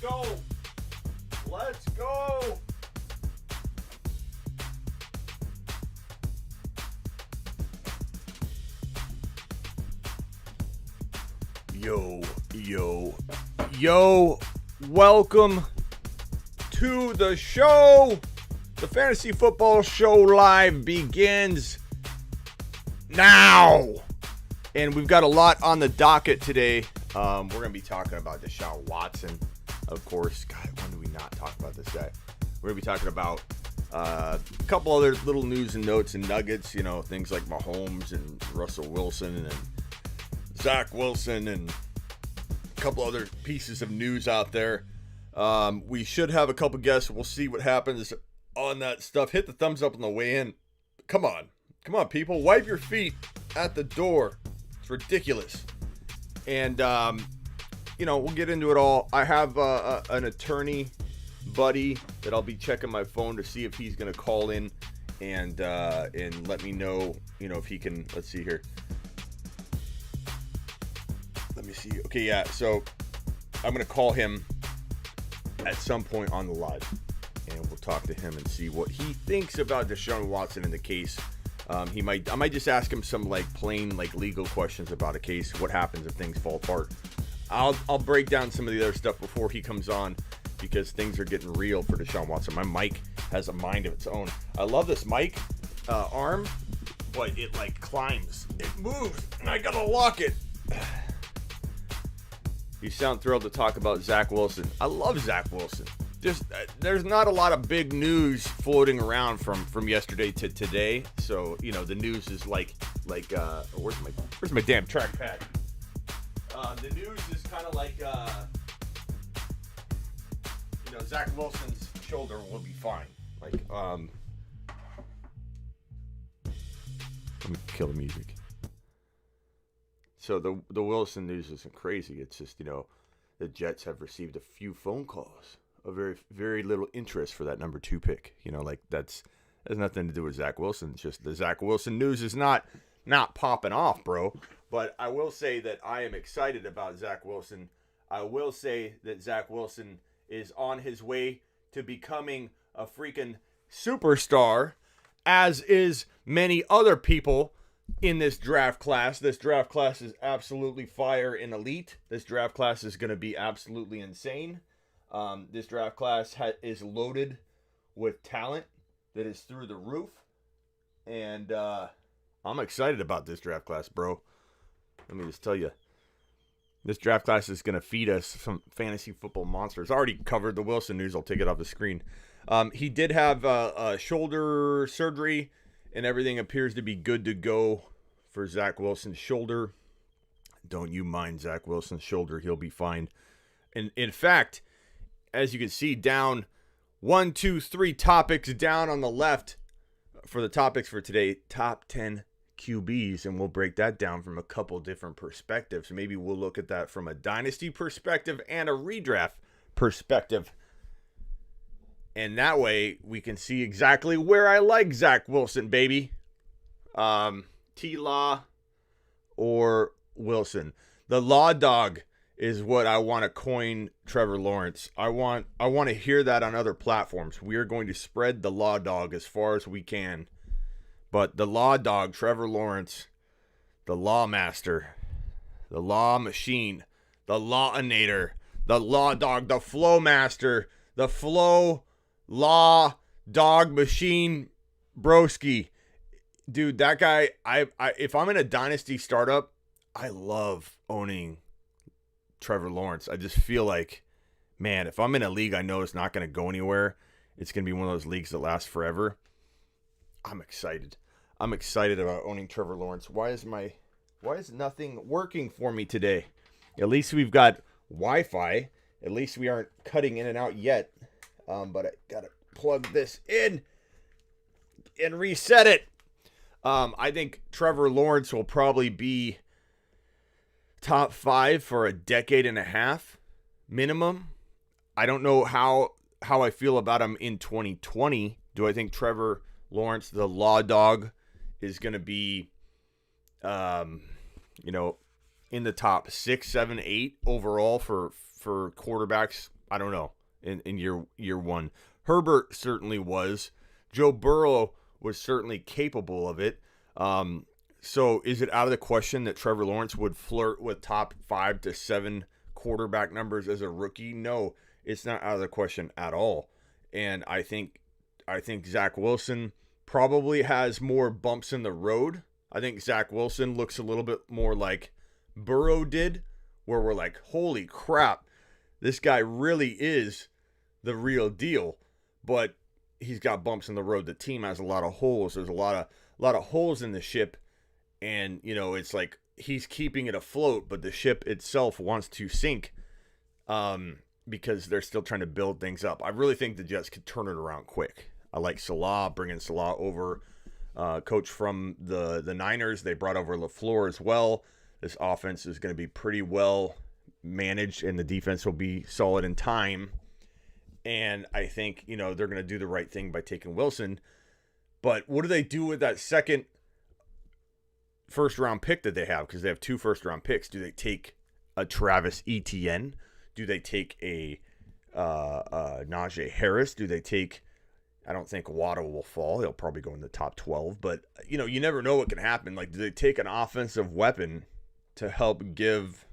go. Let's go. Yo. Welcome to the show. The Fantasy Football Show Live begins now. And we've got a lot on the docket today. We're going to be talking about Deshaun Watson, of course. God, when do we not talk about this guy? We're going to be talking about a couple other little news and notes and nuggets, you know, things like Mahomes and Russell Wilson and Zach Wilson and a couple other pieces of news out there. We should have a couple guests. We'll see what happens on that stuff. Hit the thumbs up on the way in. Come on, people. Wipe your feet at the door. It's ridiculous. And, we'll get into it all. I have an attorney buddy that I'll be checking my phone to see if he's going to call in and let me know, if he can. Let's see here. Let me see. Okay, yeah. So I'm going to call him at some point on the live, and we'll talk to him and see what he thinks about Deshaun Watson in the case. I might just ask him some plain legal questions about a case. What happens if things fall apart? I'll break down some of the other stuff before he comes on because things are getting real for Deshaun Watson. My mic has a mind of its own. I love this mic arm, but it climbs, it moves, and I gotta lock it. You sound thrilled to talk about Zach Wilson. I love Zach Wilson. Just there's not a lot of big news floating around from yesterday to today. So the news is where's my damn trackpad? The news is kind of Zach Wilson's shoulder will be fine. Let me kill the music. So the Wilson news isn't crazy. It's just the Jets have received a few phone calls. A very, very little interest for that number 2 pick. That has nothing to do with Zach Wilson. It's just the Zach Wilson news is not popping off, bro. But I will say that I am excited about Zach Wilson. I will say that Zach Wilson is on his way to becoming a freaking superstar, as is many other people in this draft class. This draft class is absolutely fire and elite. This draft class is going to be absolutely insane. This draft class is loaded with talent that is through the roof. And I'm excited about this draft class, bro. Let me just tell you. This draft class is going to feed us some fantasy football monsters. I already covered the Wilson news. I'll take it off the screen. He did have a shoulder surgery, and everything appears to be good to go for Zach Wilson's shoulder. Don't you mind Zach Wilson's shoulder. He'll be fine. And in fact, as you can see down 1, 2, 3 topics down on the left for the topics for today, top 10 QBs, and we'll break that down from a couple different perspectives. Maybe we'll look at that from a dynasty perspective and a redraft perspective. And that way we can see exactly where I like Zach Wilson, baby. T-Law or Wilson. The Law Dog is what I want to coin Trevor Lawrence. I want to hear that on other platforms. We are going to spread the Law Dog as far as we can. But the Law Dog, Trevor Lawrence, the Law Master, the Law Machine, the Lawinator, the Law Dog, the Flow Master, the Flow Law Dog Machine Broski. Dude, that guy, I if I'm in a dynasty startup, I love owning Trevor Lawrence. I just feel like, man, if I'm in a league I know it's not going to go anywhere, it's going to be one of those leagues that lasts forever. I'm excited. I'm excited about owning Trevor Lawrence. Why is nothing working for me today? At least we've got Wi-Fi. At least we aren't cutting in and out yet. But I got to plug this in and reset it. I think Trevor Lawrence will probably be top 5 for a decade and a half minimum. I don't know how I feel about him in 2020. Do I think Trevor Lawrence, the Law Dog, is going to be, in the top 6, 7, 8 overall for quarterbacks I don't know, in year one. Herbert certainly was. Joe Burrow was certainly capable of it. So is it out of the question that Trevor Lawrence would flirt with top 5 to 7 quarterback numbers as a rookie? No, it's not out of the question at all. And I think Zach Wilson probably has more bumps in the road. I think Zach Wilson looks a little bit more like Burrow did, where we're like, holy crap, this guy really is the real deal. But he's got bumps in the road. The team has a lot of holes. There's a lot of holes in the ship. And, it's like he's keeping it afloat, but the ship itself wants to sink because they're still trying to build things up. I really think the Jets could turn it around quick. I like Salah, bringing Salah over, coach from the Niners. They brought over LaFleur as well. This offense is going to be pretty well managed, and the defense will be solid in time. And I think, they're going to do the right thing by taking Wilson. But what do they do with that second first-round pick that they have? Because they have 2 first-round picks. Do they take a Travis Etienne? Do they take a Najee Harris? Do they take... I don't think Waddle will fall. He'll probably go in the top 12. But, you never know what can happen. Like, do they take an offensive weapon to help give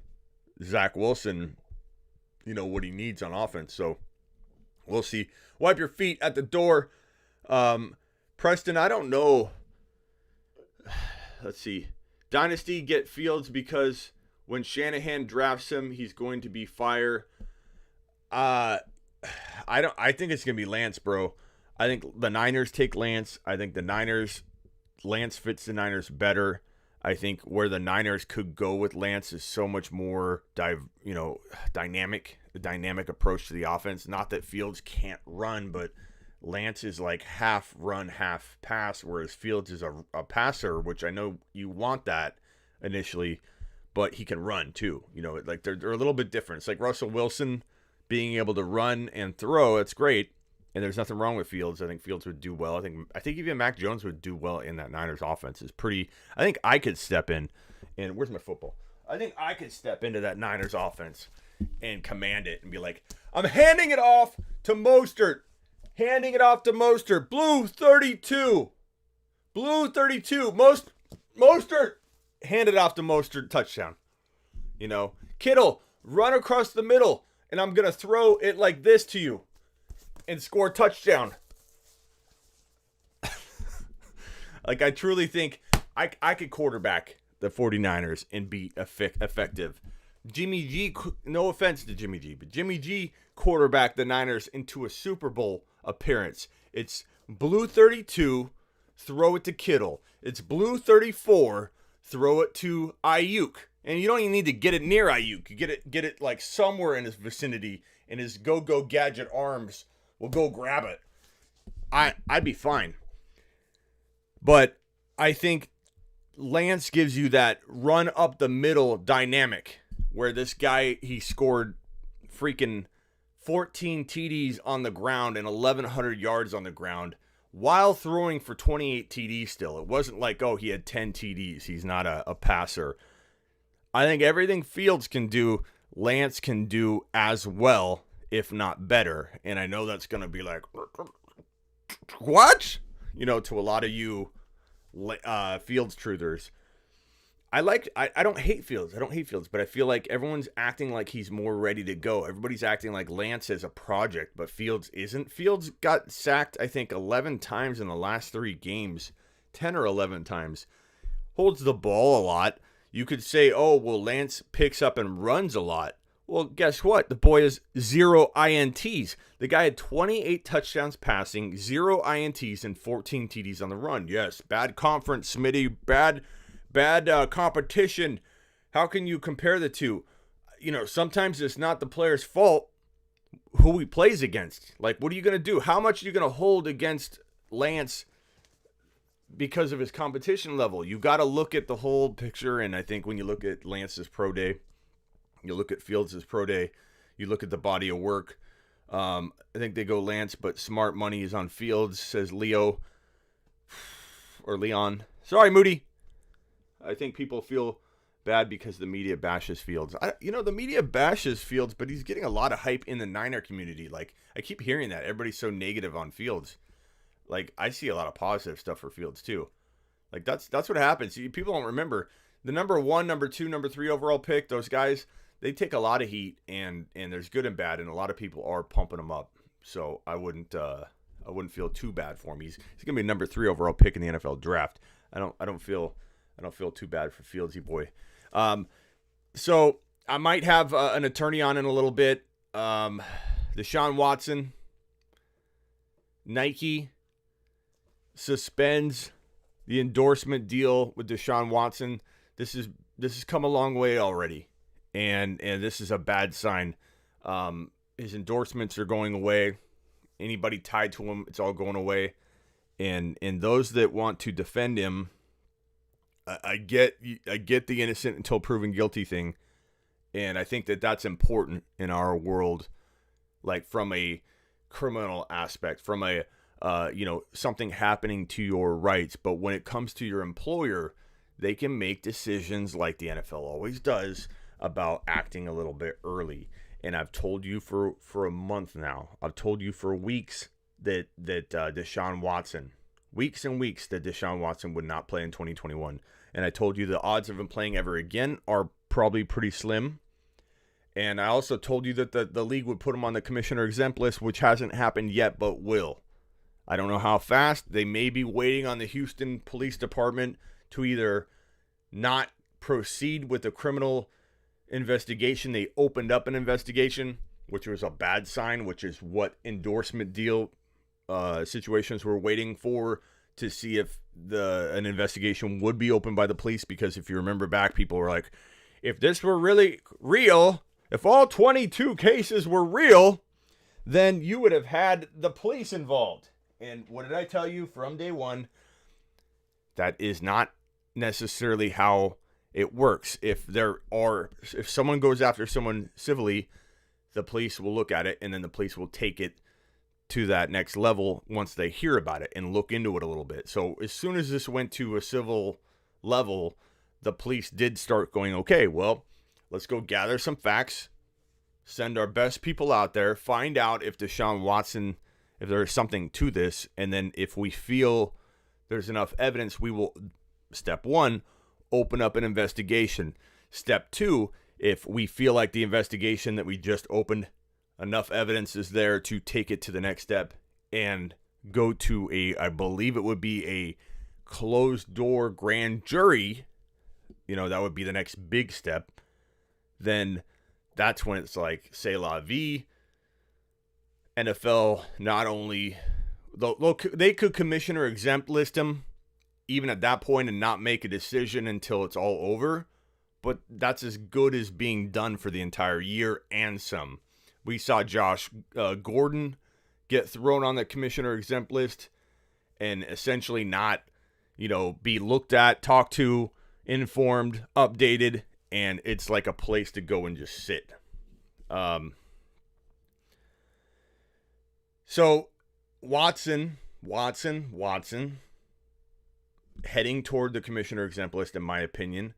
Zach Wilson, what he needs on offense? So, we'll see. Wipe your feet at the door. Preston, I don't know. Let's see. Dynasty get Fields because when Shanahan drafts him, he's going to be fire. I think it's gonna be Lance, bro. I think the Niners take Lance. I think Lance fits the Niners better. I think where the Niners could go with Lance is so much more dynamic, the dynamic approach to the offense. Not that Fields can't run, but Lance is like half run, half pass, whereas Fields is a passer, which I know you want that initially, but he can run too. Like they're a little bit different. It's like Russell Wilson being able to run and throw. It's great, and there's nothing wrong with Fields. I think Fields would do well. I think even Mac Jones would do well in that Niners offense. I think I could step in, and where's my football? I think I could step into that Niners offense and command it and be like, I'm handing it off to Mostert. Handing it off to Mostert. Blue 32. Mostert. Hand it off to Mostert. Touchdown. Kittle, run across the middle, and I'm going to throw it like this to you and score touchdown. Like, I truly think I could quarterback the 49ers and be effective. Jimmy G, no offense to Jimmy G, but Jimmy G quarterbacked the Niners into a Super Bowl appearance. It's blue 32, throw it to Kittle. It's blue 34, throw it to Ayuk. And you don't even need to get it near Ayuk. You get it like somewhere in his vicinity, and his go-go gadget arms will go grab it. I'd be fine. But I think Lance gives you that run up the middle dynamic where this guy, he scored freaking 14 TDs on the ground and 1,100 yards on the ground while throwing for 28 TDs still. It wasn't like, oh, he had 10 TDs. He's not a passer. I think everything Fields can do, Lance can do as well, if not better. And I know that's going to be like, what? To a lot of you Fields truthers. I don't hate Fields. But I feel like everyone's acting like he's more ready to go. Everybody's acting like Lance is a project, but Fields isn't. Fields got sacked, I think, 11 times in the last 3 games. 10 or 11 times. Holds the ball a lot. You could say, oh, well, Lance picks up and runs a lot. Well, guess what? The boy has 0 INTs. The guy had 28 touchdowns passing, 0 INTs, and 14 TDs on the run. Yes, bad conference, Smitty. Bad competition. How can you compare the two? Sometimes it's not the player's fault who he plays against. Like, what are you going to do? How much are you going to hold against Lance because of his competition level? You got to look at the whole picture, and I think when you look at Lance's pro day, you look at Fields' pro day, you look at the body of work. I think they go Lance, but smart money is on Fields, says Leo. Or Leon. Sorry, Moody. I think people feel bad because the media bashes Fields. The media bashes Fields, but he's getting a lot of hype in the Niner community. Like, I keep hearing that. Everybody's so negative on Fields. Like, I see a lot of positive stuff for Fields, too. Like, that's what happens. People don't remember. The number 1, number 2, number 3 overall pick, those guys, they take a lot of heat, and there's good and bad, and a lot of people are pumping them up. So I wouldn't feel too bad for him. He's gonna be a number 3 overall pick in the NFL draft. I don't feel too bad for Fieldsy boy. So I might have an attorney on in a little bit. Deshaun Watson. Nike suspends the endorsement deal with Deshaun Watson. This has come a long way already, and this is a bad sign. His endorsements are going away. Anybody tied to him, it's all going away. And those that want to defend him, I get the innocent until proven guilty thing, and I think that that's important in our world, like from a criminal aspect, from a something happening to your rights. But when it comes to your employer, they can make decisions like the NFL always does about acting a little bit early. And I've told you for a month now, I've told you for weeks that Deshaun Watson, weeks and weeks, that Deshaun Watson would not play in 2021. And I told you the odds of him playing ever again are probably pretty slim. And I also told you that the league would put him on the commissioner exempt list, which hasn't happened yet, but will. I don't know how fast. They may be waiting on the Houston Police Department to either not proceed with the criminal investigation. They opened up an investigation, which was a bad sign, which is what endorsement deal situations were waiting for, to see if an investigation would be opened by the police. Because if you remember back, people were like, if this were really real, if all 22 cases were real, then you would have had the police involved. And what did I tell you from day one? That is not necessarily how it works. If someone goes after someone civilly, the police will look at it, and then the police will take it to that next level once they hear about it and look into it a little bit. So as soon as this went to a civil level, the police did start going, okay, well, let's go gather some facts, send our best people out there, find out if Deshaun Watson, if there is something to this, and then if we feel there's enough evidence, we will, step 1, open up an investigation. Step 2, if we feel like the investigation that we just opened, enough evidence is there to take it to the next step and go to I believe it would be a closed door grand jury, that would be the next big step, then that's when it's like, c'est la vie. NFL, not only, they could commissioner exempt list him even at that point and not make a decision until it's all over, but that's as good as being done for the entire year and some. We saw Josh Gordon get thrown on the commissioner exempt list and essentially not, be looked at, talked to, informed, updated, and it's like a place to go and just sit. So Watson, heading toward the commissioner exempt list, in my opinion.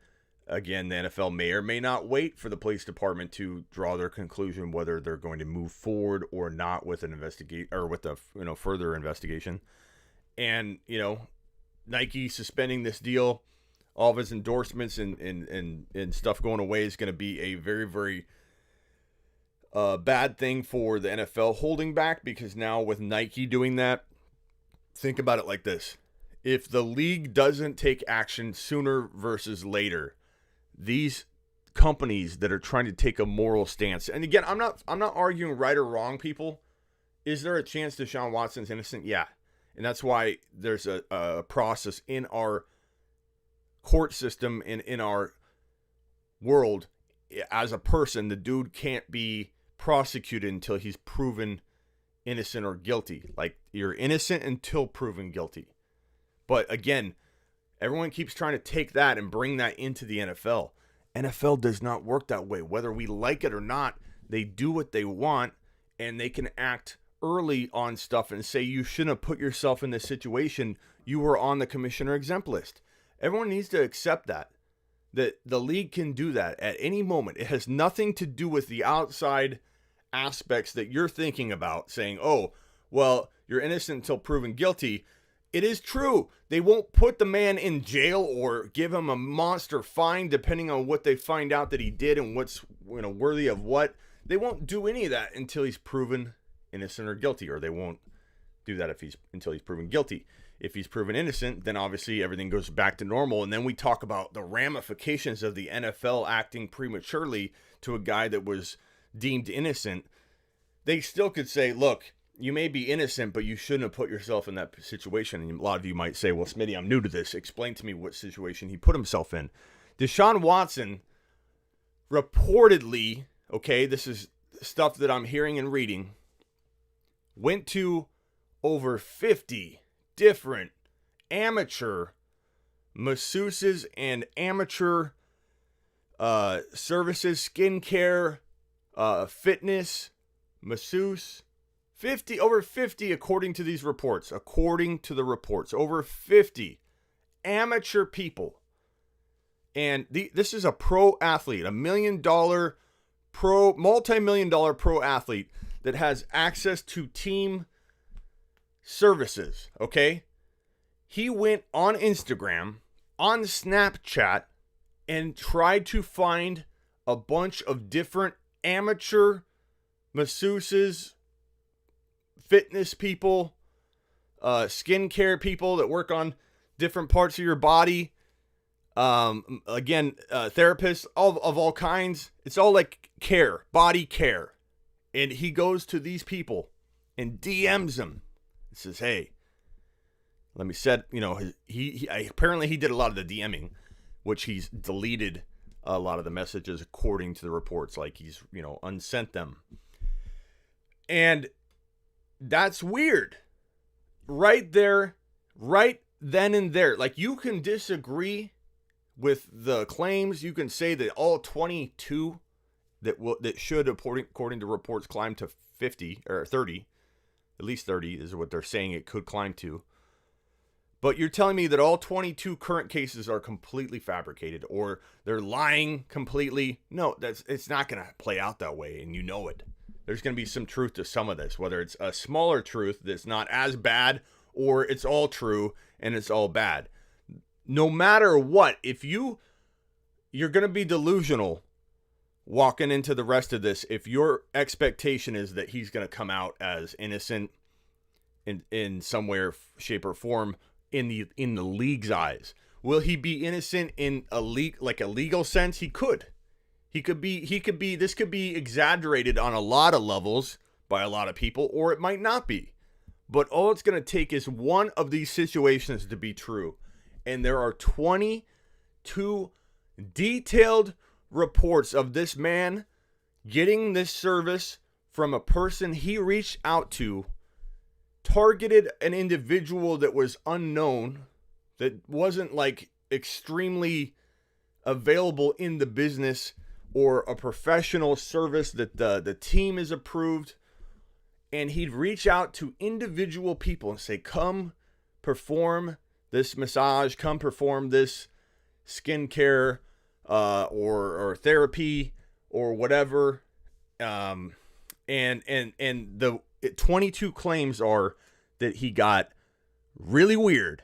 Again, the NFL may or may not wait for the police department to draw their conclusion whether they're going to move forward or not with an investigate or with a further investigation. And Nike suspending this deal, all of his endorsements and stuff going away is going to be a very, very bad thing for the NFL holding back, because now with Nike doing that, think about it like this. If the league doesn't take action sooner versus later, these companies that are trying to take a moral stance, and again, I'm not arguing right or wrong, people. Is there a chance Deshaun Watson's innocent? Yeah. And that's why there's a process in our court system and in our world. As a person, the dude can't be prosecuted until he's proven innocent or guilty. Like, you're innocent until proven guilty. But again, everyone keeps trying to take that and bring that into the NFL. NFL does not work that way. Whether we like it or not, they do what they want, and they can act early on stuff and say, you shouldn't have put yourself in this situation. You were on the commissioner exempt list. Everyone needs to accept that. that the league can do that at any moment. It has nothing to do with the outside aspects that you're thinking about, saying, oh, well, you're innocent until proven guilty. It is true. They won't put the man in jail or give him a monster fine depending on what they find out that he did and what's worthy of what. They won't do any of that until he's proven innocent or guilty, or they won't do that until he's proven guilty. If he's proven innocent, then obviously everything goes back to normal. And then we talk about the ramifications of the NFL acting prematurely to a guy that was deemed innocent. They still could say, look, you may be innocent, but you shouldn't have put yourself in that situation. And a lot of you might say, well, Smitty, I'm new to this. Explain to me what situation he put himself in. Deshaun Watson reportedly, okay, this is stuff that I'm hearing and reading, went to over 50 different amateur masseuses and amateur services, skincare, fitness, masseuse. Over 50 according to these reports. According to the reports, over 50 amateur people. And this is a pro athlete, $1 million multi-million-dollar pro athlete that has access to team services, okay? He went on Instagram, on Snapchat, and tried to find a bunch of different amateur masseuses, fitness people, skincare people that work on different parts of your body. Therapists of all kinds. It's all like care, body care. And he goes to these people and DMs them. He says, hey, let me set, he apparently he did a lot of the DMing, which he's deleted a lot of the messages according to the reports. Like he's, unsent them. And that's weird. Right there, right then and there. Like you can disagree with the claims. You can say that all 22 that should, according to reports, climb to 50 or 30. At least 30 is what they're saying it could climb to. But you're telling me that all 22 current cases are completely fabricated or they're lying completely? No, it's not going to play out that way, and you know it. There's going to be some truth to some of this, whether it's a smaller truth that's not as bad or it's all true and it's all bad. No matter what, if you're going to be delusional walking into the rest of this, if your expectation is that he's going to come out as innocent in some way, shape, or form in the league's eyes, will he be innocent in a legal sense? He could. This could be exaggerated on a lot of levels by a lot of people, or it might not be. But all it's going to take is one of these situations to be true. And there are 22 detailed reports of this man getting this service from a person he reached out to, targeted an individual that was unknown, that wasn't like extremely available in the business or a professional service that the team is approved. And he'd reach out to individual people and say, come perform this massage, come perform this skincare or therapy or whatever. And the 22 claims are that he got really weird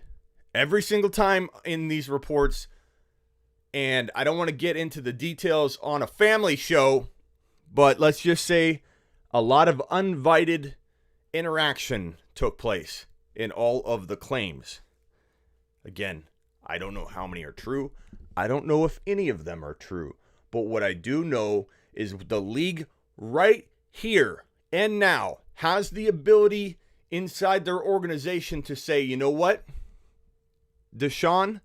every single time in these reports. And I don't want to get into the details on a family show, but let's just say a lot of uninvited interaction took place in all of the claims. Again, I don't know how many are true. I don't know if any of them are true. But what I do know is the league right here and now has the ability inside their organization to say, you know what, Deshaun,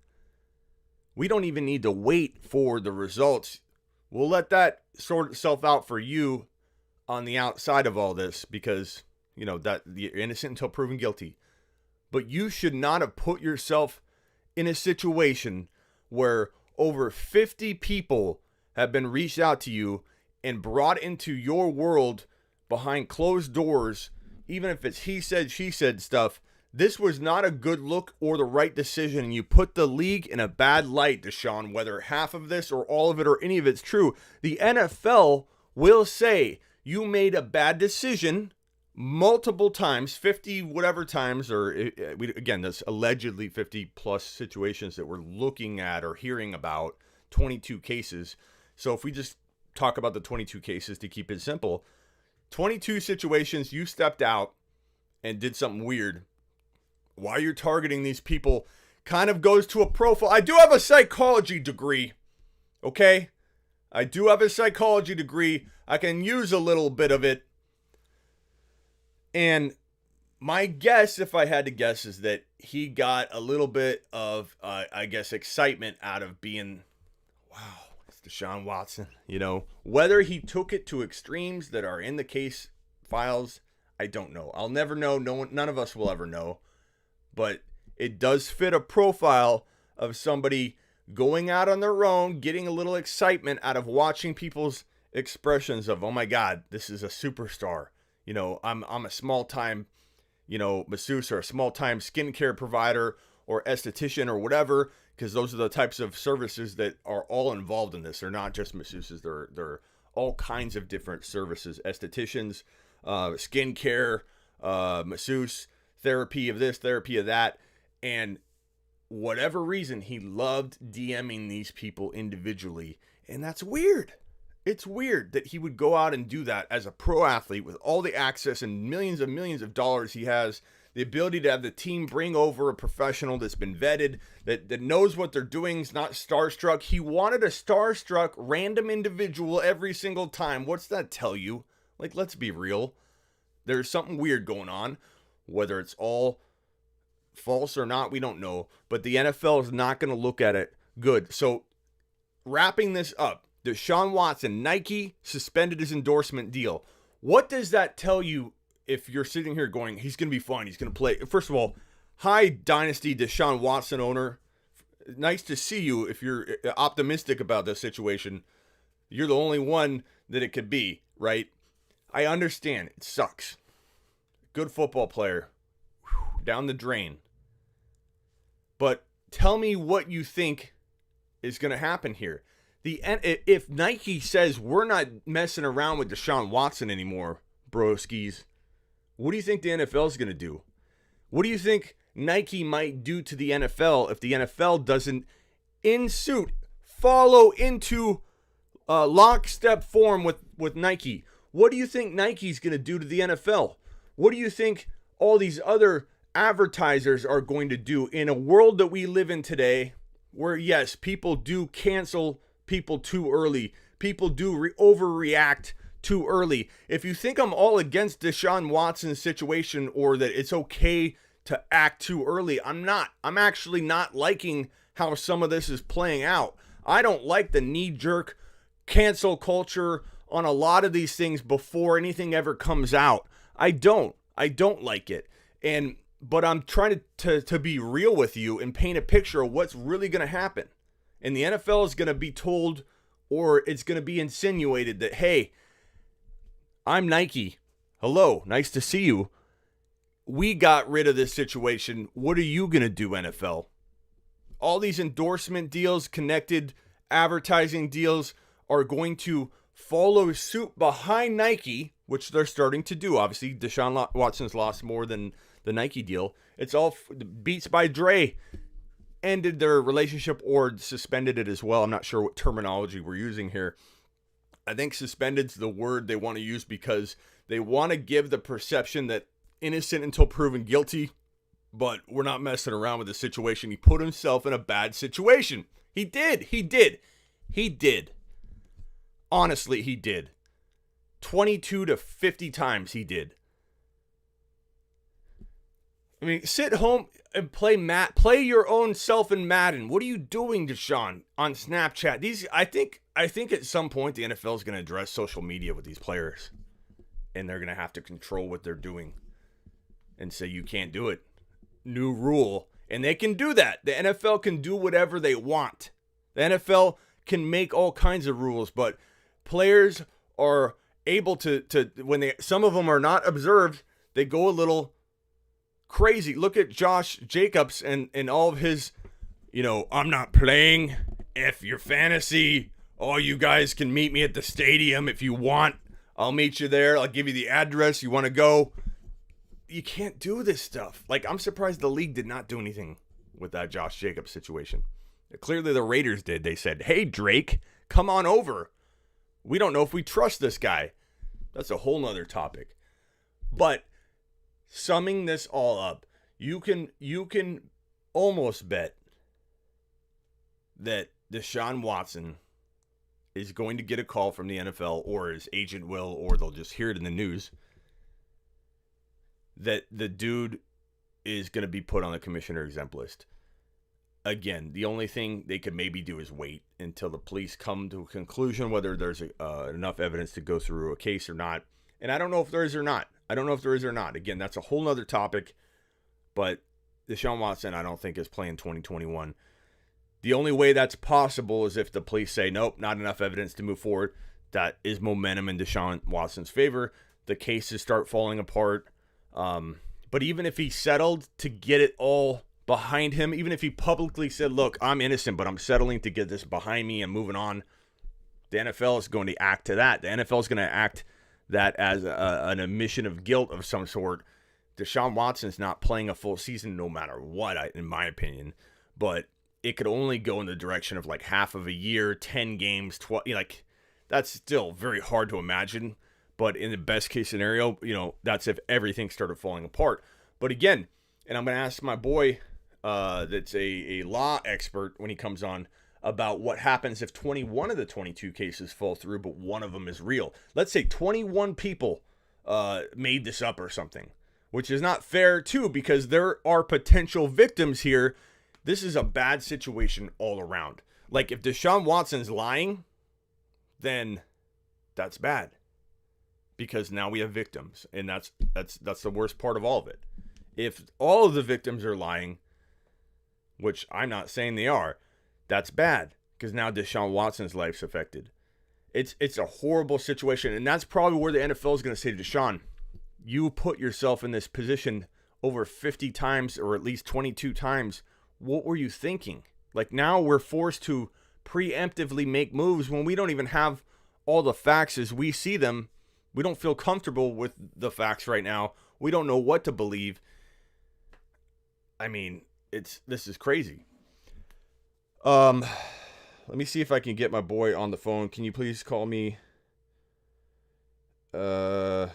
we don't even need to wait for the results. We'll let that sort itself out for you on the outside of all this because, that you're innocent until proven guilty. But you should not have put yourself in a situation where over 50 people have been reached out to you and brought into your world behind closed doors, even if it's he said, she said stuff This was not a good look or the right decision, and you put the league in a bad light, Deshaun, whether half of this or all of it or any of it's true. The NFL will say you made a bad decision multiple times, 50 whatever times, or again, that's allegedly 50 plus situations that we're looking at or hearing about, 22 cases. So if we just talk about the 22 cases to keep it simple, 22 situations you stepped out and did something weird. Why you're targeting these people kind of goes to a profile. I do have a psychology degree, okay? I do have a psychology degree. I can use a little bit of it. And my guess, if I had to guess, is that he got a little bit of, I guess, excitement out of being, wow, it's Deshaun Watson. You know, whether he took it to extremes that are in the case files, I don't know. I'll never know. None of us will ever know. But it does fit a profile of somebody going out on their own, getting a little excitement out of watching people's expressions of, oh my God, this is a superstar. You know, I'm a small time, you know, masseuse or a small time skincare provider or esthetician or whatever, because those are the types of services that are all involved in this. They're not just masseuses. They're all kinds of different services, estheticians, skincare, masseuse, therapy of this, therapy of that. And whatever reason, he loved DMing these people individually. And that's weird. It's weird that he would go out and do that as a pro athlete with all the access and millions of dollars he has, the ability to have the team bring over a professional that's been vetted, that knows what they're doing, is not starstruck. He wanted a starstruck random individual every single time. What's that tell you? Like, let's be real. There's something weird going on. Whether it's all false or not, we don't know. But the NFL is not going to look at it good. So, wrapping this up, Deshaun Watson, Nike suspended his endorsement deal. What does that tell you if you're sitting here going, he's going to be fine, he's going to play? First of all, hi, Dynasty Deshaun Watson owner. Nice to see you if you're optimistic about this situation. You're the only one that it could be, right? I understand. It sucks. Good football player. Whew, down the drain. But tell me what you think is going to happen here. If Nike says we're not messing around with Deshaun Watson anymore, broskies, what do you think the NFL is going to do? What do you think Nike might do to the NFL if the NFL doesn't, in suit, follow into lockstep form with Nike? What do you think Nike's going to do to the NFL? What do you think all these other advertisers are going to do in a world that we live in today where, yes, people do cancel people too early. People do overreact too early. If you think I'm all against Deshaun Watson's situation or that it's okay to act too early, I'm not. I'm actually not liking how some of this is playing out. I don't like the knee-jerk cancel culture on a lot of these things before anything ever comes out. I don't like it. But I'm trying to be real with you and paint a picture of what's really going to happen. And the NFL is going to be told, or it's going to be insinuated that, hey, I'm Nike. Hello, nice to see you. We got rid of this situation. What are you going to do, NFL? All these endorsement deals, connected advertising deals are going to follow suit behind Nike, which they're starting to do. Obviously, Deshaun Watson's lost more than the Nike deal. It's all Beats by Dre ended their relationship or suspended it as well. I'm not sure what terminology we're using here. I think suspended's the word they want to use because they want to give the perception that innocent until proven guilty, but we're not messing around with the situation. He put himself in a bad situation. He did. Honestly, he did. 22 to 50 times he did. I mean, sit home and play your own self in Madden. What are you doing, Deshaun, on Snapchat? I think at some point the NFL is going to address social media with these players, and they're going to have to control what they're doing and say you can't do it. New rule, and they can do that. The NFL can do whatever they want. The NFL can make all kinds of rules, but players are able to when some of them are not observed, they go a little crazy. Look at Josh Jacobs and all of his, I'm not playing. F your fantasy. All you guys can meet me at the stadium if you want. I'll meet you there. I'll give you the address. You want to go? You can't do this stuff. Like, I'm surprised the league did not do anything with that Josh Jacobs situation. Clearly the Raiders did. They said, hey, Drake, come on over. We don't know if we trust this guy. That's a whole nother topic. But summing this all up, you can almost bet that Deshaun Watson is going to get a call from the NFL, or his agent will, or they'll just hear it in the news, that the dude is going to be put on the commissioner exempt list. Again, the only thing they could maybe do is wait until the police come to a conclusion whether there's enough evidence to go through a case or not. And I don't know if there is or not. Again, that's a whole nother topic. But Deshaun Watson, I don't think, is playing 2021. The only way that's possible is if the police say, nope, not enough evidence to move forward. That is momentum in Deshaun Watson's favor. The cases start falling apart. But even if he settled to get it all behind him, even if he publicly said, look, I'm innocent, but I'm settling to get this behind me and moving on, the NFL is going to act to that. The NFL is going to act that as an admission of guilt of some sort. Deshaun Watson's not playing a full season no matter what, in my opinion. But it could only go in the direction of like half of a year, 10 games, 12. Like, that's still very hard to imagine. But in the best case scenario, that's if everything started falling apart. But again, and I'm going to ask my boy that's a law expert when he comes on about what happens if 21 of the 22 cases fall through, but one of them is real. Let's say 21 people made this up or something, which is not fair too, because there are potential victims here. This is a bad situation all around. Like, if Deshaun Watson's lying, then that's bad, because now we have victims, and that's the worst part of all of it. If all of the victims are lying, which I'm not saying they are, that's bad, because now Deshaun Watson's life's affected. It's a horrible situation, and that's probably where the NFL is going to say to Deshaun, you put yourself in this position over 50 times, or at least 22 times. What were you thinking? Like, now we're forced to preemptively make moves when we don't even have all the facts as we see them. We don't feel comfortable with the facts right now. We don't know what to believe. I mean, this is crazy. Let me see if I can get my boy on the phone. Can you please call me? Yeah,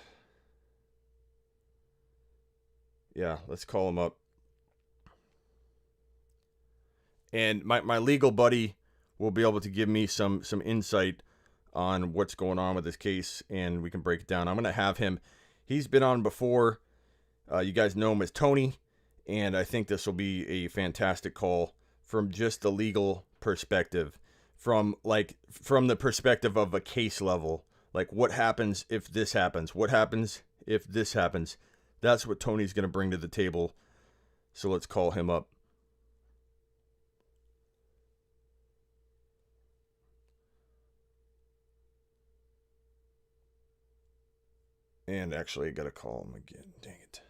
let's call him up. And my legal buddy will be able to give me some insight on what's going on with this case, and we can break it down. I'm going to have him. He's been on before. You guys know him as Tony, and I think this will be a fantastic call from just the legal perspective, from the perspective of a case level. Like, what happens if this happens? What happens if this happens? That's what Tony's going to bring to the table. So let's call him up. And actually, I got to call him again. Dang it.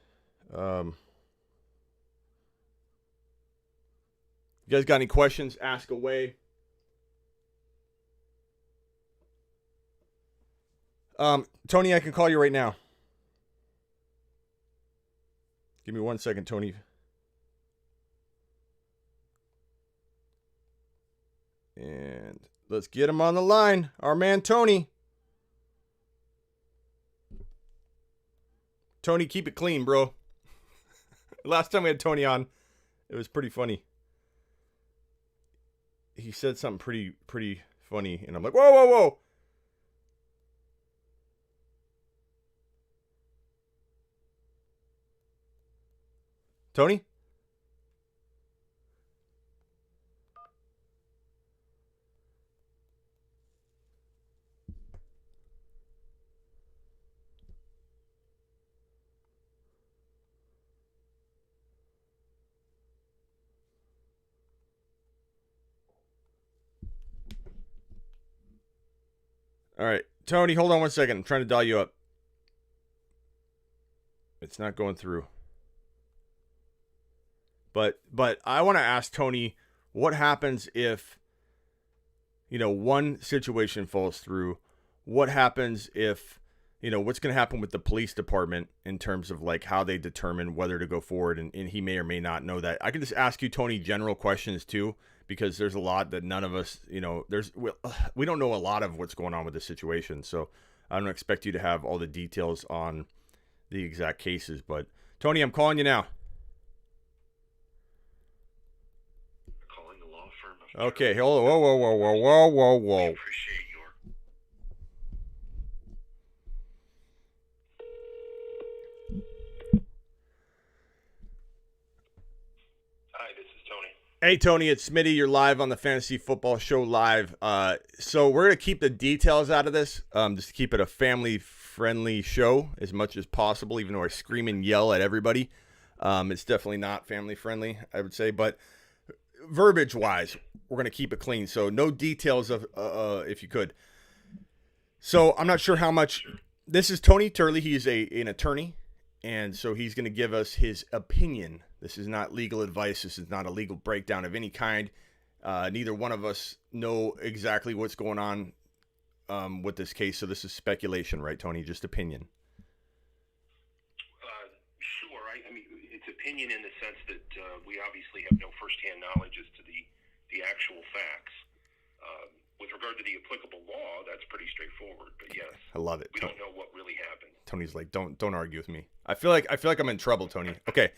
You guys got any questions? Ask away. Tony, I can call you right now. Give me 1 second, Tony. And let's get him on the line. Our man, Tony. Tony, keep it clean, bro. Last time we had Tony on, it was pretty funny. He said something pretty funny, and I'm like, whoa, whoa, whoa. Tony? All right, Tony, hold on 1 second. I'm trying to dial you up. It's not going through. But I want to ask Tony, what happens if, one situation falls through? What happens if, what's going to happen with the police department in terms of like how they determine whether to go forward? And he may or may not know that. I can just ask you, Tony, general questions too, because there's a lot that none of us, we don't know a lot of what's going on with this situation. So I don't expect you to have all the details on the exact cases. But Tony, I'm calling you now. Calling the law firm of Okay, whoa. Appreciate your. Hi, this is Tony. Hey, Tony, it's Smitty. You're live on the Fantasy Football Show live. So we're going to keep the details out of this, just to keep it a family-friendly show as much as possible, even though I scream and yell at everybody. It's definitely not family-friendly, I would say. But verbiage-wise, we're going to keep it clean. So no details of, if you could. So I'm not sure how much. This is Tony Turley. He's an attorney. And so he's going to give us his opinion. This is not legal advice. This is not a legal breakdown of any kind. Neither one of us know exactly what's going on with this case. So this is speculation, right, Tony? Just opinion. Sure. I mean, it's opinion in the sense that we obviously have no firsthand knowledge as to the actual facts. With regard to the applicable law, that's pretty straightforward. But yes, I love it. We don't know what really happened. Tony's like, don't argue with me. I feel like I'm in trouble, Tony. Okay,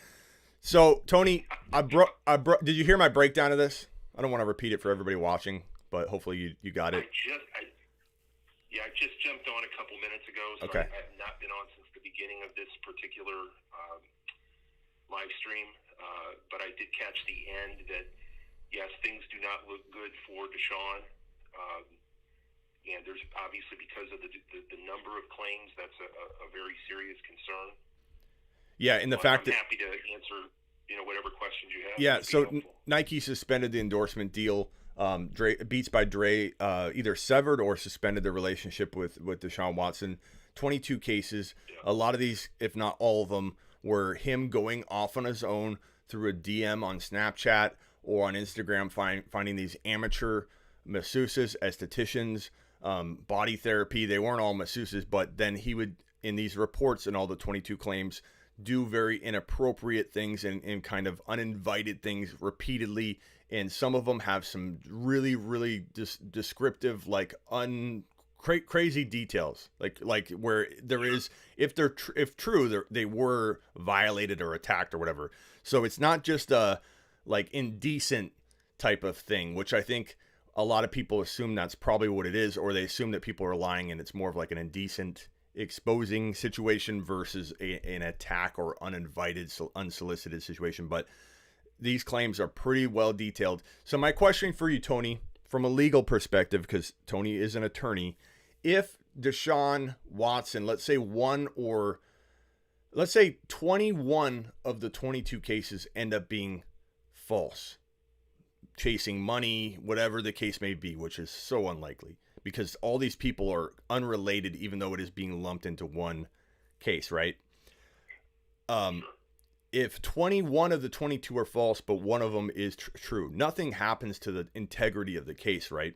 so Tony, did you hear my breakdown of this? I don't want to repeat it for everybody watching, but hopefully you got it. I just jumped on a couple minutes ago, so okay. I have not been on since the beginning of this particular live stream, but I did catch the end that yes, things do not look good for Deshaun. And there's obviously, because of the number of claims, that's a very serious concern. Yeah, and the fact I'm that happy to answer, whatever questions you have. Yeah, so Nike suspended the endorsement deal. Beats by Dre either severed or suspended the relationship with Deshaun Watson. 22 cases. Yeah. A lot of these, if not all of them, were him going off on his own through a DM on Snapchat or on Instagram, finding these amateur masseuses, estheticians, body therapy. They weren't all masseuses, but then he would, in these reports and all the 22 claims, do very inappropriate things and kind of uninvited things repeatedly. And some of them have some really, really descriptive, like crazy details, like where there is, if true, they were violated or attacked or whatever. So it's not just a like indecent type of thing, which I think a lot of people assume that's probably what it is, or they assume that people are lying and it's more of like an indecent exposing situation versus an attack or uninvited, unsolicited situation. But these claims are pretty well detailed. So my question for you, Tony, from a legal perspective, because Tony is an attorney, if Deshaun Watson, let's say 21 of the 22 cases end up being false, chasing money, whatever the case may be, which is so unlikely because all these people are unrelated, even though it is being lumped into one case, right? If 21 of the 22 are false, but one of them is true, nothing happens to the integrity of the case, right?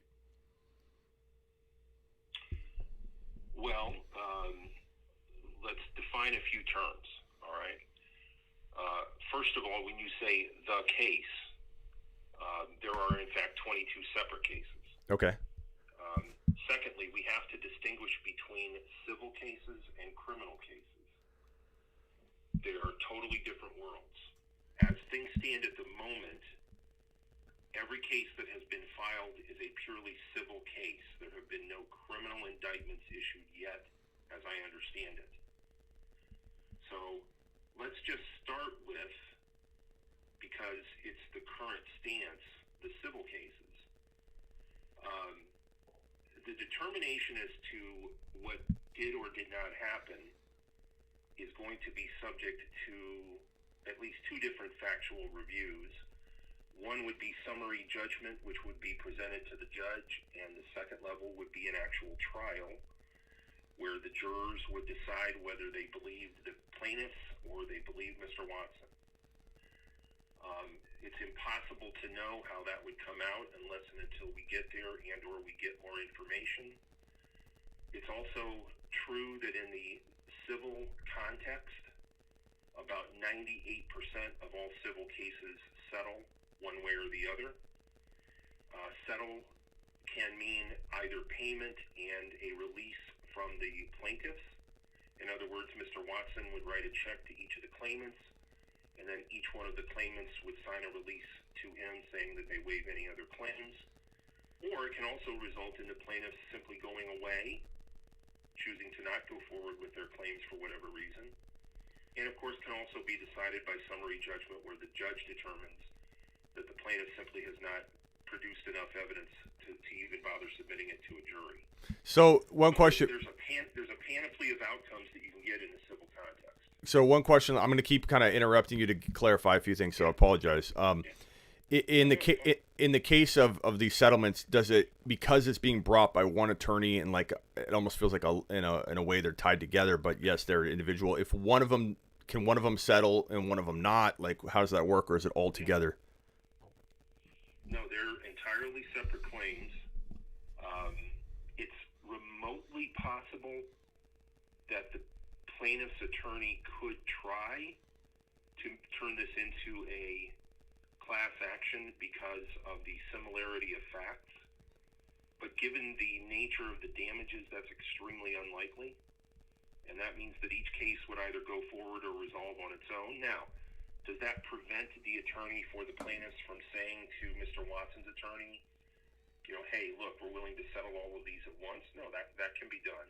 Well, let's define a few terms, all right? First of all, when you say the case, there are, in fact, 22 separate cases. Okay. Secondly, we have to distinguish between civil cases and criminal cases. They are totally different worlds. As things stand at the moment, every case that has been filed is a purely civil case. There have been no criminal indictments issued yet, as I understand it. So let's just start with, because it's the current stance, the civil cases. The determination as to what did or did not happen is going to be subject to at least two different factual reviews. One would be summary judgment, which would be presented to the judge, and the second level would be an actual trial where the jurors would decide whether they believed the plaintiffs or they believed Mr. Watson. It's impossible to know how that would come out unless and until we get there and or we get more information. It's also true that in the civil context, about 98% of all civil cases settle one way or the other. Settle can mean either payment and a release from the plaintiffs. In other words, Mr. Watson would write a check to each of the claimants, and then each one of the claimants would sign a release to him saying that they waive any other claims. Or it can also result in the plaintiffs simply going away, choosing to not go forward with their claims for whatever reason. And of course can also be decided by summary judgment where the judge determines that the plaintiff simply has not produced enough evidence to even bother submitting it to a jury. So one question. There's a panoply of outcomes that you can get in a civil context. So one question, I'm going to keep kind of interrupting you to clarify a few things, so I apologize. In the case of these settlements, does it, because it's being brought by one attorney and like it almost feels like in a way they're tied together, but yes, they're individual. If one of them settle and one of them not, like how does that work, or is it all together? No, they're entirely separate claims. It's remotely possible that the plaintiff's attorney could try to turn this into a class action because of the similarity of facts, but given the nature of the damages, that's extremely unlikely, and that means that each case would either go forward or resolve on its own. Now, does that prevent the attorney for the plaintiffs from saying to Mr. Watson's attorney, hey, look, we're willing to settle all of these at once? No, that can be done,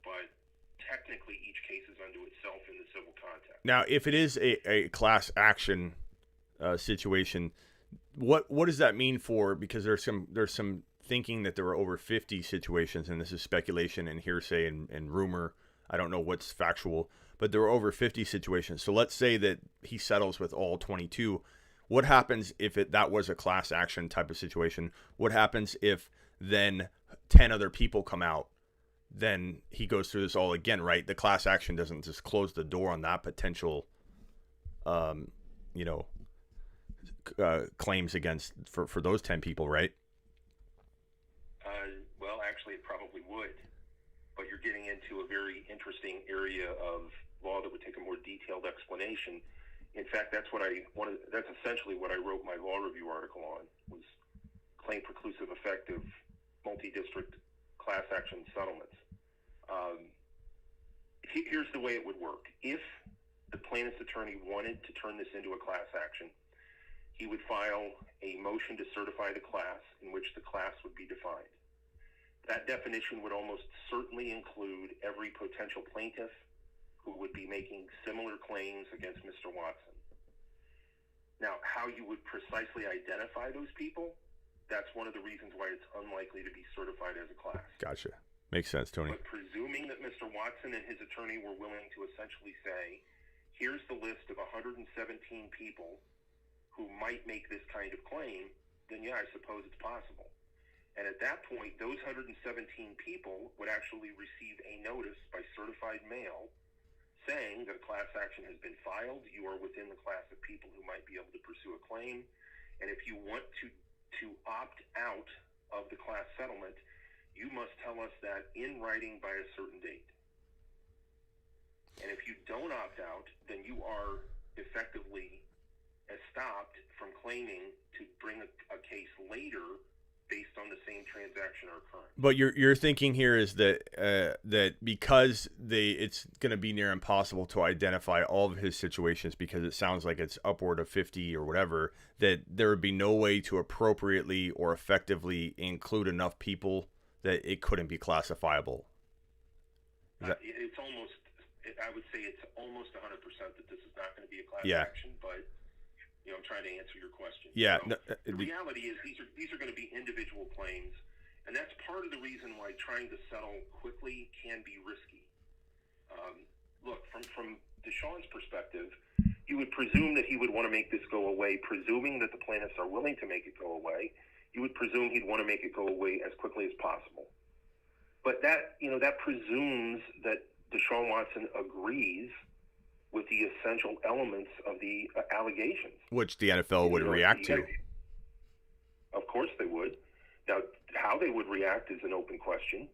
but technically each case is unto itself in the civil context. Now, if it is a class action situation, what does that mean for? Because there's some thinking that there were over 50 situations, and this is speculation and hearsay and rumor. I don't know what's factual, but there were over 50 situations. So let's say that he settles with all 22. What happens if that was a class action type of situation? What happens if then 10 other people come out? Then he goes through this all again, right? The class action doesn't just close the door on that potential, claims against for those 10 people, right? Well, actually, it probably would, but you're getting into a very interesting area of law that would take a more detailed explanation. In fact, that's essentially what I wrote my law review article on, was claim preclusive effect of multi-district class action settlements. Here's the way it would work. If the plaintiff's attorney wanted to turn this into a class action, he would file a motion to certify the class in which the class would be defined. That definition would almost certainly include every potential plaintiff who would be making similar claims against Mr. Watson. Now, how you would precisely identify those people, that's one of the reasons why it's unlikely to be certified as a class. Gotcha. Makes sense, Tony. But presuming that Mr. Watson and his attorney were willing to essentially say, here's the list of 117 people who might make this kind of claim, then yeah, I suppose it's possible. And at that point, those 117 people would actually receive a notice by certified mail saying that a class action has been filed, you are within the class of people who might be able to pursue a claim, and if you want to opt out of the class settlement, you must tell us that in writing by a certain date. And if you don't opt out, then you are effectively stopped from claiming to bring a case later based on the same transaction or occurrence. But your thinking here is that that because it's going to be near impossible to identify all of his situations, because it sounds like it's upward of 50 or whatever, that there would be no way to appropriately or effectively include enough people that it couldn't be classifiable. It's almost, I would say it's almost 100% that this is not going to be a class action, but I'm trying to answer your question. Yeah. So the reality is these are going to be individual claims, and that's part of the reason why trying to settle quickly can be risky. Look, from Deshaun's perspective, you would presume that he would want to make this go away, presuming that the plaintiffs are willing to make it go away. You would presume he'd want to make it go away as quickly as possible. But that presumes that Deshaun Watson agrees with the essential elements of the allegations. Which the NFL would react to. Of course they would. Now, how they would react is an open question.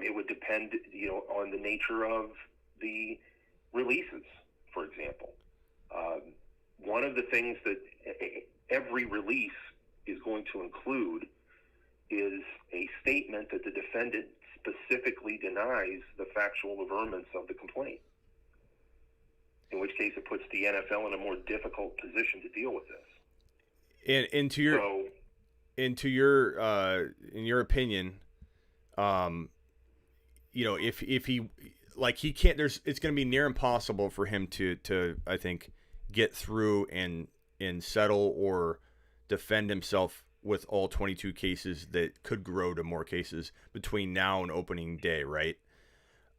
It would depend, on the nature of the releases, for example. One of the things that every release is going to include is a statement that the defendant specifically denies the factual averments of the complaint. In which case, it puts the NFL in a more difficult position to deal with this. And in your opinion, if he can't, it's going to be near impossible for him to I think get through and settle or defend himself with all 22 cases that could grow to more cases between now and opening day, right?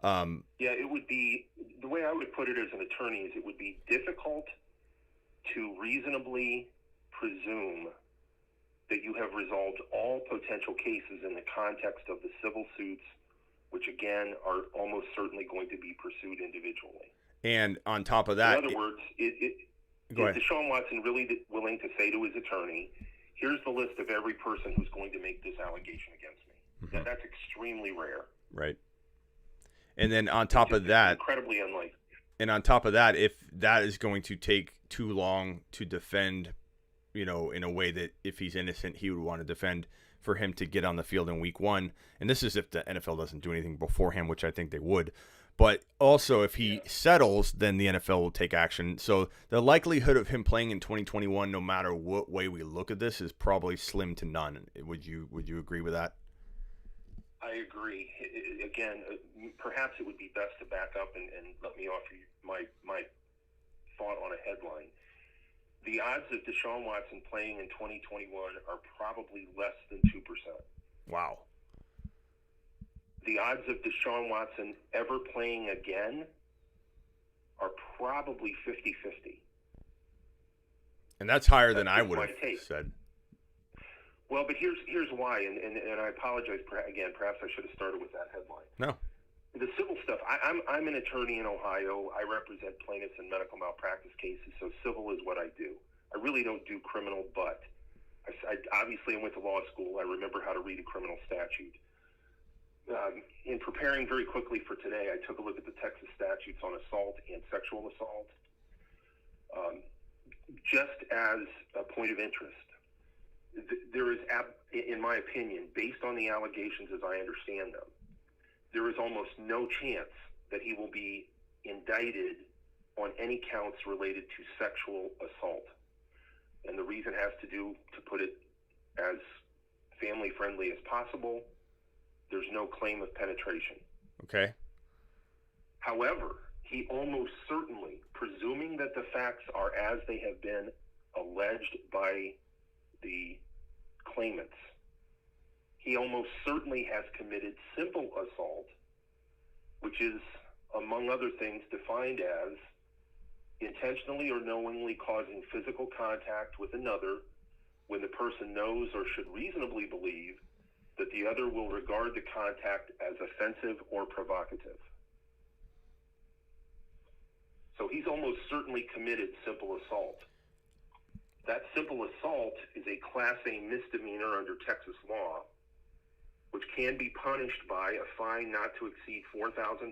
Yeah, it would be, the way I would put it as an attorney is it would be difficult to reasonably presume that you have resolved all potential cases in the context of the civil suits, which again are almost certainly going to be pursued individually. And on top of that, in other words, is Deshaun Watson really willing to say to his attorney, here's the list of every person who's going to make this allegation against me? Mm-hmm. Now, that's extremely rare. Right. And then on top of that, incredibly unlikely. And on top of that, if that is going to take too long to defend, in a way that if he's innocent, he would want to defend, for him to get on the field in week 1. And this is if the NFL doesn't do anything beforehand, which I think they would. But also, if he settles, then the NFL will take action. So the likelihood of him playing in 2021, no matter what way we look at this, is probably slim to none. Would you agree with that? I agree. Again, perhaps it would be best to back up and let me offer you my thought on a headline. The odds of Deshaun Watson playing in 2021 are probably less than 2%. Wow. The odds of Deshaun Watson ever playing again are probably 50-50. And that's higher than I would have said. Well, but here's why, and I apologize again. Perhaps I should have started with that headline. No. The civil stuff. I'm an attorney in Ohio. I represent plaintiffs in medical malpractice cases, so civil is what I do. I really don't do criminal, but I obviously went to law school. I remember how to read a criminal statute. In preparing very quickly for today, I took a look at the Texas statutes on assault and sexual assault. Just as a point of interest, there is, in my opinion, based on the allegations as I understand them, there is almost no chance that he will be indicted on any counts related to sexual assault. And the reason has to do, to put it as family-friendly as possible, there's no claim of penetration. Okay. However, he almost certainly, presuming that the facts are as they have been alleged by the claimants, he almost certainly has committed simple assault, which is, among other things, defined as intentionally or knowingly causing physical contact with another when the person knows or should reasonably believe that the other will regard the contact as offensive or provocative. So he's almost certainly committed simple assault. That simple assault is a Class A misdemeanor under Texas law, which can be punished by a fine not to exceed $4,000,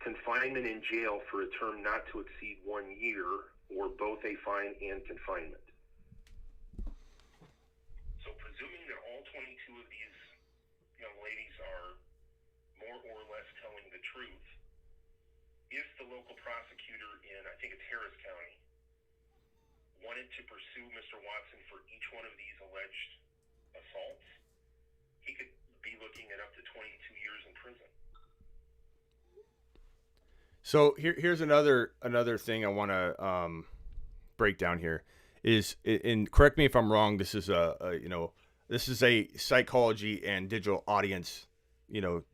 confinement in jail for a term not to exceed 1 year, or both a fine and confinement. So presuming that all 22 of these young ladies are more or less telling the truth, if the local prosecutor in, I think it's Harris County, wanted to pursue Mr. Watson for each one of these alleged assaults, he could be looking at up to 22 years in prison. So here's another thing I want to break down here is, and correct me if I'm wrong, this is this is a psychology and digital audience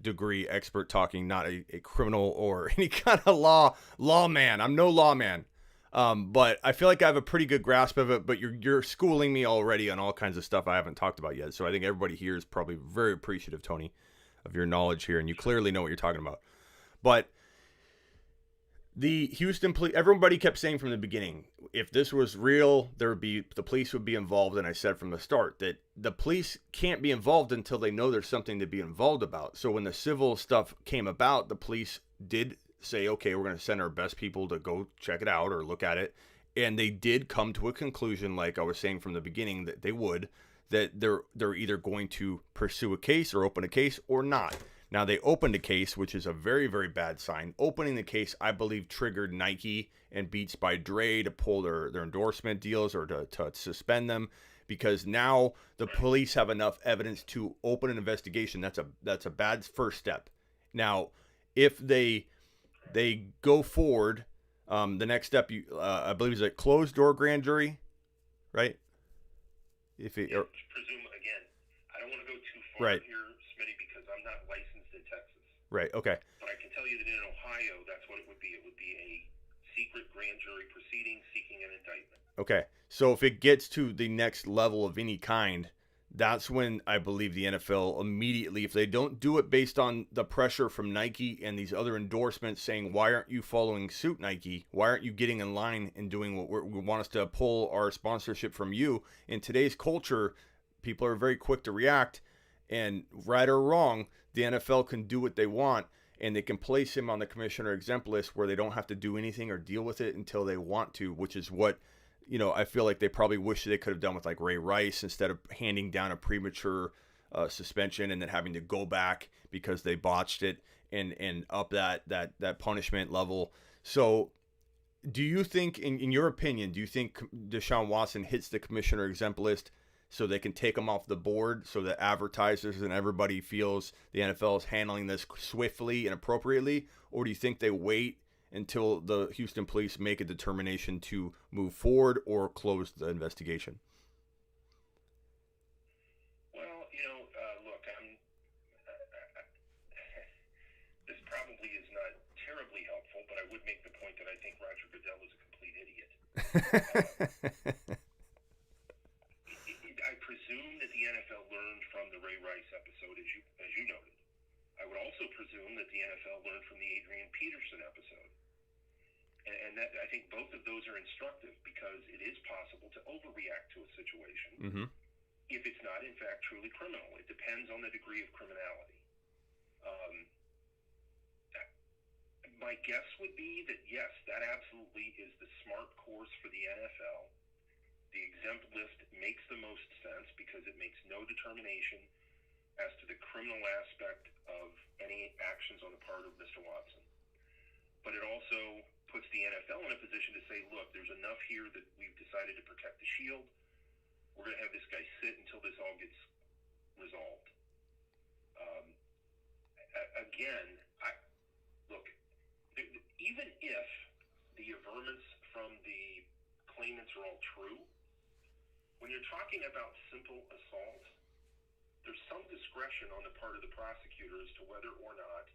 degree expert talking, not a criminal or any kind of lawman. I'm no lawman. But I feel like I have a pretty good grasp of it, but you're schooling me already on all kinds of stuff I haven't talked about yet. So I think everybody here is probably very appreciative, Tony, of your knowledge here, and you clearly know what you're talking about. But The Houston police, everybody kept saying from the beginning, if this was real, the police would be involved. And I said from the start that the police can't be involved until they know there's something to be involved about. So when the civil stuff came about, the police did say, okay, we're going to send our best people to go check it out or look at it. And they did come to a conclusion, like I was saying from the beginning, that they would, that they're either going to pursue a case or open a case or not. Now, they opened a case, which is a very, very bad sign. Opening the case, I believe, triggered Nike and Beats by Dre to pull their endorsement deals or to suspend them, because now the police have enough evidence to open an investigation. That's a bad first step. Now, if they go forward, the next step, I believe, is a closed-door grand jury, right? If it, or, presume, again, I don't want to go too far right. here, Smitty, because I'm not licensed in Texas. Right, okay. But I can tell you that in Ohio, that's what it would be. It would be a secret grand jury proceeding seeking an indictment. Okay, so if it gets to the next level of any kind, that's when I believe the NFL immediately, if they don't do it based on the pressure from Nike and these other endorsements saying, why aren't you following suit, Nike? Why aren't you getting in line and doing what we want us to pull our sponsorship from you? In today's culture, people are very quick to react, and right or wrong, the NFL can do what they want, and they can place him on the commissioner exempt list where they don't have to do anything or deal with it until they want to, which is what, I feel like they probably wish they could have done with like Ray Rice, instead of handing down a premature suspension and then having to go back because they botched it and up that punishment level. So do you think, in your opinion, do you think Deshaun Watson hits the commissioner exempt list so they can take him off the board, so that advertisers and everybody feels the NFL is handling this swiftly and appropriately? Or do you think they wait until the Houston police make a determination to move forward or close the investigation? Well, look, this probably is not terribly helpful, but I would make the point that I think Roger Goodell is a complete idiot. I presume that the NFL learned from the Ray Rice episode, as you noted. I would also presume that the NFL learned from the Adrian Peterson episode. And that, I think both of those are instructive, because it is possible to overreact to a situation if it's not, in fact, truly criminal. It depends on the degree of criminality. My guess would be that, yes, that absolutely is the smart course for the NFL. The exempt list makes the most sense because it makes no determination as to the criminal aspect of any actions on the part of Mr. Watson. But it also puts the NFL in a position to say, look, there's enough here that we've decided to protect the shield. We're going to have this guy sit until this all gets resolved. Again, look, even if the averments from the claimants are all true, when you're talking about simple assault, there's some discretion on the part of the prosecutor as to whether or not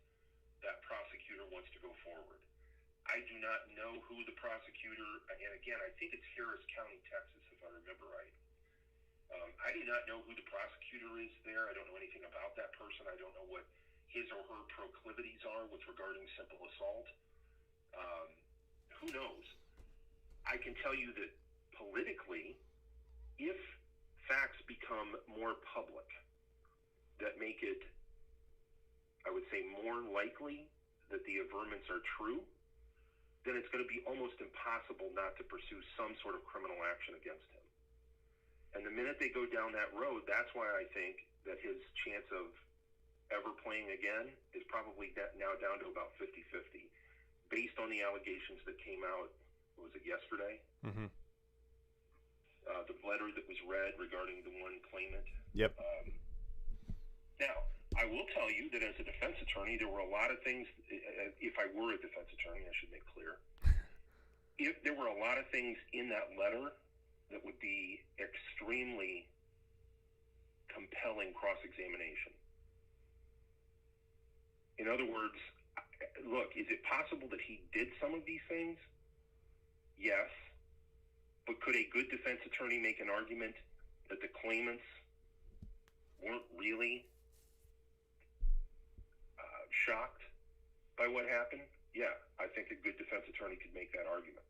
that prosecutor wants to go forward. I do not know who the prosecutor, and again, I think it's Harris County, Texas, if I remember right. I do not know who the prosecutor is there. I don't know anything about that person. I don't know what his or her proclivities are with regarding simple assault. Who knows? I can tell you that politically, if facts become more public that make it, I would say, more likely that the averments are true, then it's going to be almost impossible not to pursue some sort of criminal action against him. And the minute they go down that road, that's why I think that his chance of ever playing again is probably now down to about 50-50, based on the allegations that came out, what was it, yesterday? Mm-hmm. The letter that was read regarding the one claimant. Yep. Now, I will tell you that as a defense attorney, there were a lot of things, if I were a defense attorney, I should make clear, if there were a lot of things in that letter that would be extremely compelling cross-examination. In other words, look, is it possible that he did some of these things? Yes. But could a good defense attorney make an argument that the claimants weren't really shocked by what happened? yeah, I think a good defense attorney could make that argument.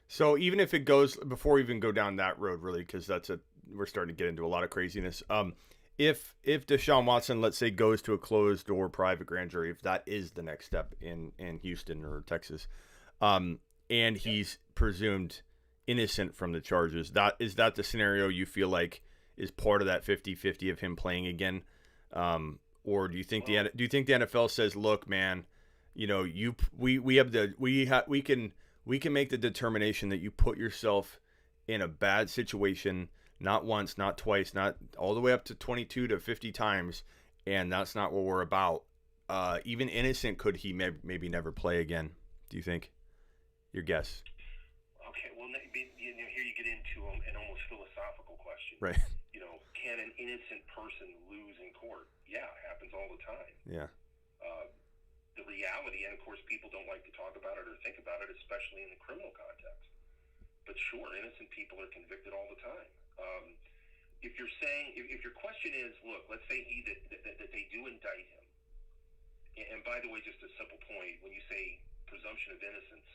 So even if it goes, before we even go down that road, really, because we're starting to get into a lot of craziness. If Deshaun Watson, let's say, goes to a closed door private grand jury, if that is the next step in Houston or Texas, and he's presumed innocent from the charges, is that the scenario you feel like is part of that 50-50 of him playing again? Or do you think the NFL says, look, man, you know, we can make the determination that you put yourself in a bad situation, not once, not twice, not all the way up to 22 to 50 times, and that's not what we're about. Even innocent, could he maybe never play again? Do you think? Your guess. Okay, well, here you get into an almost philosophical question. Right. You know, can an innocent person lose in court? Yeah, it happens all the time. Yeah. The reality, and of course people don't like to talk about it or think about it, especially in the criminal context. But sure, innocent people are convicted all the time. If you're saying, if your question is, look, let's say that they do indict him, and by the way, just a simple point, when you say presumption of innocence,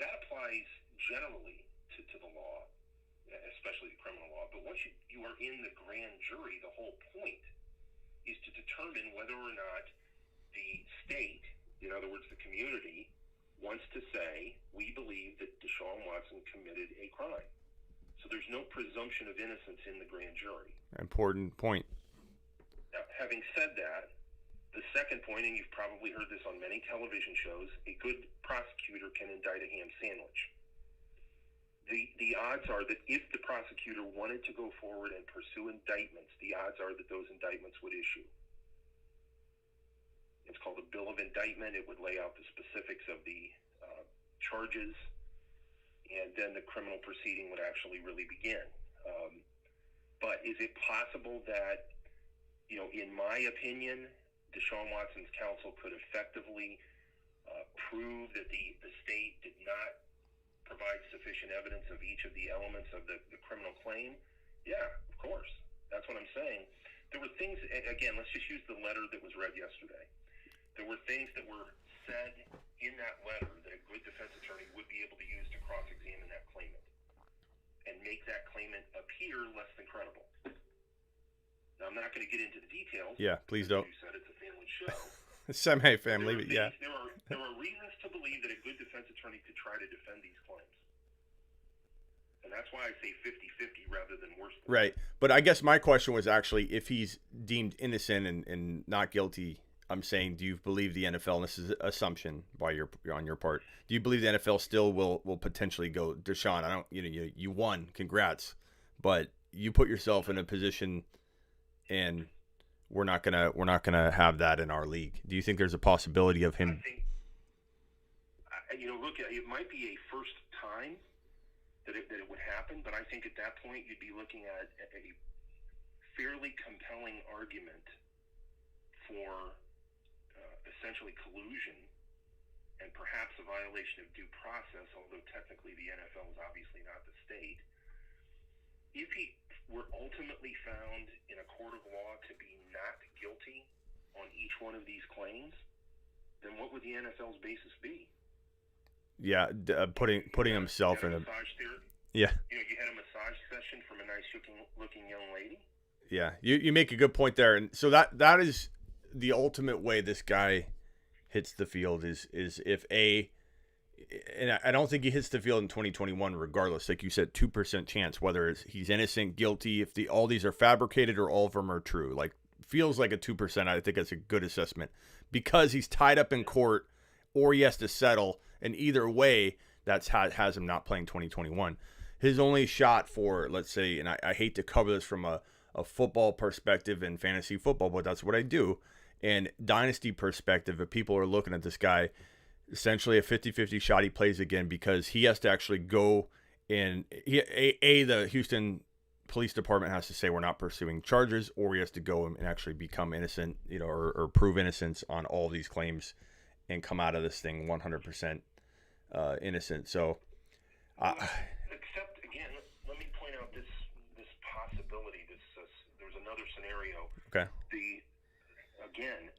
that applies generally to the law, especially the criminal law. But once you are in the grand jury, the whole point is to determine whether or not the state, in other words, the community, wants to say, we believe that Deshaun Watson committed a crime. So there's no presumption of innocence in the grand jury. Important point. Now, having said that, the second point, and you've probably heard this on many television shows, a good prosecutor can indict a ham sandwich. The odds are that if the prosecutor wanted to go forward and pursue indictments, the odds are that those indictments would issue. It's called a bill of indictment. It would lay out the specifics of the charges, and then the criminal proceeding would actually really begin. But is it possible that, you know, in my opinion, Deshaun Watson's counsel could effectively prove that the state did not provide sufficient evidence of each of the elements of the criminal claim? Yeah, of course. That's what I'm saying. There were things, again, let's just use the letter that was read yesterday. There were things that were said in that letter that a good defense attorney would be able to use to cross-examine that claimant and make that claimant appear less than credible. Now, I'm not going to get into the details. Yeah, please don't. You said it's a family show. Semi-family, but yeah. There are reasons to believe that a good defense attorney could try to defend these claims. And that's why I say 50-50 rather than worse than right. But I guess my question was actually, if he's deemed innocent and not guilty, I'm saying, do you believe the NFL, and this is an assumption on your part, do you believe the NFL still will potentially go, Deshaun, you won, congrats, but you put yourself in a position and we're not gonna have that in our league. Do you think there's a possibility of him? I think, look, it might be a first time that it would happen, but I think at that point you'd be looking at a fairly compelling argument for essentially collusion and perhaps a violation of due process, although technically the NFL is obviously not the state. If he were ultimately found in a court of law to be not guilty on each one of these claims, then what would the NFL's basis be? Yeah, putting himself in a massage therapy. Yeah. You had a massage session from a nice looking young lady. Yeah, you make a good point there, and so that is the ultimate way this guy hits the field is if and I don't think he hits the field in 2021 regardless. Like you said, 2% chance whether he's innocent, guilty, if all these are fabricated or all of them are true. Like, feels like a 2%. I think that's a good assessment because he's tied up in court or he has to settle, and either way, that's has him not playing 2021. His only shot for, let's say, and I hate to cover this from a football perspective and fantasy football, but that's what I do. And dynasty perspective, if people are looking at this guy, essentially a 50-50 shot he plays again because he has to actually go and the Houston Police Department has to say we're not pursuing charges, or he has to go and actually become innocent, or prove innocence on all these claims and come out of this thing 100% innocent. So, except again, let me point out this possibility. There's another scenario. Okay.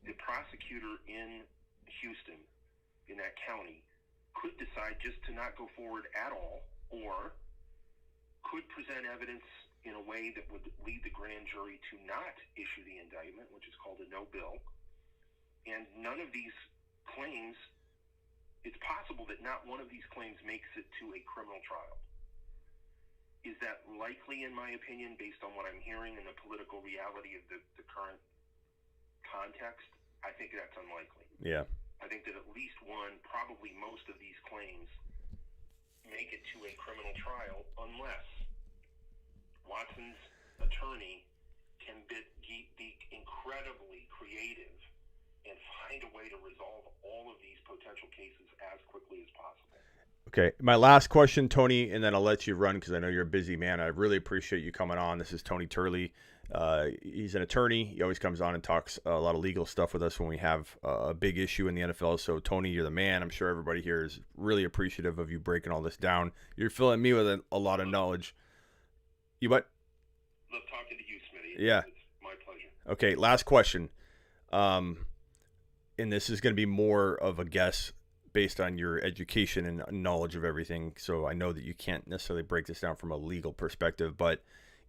The prosecutor in Houston in that county could decide just to not go forward at all, or could present evidence in a way that would lead the grand jury to not issue the indictment, which is called a no bill. And none of these claims, it's possible that not one of these claims makes it to a criminal trial. Is that likely, in my opinion, based on what I'm hearing and the political reality of the current context? I think that's unlikely. Yeah. I think that at least one, probably most of these claims make it to a criminal trial unless Watson's attorney can be incredibly creative and find a way to resolve all of these potential cases as quickly as possible. Okay, my last question, Tony, and then I'll let you run because I know you're a busy man. I really appreciate you coming on. This is Tony Turley. He's an attorney. He always comes on and talks a lot of legal stuff with us when we have a big issue in the NFL. So, Tony, you're the man. I'm sure everybody here is really appreciative of you breaking all this down. You're filling me with a lot of knowledge. You what? Love talking to you, Smitty. Yeah. It's my pleasure. Okay, last question. And this is going to be more of a guess based on your education and knowledge of everything. So I know that you can't necessarily break this down from a legal perspective, but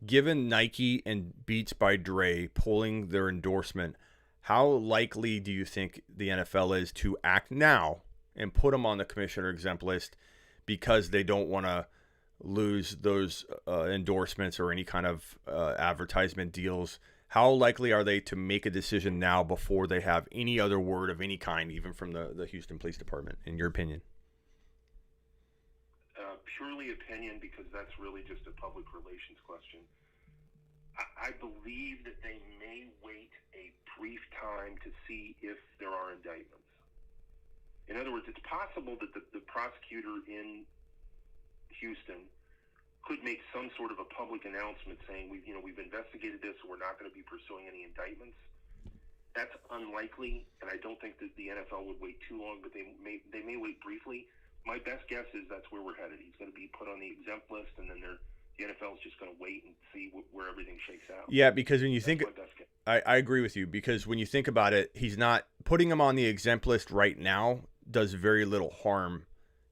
given Nike and Beats by Dre pulling their endorsement, how likely do you think the NFL is to act now and put them on the commissioner exempt list because they don't want to lose those endorsements or any kind of advertisement deals? How likely are they to make a decision now before they have any other word of any kind, even from the Houston Police Department, in your opinion? Purely opinion, because that's really just a public relations question. I believe that they may wait a brief time to see if there are indictments. In other words, it's possible that the prosecutor in Houston could make some sort of a public announcement saying we've investigated this, so we're not going to be pursuing any indictments. That's unlikely, and I don't think that the NFL would wait too long, but they may wait briefly. My best guess is that's where we're headed. He's going to be put on the exempt list, and then the NFL is just going to wait and see where everything shakes out. Yeah, because when you think, my best guess. I agree with you, because when you think about it, he's not putting him on the exempt list right now does very little harm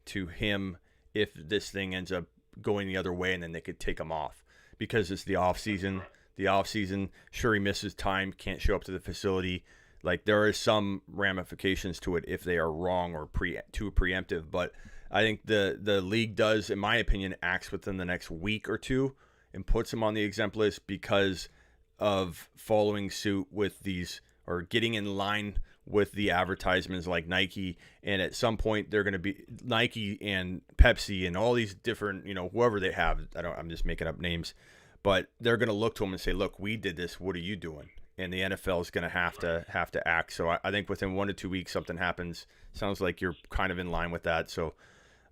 to him if this thing ends up going the other way, and then they could take him off because it's the off season. The off season, sure, he misses time, can't show up to the facility. Like, there are some ramifications to it if they are wrong or too preemptive. But I think the league does, in my opinion, acts within the next week or two and puts him on the exempt list because of following suit with these, or getting in line with the advertisements like Nike. And at some point they're going to be Nike and Pepsi and all these different, whoever they have, I'm just making up names, but they're going to look to them and say, look, we did this. What are you doing? And the NFL is going to have to act. So I think within 1 to 2 weeks, something happens. Sounds like you're kind of in line with that. So,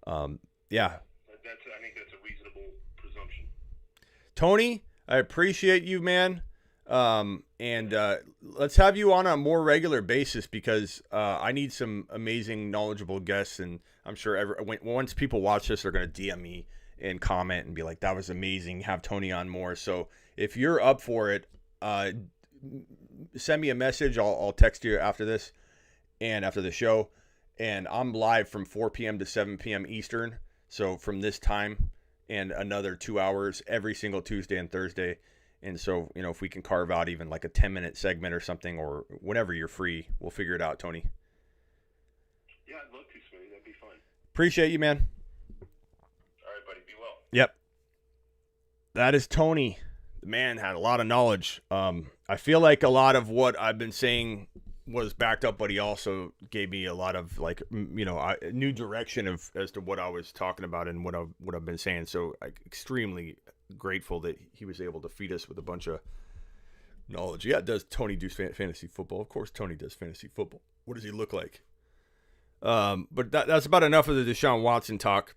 yeah. I think that's a reasonable presumption. Tony, I appreciate you, man. And let's have you on a more regular basis because I need some amazing, knowledgeable guests. And I'm sure once people watch this, they're going to DM me and comment and be like, that was amazing. Have Tony on more. So if you're up for it, send me a message. I'll text you after this and after the show. And I'm live from 4 p.m. to 7 p.m. Eastern. So from this time and another 2 hours every single Tuesday and Thursday. And so, if we can carve out even like a 10-minute segment or something, or whenever you're free, we'll figure it out, Tony. Yeah, I'd love to, Smitty. That'd be fun. Appreciate you, man. All right, buddy. Be well. Yep. That is Tony. The man had a lot of knowledge. I feel like a lot of what I've been saying was backed up, but he also gave me a lot of new direction as to what I was talking about and what I've been saying. So extremely grateful that he was able to feed us with a bunch of knowledge. Yeah, does Tony do fantasy football? Of course Tony does fantasy football. What does he look like? But that's about enough of the Deshaun Watson talk.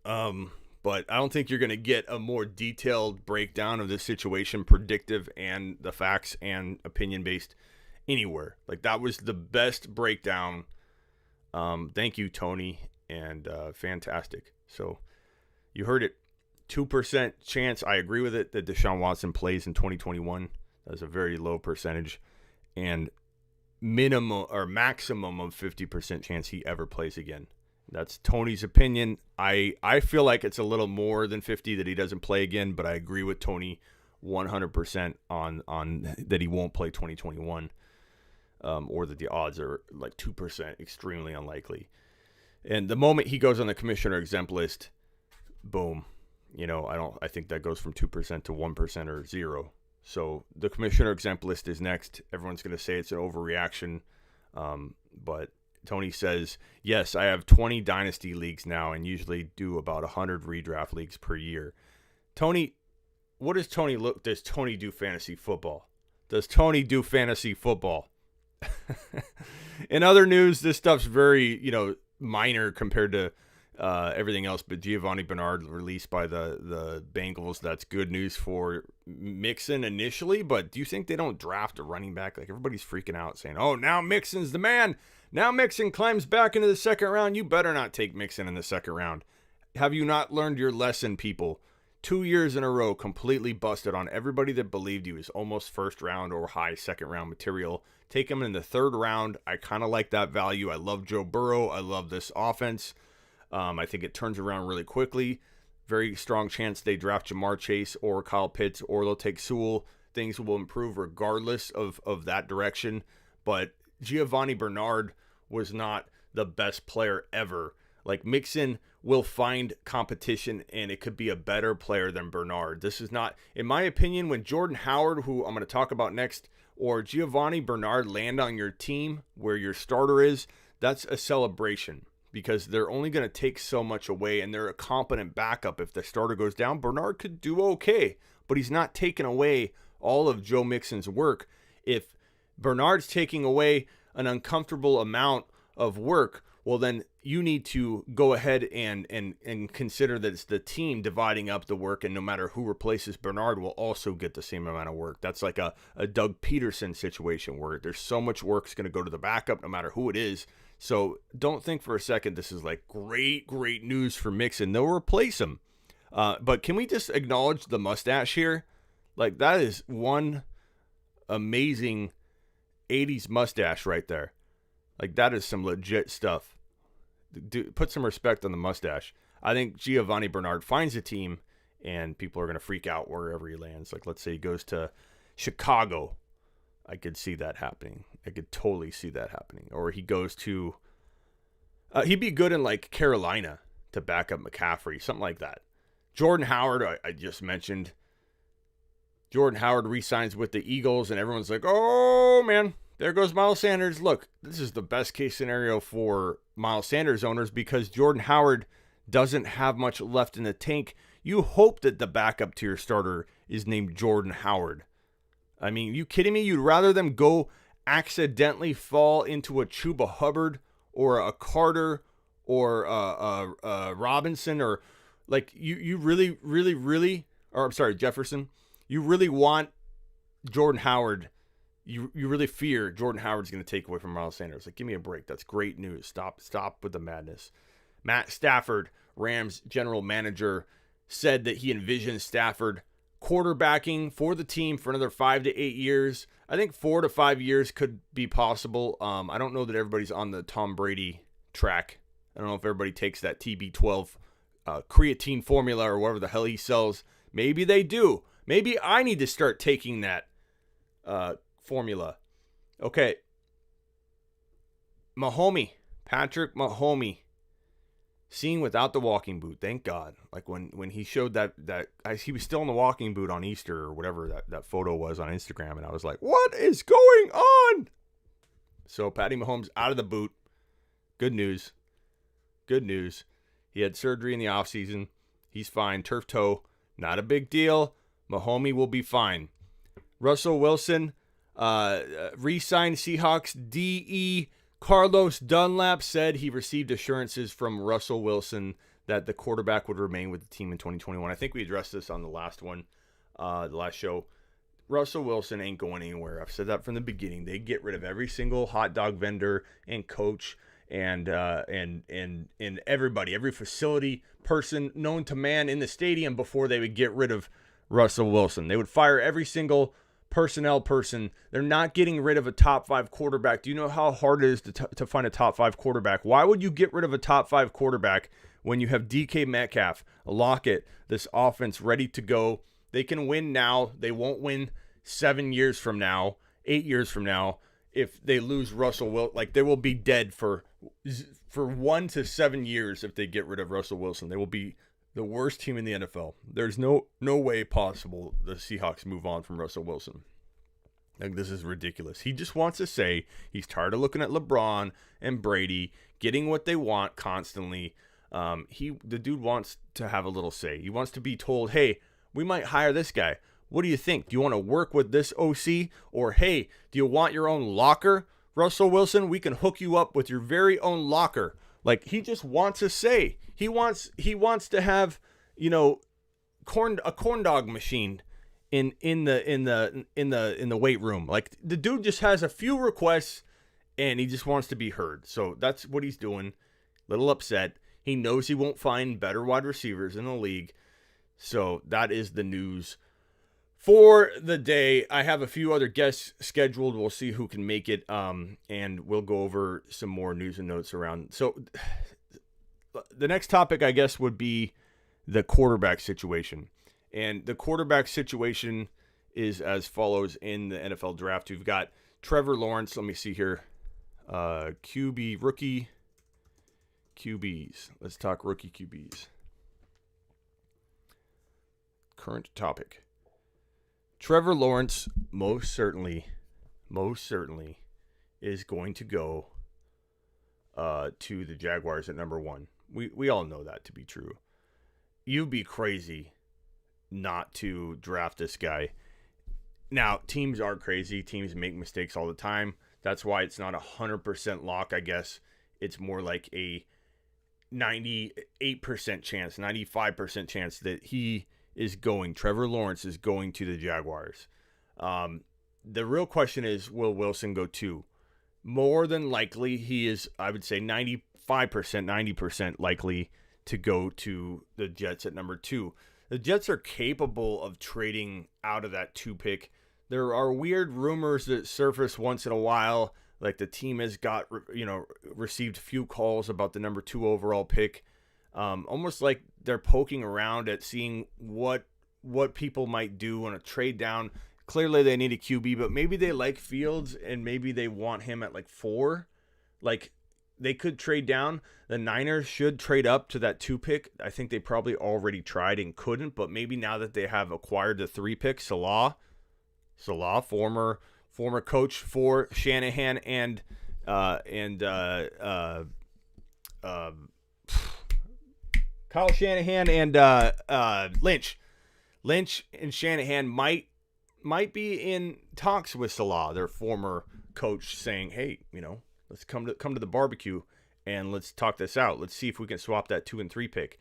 But I don't think you're going to get a more detailed breakdown of the situation, predictive and the facts and opinion-based anywhere. Like, that was the best breakdown. Thank you, Tony, and fantastic. So you heard it. 2% chance, I agree with it, that Deshaun Watson plays in 2021. That's a very low percentage. And minimum or maximum of 50% chance he ever plays again. That's Tony's opinion. I feel like it's a little more than 50 that he doesn't play again, but I agree with Tony 100% on that he won't play 2021, or that the odds are like 2%, extremely unlikely. And the moment he goes on the commissioner exempt list, boom, I think that goes from 2% to 1% or 0. So the commissioner exempt list is next. Everyone's going to say it's an overreaction, but Tony says, yes, I have 20 dynasty leagues now and usually do about 100 redraft leagues per year. Tony, what does Tony look? Does Tony do fantasy football? Does Tony do fantasy football? In other news, this stuff's very, minor compared to everything else, but Giovanni Bernard released by the Bengals. That's good news for Mixon initially, but do you think they don't draft a running back? Like, everybody's freaking out saying, oh, now Mixon's the man. Now Mixon climbs back into the second round. You better not take Mixon in the second round. Have you not learned your lesson, people? 2 years in a row, completely busted on everybody that believed he was almost first round or high second round material. Take him in the third round. I kind of like that value. I love Joe Burrow. I love this offense. I think it turns around really quickly. Very strong chance they draft Jamar Chase or Kyle Pitts, or they'll take Sewell. Things will improve regardless of that direction. But Giovanni Bernard was not the best player ever. Like, Mixon will find competition, and it could be a better player than Bernard. This is not, in my opinion, when Jordan Howard, who I'm going to talk about next, or Giovanni Bernard land on your team where your starter is, that's a celebration, because they're only going to take so much away, and they're a competent backup. If the starter goes down, Bernard could do okay, but he's not taking away all of Joe Mixon's work. If Bernard's taking away an uncomfortable amount of work, well, then you need to go ahead and consider that it's the team dividing up the work, and no matter who replaces Bernard will also get the same amount of work. That's like a Doug Peterson situation where there's so much work's going to go to the backup no matter who it is. So don't think for a second this is like great news for Mixon. They'll replace him. But can we just acknowledge the mustache here? Like, that is one amazing 80s mustache right there. Like, that is some legit stuff. Put some respect on the mustache. I think Giovanni Bernard finds a team, and people are going to freak out wherever he lands. Like, let's say he goes to Chicago. I could see that happening. I could totally see that happening. Or he goes to... he'd be good in, like, Carolina to back up McCaffrey. Something like that. Jordan Howard, I just mentioned. Jordan Howard re-signs with the Eagles, and everyone's like, oh, man, there goes Miles Sanders. Look, this is the best case scenario for Miles Sanders owners because Jordan Howard doesn't have much left in the tank. You hope that the backup to your starter is named Jordan Howard. I mean, you kidding me? You'd rather them go accidentally fall into a Chuba Hubbard or a Carter or a Robinson, or like you really, or I'm sorry, Jefferson. You really want Jordan Howard. You really fear Jordan Howard's going to take away from Miles Sanders. Like, give me a break. That's great news. Stop with the madness. Matt Stafford, Rams general manager, said that he envisions Stafford quarterbacking for the team for another 5 to 8 years. I think 4 to 5 years could be possible. I don't know that everybody's on the Tom Brady track. I don't know if everybody takes that TB12 creatine formula or whatever the hell he sells. Maybe they do. Maybe I need to start taking that formula. Okay. Patrick Mahomes, seen without the walking boot. Thank God. Like when he showed that he was still in the walking boot on Easter or whatever that photo was on Instagram, and I was like, what is going on? So Patty Mahomes out of the boot. Good news. He had surgery in the offseason. He's fine. Turf toe. Not a big deal. Mahomes will be fine. Russell Wilson, re-signed Seahawks DE. Carlos Dunlap said he received assurances from Russell Wilson that the quarterback would remain with the team in 2021. I think we addressed this on the last one, the last show. Russell Wilson ain't going anywhere. I've said that from the beginning. They get rid of every single hot dog vendor and coach and everybody, every facility person known to man in the stadium before they would get rid of Russell Wilson. They would fire every single personnel person. They're not getting rid of a top 5 quarterback. Do you know how hard it is to find a top 5 quarterback? Why would you get rid of a top 5 quarterback when you have DK Metcalf, Lockett, this offense ready to go? They can win now. They won't win 7 years from now, 8 years from now. If they lose Russell Wilson, like they will be dead for 1 to 7 years if they get rid of Russell Wilson. They will be the worst team in the NFL. There's no way possible the Seahawks move on from Russell Wilson. Like, this is ridiculous. He just wants to say he's tired of looking at LeBron and Brady getting what they want constantly. The dude wants to have a little say. He wants to be told, hey, we might hire this guy. What do you think? Do you want to work with this OC? Or, hey, do you want your own locker? Russell Wilson, we can hook you up with your very own locker. Like, he just wants to say. He wants to have, a corn dog machine in the weight room. Like, the dude just has a few requests and he just wants to be heard. So that's what he's doing. Little upset. He knows he won't find better wide receivers in the league. So that is the news for the day. I have a few other guests scheduled. We'll see who can make it. And we'll go over some more news and notes around. So the next topic, I guess, would be the quarterback situation. And the quarterback situation is as follows in the NFL draft. We've got Trevor Lawrence. Let me see here. Rookie QBs. Let's talk rookie QBs. Current topic. Trevor Lawrence most certainly is going to go to the Jaguars at number 1. We all know that to be true. You'd be crazy not to draft this guy. Now, teams are crazy. Teams make mistakes all the time. That's why it's not 100% lock, I guess. It's more like a 98% chance, 95% chance that Trevor Lawrence is going to the Jaguars. The real question is, will Wilson go too? More than likely, he is, I would say 95%, 90% likely to go to the Jets at number 2. The Jets are capable of trading out of that 2 pick. There are weird rumors that surface once in a while, like the team has got, received few calls about the number 2 overall pick. Almost like they're poking around at seeing what people might do on a trade down. Clearly they need a QB, but maybe they like Fields and maybe they want him at like 4. Like, they could trade down. The Niners should trade up to that 2 pick. I think they probably already tried and couldn't, but maybe now that they have acquired the 3 pick, Salah, former coach for Shanahan and Kyle Shanahan and Lynch and Shanahan might be in talks with Salah, their former coach, saying, hey, let's come to the barbecue and let's talk this out. Let's see if we can swap that 2 and 3 pick.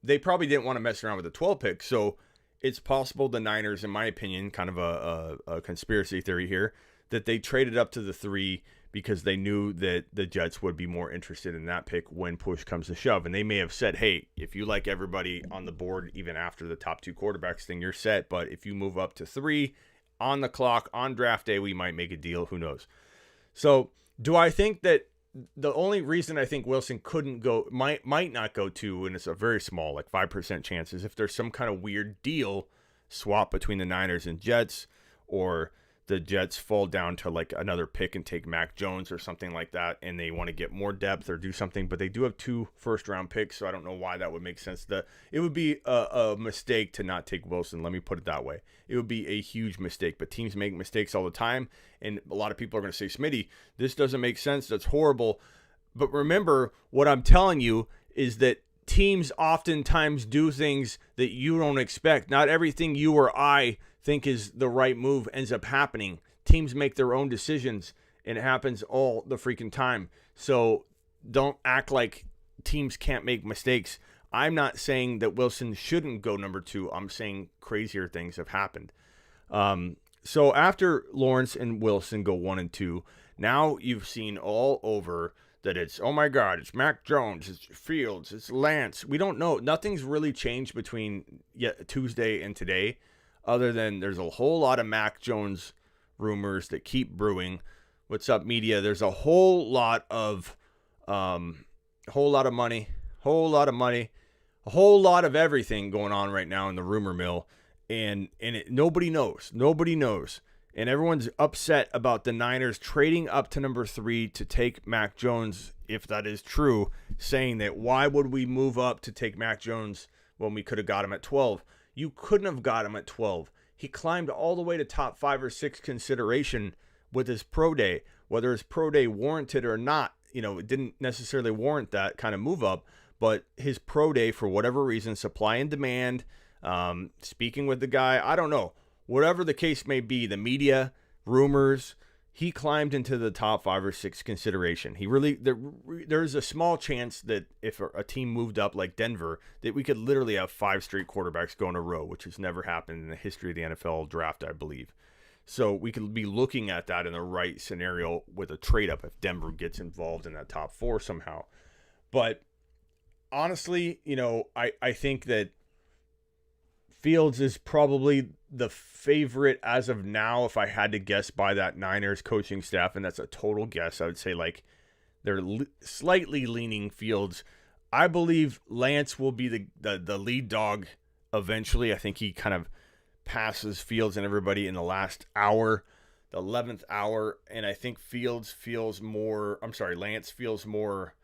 They probably didn't want to mess around with the 12 pick, so it's possible the Niners, in my opinion, kind of a conspiracy theory here, that they traded up to the 3 because they knew that the Jets would be more interested in that pick when push comes to shove. And they may have said, hey, if you like everybody on the board, even after the top 2 quarterbacks thing, you're set. But if you move up to 3 on the clock on draft day, we might make a deal. Who knows? So do I think that the only reason I think Wilson couldn't go, might not go to, and it's a very small, like 5% chance, is if there's some kind of weird deal swap between the Niners and Jets, or the Jets fall down to like another pick and take Mac Jones or something like that, and they want to get more depth or do something, but they do have 2 first-round picks, so I don't know why that would make sense. It would be a mistake to not take Wilson, let me put it that way. It would be a huge mistake, but teams make mistakes all the time, and a lot of people are going to say, Smitty, this doesn't make sense, that's horrible. But remember, what I'm telling you is that teams oftentimes do things that you don't expect. Not everything you or I think is the right move ends up happening. Teams make their own decisions, and it happens all the freaking time. So don't act like teams can't make mistakes. I'm not saying that Wilson shouldn't go number 2. I'm saying crazier things have happened. So after Lawrence and Wilson go 1 and 2, now you've seen all over that it's, oh my God, it's Mac Jones, it's Fields, it's Lance. We don't know. Nothing's really changed between Tuesday and today. other than there's a whole lot of Mac Jones rumors that keep brewing. What's up, media? There's a whole lot of money, a whole lot of everything going on right now in the rumor mill, and nobody knows. And everyone's upset about the Niners trading up to number 3 to take Mac Jones, if that is true, saying that why would we move up to take Mac Jones when we could have got him at 12? You couldn't have got him at 12. He climbed all the way to top 5 or 6 consideration with his pro day. Whether his pro day warranted or not, it didn't necessarily warrant that kind of move up, but his pro day, for whatever reason, supply and demand, speaking with the guy, I don't know. Whatever the case may be, the media, rumors, he climbed into the top 5 or 6 consideration. There's a small chance that if a team moved up like Denver, that we could literally have 5 straight quarterbacks go in a row, which has never happened in the history of the NFL draft, I believe. So we could be looking at that in the right scenario with a trade up if Denver gets involved in that top 4 somehow. But honestly, I think that Fields is probably the favorite as of now, if I had to guess, by that Niners coaching staff, and that's a total guess. I would say they're slightly leaning Fields. I believe Lance will be the lead dog eventually. I think he kind of passes Fields and everybody in the last hour, the 11th hour, and I think Lance feels more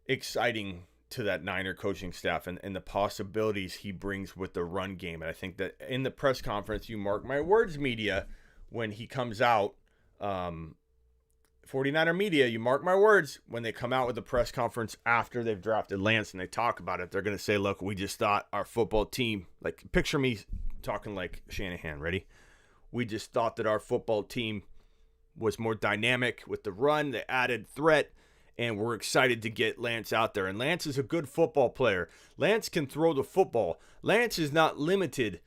exciting to that Niner coaching staff and the possibilities he brings with the run game. And I think that in the press conference, you mark my words, media, when he comes out, 49er media, you mark my words, when they come out with the press conference after they've drafted Lance and they talk about it, they're going to say, look, we just thought our football team, like picture me talking like Shanahan, ready? We just thought that our football team was more dynamic with the run, the added threat, and we're excited to get Lance out there. And Lance is a good football player. Lance can throw the football. Lance is not limited.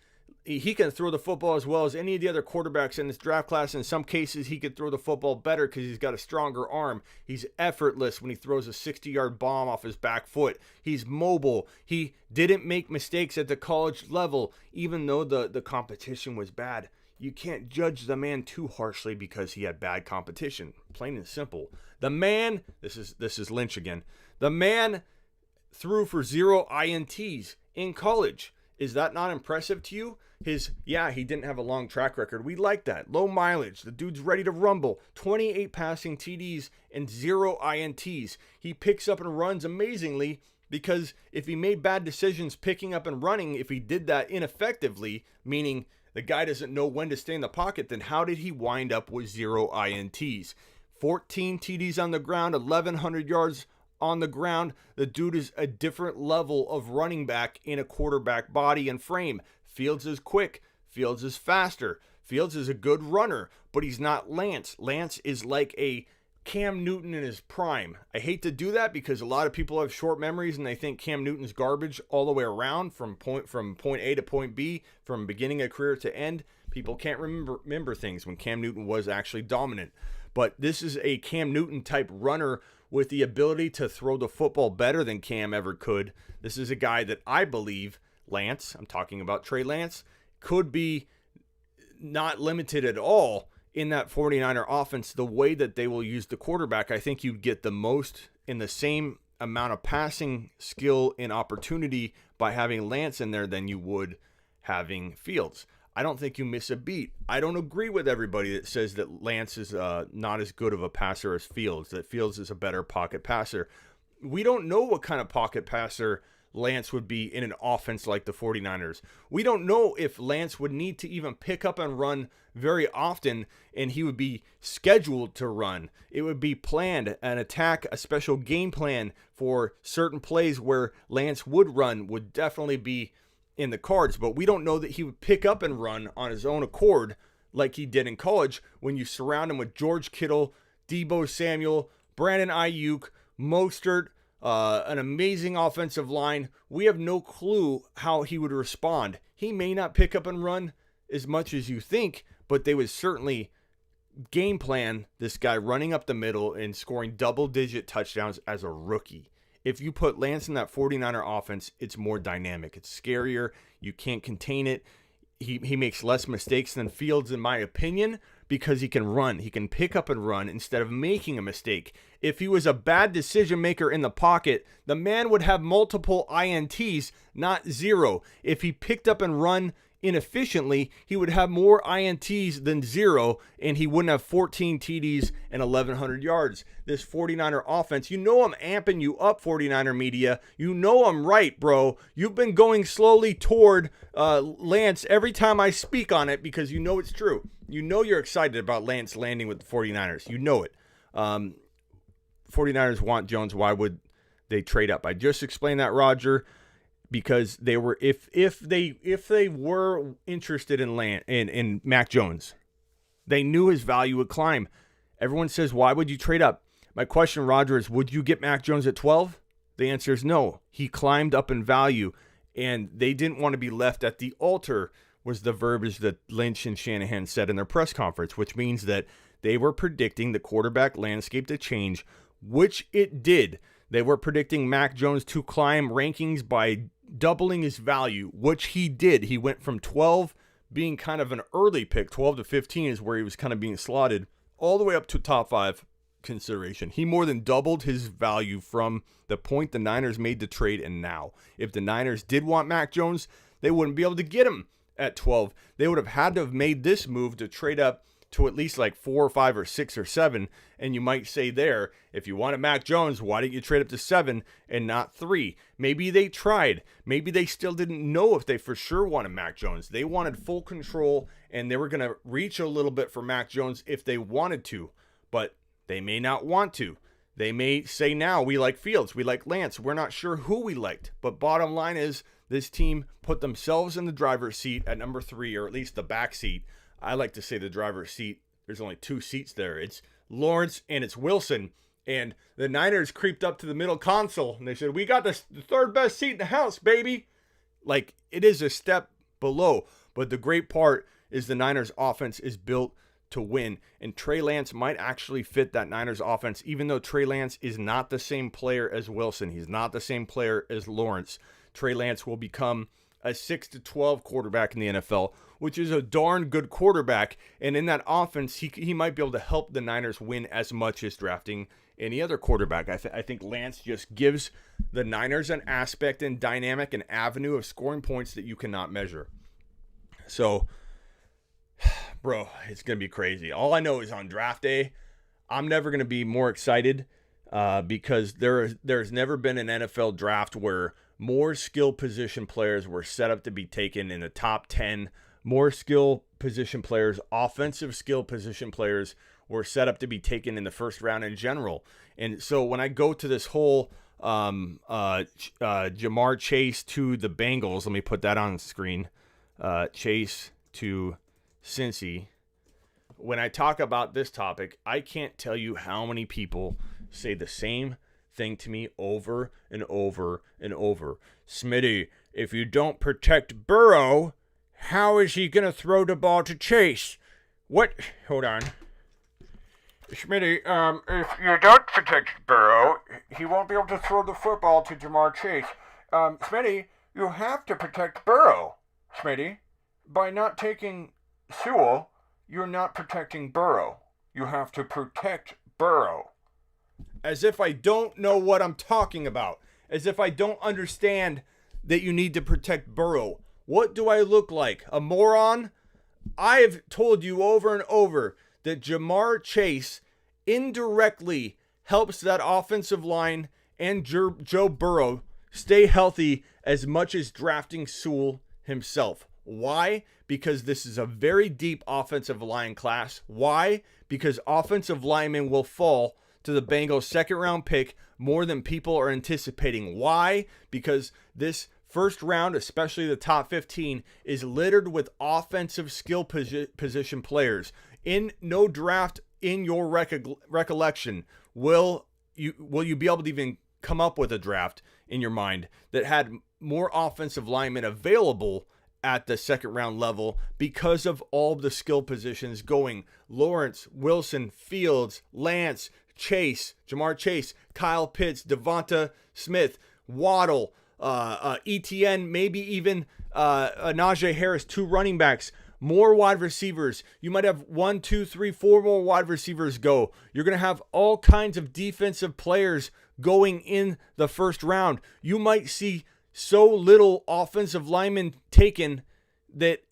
He can throw the football as well as any of the other quarterbacks in this draft class. In some cases, he could throw the football better because he's got a stronger arm. He's effortless when he throws a 60-yard bomb off his back foot. He's mobile. He didn't make mistakes at the college level, even though the competition was bad. You can't judge the man too harshly because he had bad competition. Plain and simple. The man, this is Lynch again. The man threw for 0 INTs in college. Is that not impressive to you? He didn't have a long track record. We like that. Low mileage. The dude's ready to rumble. 28 passing TDs and 0 INTs. He picks up and runs amazingly because if he made bad decisions picking up and running, if he did that ineffectively, meaning the guy doesn't know when to stay in the pocket, then how did he wind up with 0 INTs? 14 TDs on the ground, 1,100 yards on the ground. The dude is a different level of running back in a quarterback body and frame. Fields is quick. Fields is faster. Fields is a good runner, but he's not Lance. Lance is like a Cam Newton in his prime. I hate to do that because a lot of people have short memories and they think Cam Newton's garbage all the way around from point A to point B, from beginning of career to end. People can't remember things when Cam Newton was actually dominant. But this is a Cam Newton type runner with the ability to throw the football better than Cam ever could. This is a guy that I believe Lance, I'm talking about Trey Lance, could be not limited at all in that 49er offense. The way that they will use the quarterback, I think you'd get the most in the same amount of passing skill and opportunity by having Lance in there than you would having Fields. I don't think you miss a beat. I don't agree with everybody that says that Lance is not as good of a passer as Fields, that Fields is a better pocket passer. We don't know what kind of pocket passer Lance would be in an offense like the 49ers. We don't know if Lance would need to even pick up and run very often, and he would be scheduled to run. It would be planned, an attack, a special game plan for certain plays where Lance would run would definitely be in the cards, but we don't know that he would pick up and run on his own accord like he did in college when you surround him with George Kittle, Deebo Samuel, Brandon Ayuk, Mostert, an amazing offensive line. We have no clue how he would respond. He may not pick up and run as much as you think, but they would certainly game plan this guy running up the middle and scoring double-digit touchdowns as a rookie. If you put Lance in that 49er offense, it's more dynamic. It's scarier. You can't contain it. he makes less mistakes than Fields, in my opinion, because he can run. He can pick up and run instead of making a mistake. If he was a bad decision maker in the pocket, the man would have multiple INTs, not zero. If he picked up and run inefficiently, he would have more INTs than zero, and he wouldn't have 14 TDs and 1,100 yards. This 49er offense, you know I'm amping you up, 49er media. You know I'm right, bro. You've been going slowly toward Lance every time I speak on it because you know it's true. You know you're excited about Lance landing with the 49ers. You know it. 49ers want Jones. Why would they trade up? I just explained that, Roger, because they were if they were interested in Mac Jones, they knew his value would climb. Everyone says, why would you trade up? My question, Roger, is would you get Mac Jones at 12? The answer is no. He climbed up in value, and they didn't want to be left at the altar, was the verbiage that Lynch and Shanahan said in their press conference, which means that they were predicting the quarterback landscape to change, which it did. They were predicting Mac Jones to climb rankings by doubling his value, which he did. He went from 12 being kind of an early pick, 12 to 15 is where he was kind of being slotted, all the way up to top 5 consideration. He more than doubled his value from the point the Niners made the trade and now. If the Niners did want Mac Jones, they wouldn't be able to get him at 12. They would have had to have made this move to trade up to at least like 4 or 5 or 6 or 7. And you might say there, if you wanted Mac Jones, why didn't you trade up to 7 and not 3? Maybe they tried. Maybe they still didn't know if they for sure wanted Mac Jones. They wanted full control, and they were going to reach a little bit for Mac Jones if they wanted to. But they may not want to. They may say now, we like Fields, we like Lance. We're not sure who we liked. But bottom line is, this team put themselves in the driver's seat at number 3, or at least the back seat. I like to say the driver's seat. There's only 2 seats there. It's Lawrence and it's Wilson. And the Niners creeped up to the middle console and they said, we got the third best seat in the house, baby. Like, it is a step below. But the great part is the Niners offense is built to win. And Trey Lance might actually fit that Niners offense, even though Trey Lance is not the same player as Wilson. He's not the same player as Lawrence. Trey Lance will become a 6-12 quarterback in the NFL, which is a darn good quarterback. And in that offense, he might be able to help the Niners win as much as drafting any other quarterback. I think Lance just gives the Niners an aspect and dynamic and avenue of scoring points that you cannot measure. So, bro, it's going to be crazy. All I know is on draft day, I'm never going to be more excited because there's never been an NFL draft where more skill position players were set up to be taken in the top 10. More skill position players, offensive skill position players were set up to be taken in the first round in general. And so when I go to this whole Jamar Chase to the Bengals, let me put that on the screen. Chase to Cincy. When I talk about this topic, I can't tell you how many people say the same thing to me over and over and over. Smitty, if you don't protect Burrow, how is he going to throw the ball to Chase? What? Hold on. Smitty, if you don't protect Burrow, he won't be able to throw the football to Jamar Chase. Smitty, you have to protect Burrow. Smitty, by not taking Sewell, you're not protecting Burrow. You have to protect Burrow. As if I don't know what I'm talking about. As if I don't understand that you need to protect Burrow. What do I look like? A moron? I've told you over and over that Jamar Chase indirectly helps that offensive line and Joe Burrow stay healthy as much as drafting Sewell himself. Why? Because this is a very deep offensive line class. Why? Because offensive linemen will fall to the Bengals' second-round pick more than people are anticipating. Why? Because this first round, especially the top 15, is littered with offensive skill position players. In no draft in your recollection will you be able to even come up with a draft in your mind that had more offensive linemen available at the second round level because of all the skill positions going Lawrence, Wilson, Fields, Lance, Chase, Jamar Chase, Kyle Pitts, Devonta Smith, Waddle, ETN, maybe even Najee Harris, 2 running backs, more wide receivers. You might have 1, 2, 3, 4 more wide receivers go. You're going to have all kinds of defensive players going in the first round. You might see so little offensive linemen taken that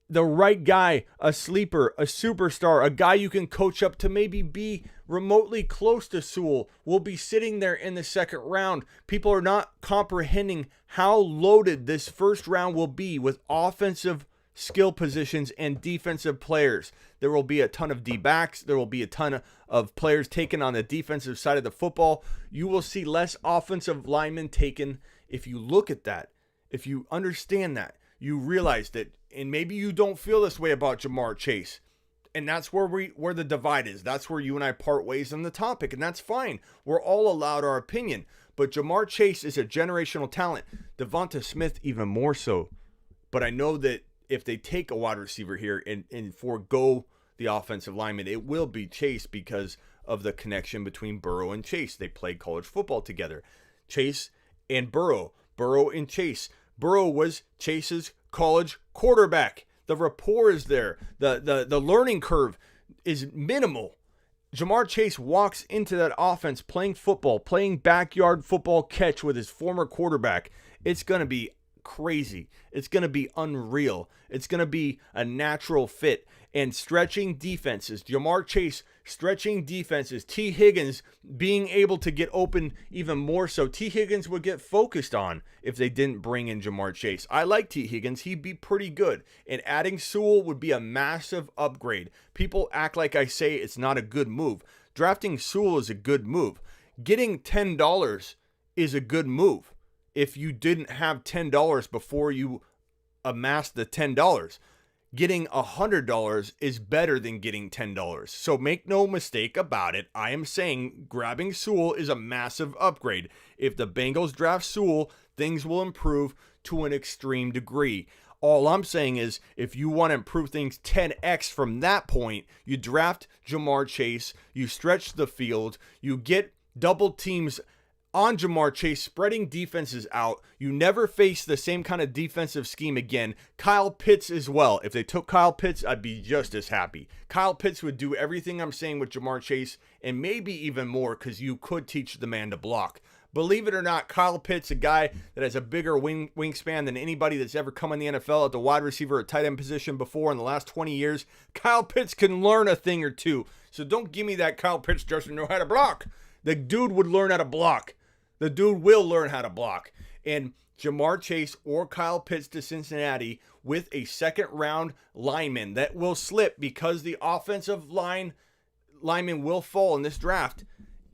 the right guy, a sleeper, a superstar, a guy you can coach up to maybe be remotely close to Sewell, will be sitting there in the second round. People are not comprehending how loaded this first round will be with offensive skill positions and defensive players. There will be a ton of D-backs. There will be a ton of players taken on the defensive side of the football. You will see less offensive linemen taken. If you look at that, if you understand that, you realize that, and maybe you don't feel this way about Jamar Chase, and that's where the divide is. That's where you and I part ways on the topic, and that's fine. We're all allowed our opinion. But Jamar Chase is a generational talent. Devonta Smith even more so. But I know that if they take a wide receiver here and forego the offensive lineman, it will be Chase because of the connection between Burrow and Chase. They played college football together. Chase and Burrow. Burrow and Chase. Burrow was Chase's college quarterback. The rapport is there. The learning curve is minimal. Jamar Chase walks into that offense playing football, playing backyard football catch with his former quarterback. It's going to be crazy. It's going to be unreal. It's going to be a natural fit. And stretching defenses, Jamar Chase stretching defenses, T. Higgins being able to get open even more so. T. Higgins would get focused on if they didn't bring in Jamar Chase. I like T. Higgins. He'd be pretty good. And adding Sewell would be a massive upgrade. People act like I say it's not a good move. Drafting Sewell is a good move. Getting $10 is a good move if you didn't have $10 before you amassed the $10. Getting $100 is better than getting $10. So make no mistake about it. I am saying grabbing Sewell is a massive upgrade. If the Bengals draft Sewell, things will improve to an extreme degree. All I'm saying is if you want to improve things 10x from that point, you draft Jamar Chase, you stretch the field, you get double teams on Jamar Chase, spreading defenses out. You never face the same kind of defensive scheme again. Kyle Pitts as well. If they took Kyle Pitts, I'd be just as happy. Kyle Pitts would do everything I'm saying with Jamar Chase, and maybe even more, because you could teach the man to block. Believe it or not, Kyle Pitts, a guy that has a bigger wingspan than anybody that's ever come in the NFL at the wide receiver or tight end position before in the last 20 years. Kyle Pitts can learn a thing or two. So don't give me that Kyle Pitts doesn't know how to block. The dude would learn how to block. The dude will learn how to block. And Jamar Chase or Kyle Pitts to Cincinnati with a second round lineman that will slip because the offensive lineman will fall in this draft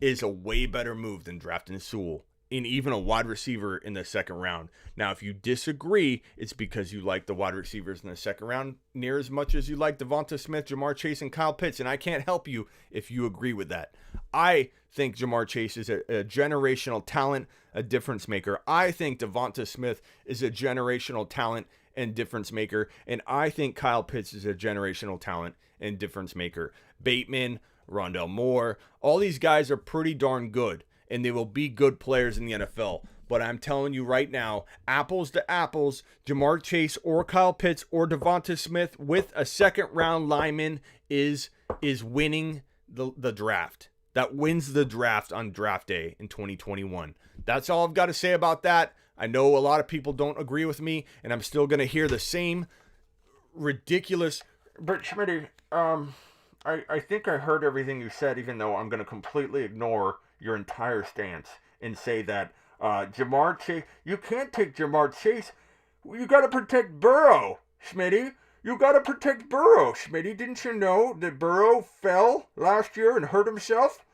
is a way better move than drafting Sewell and even a wide receiver in the second round. Now, if you disagree, it's because you like the wide receivers in the second round near as much as you like Devonta Smith, Jamar Chase, and Kyle Pitts, and I can't help you if you agree with that. I think Jamar Chase is a generational talent, a difference maker. I think Devonta Smith is a generational talent and difference maker, and I think Kyle Pitts is a generational talent and difference maker. Bateman, Rondell Moore, all these guys are pretty darn good, and they will be good players in the NFL. But I'm telling you right now, apples to apples, Jamar Chase or Kyle Pitts or Devonta Smith with a second-round lineman is winning the draft. That wins the draft on draft day in 2021. That's all I've got to say about that. I know a lot of people don't agree with me, and I'm still going to hear the same ridiculous... But Schmitty, I think I heard everything you said, even though I'm going to completely ignore your entire stance and say that Jamar Chase... You can't take Jamar Chase. You got to protect Burrow, Schmitty. You got to protect Burrow, Schmitty. Didn't you know that Burrow fell last year and hurt himself?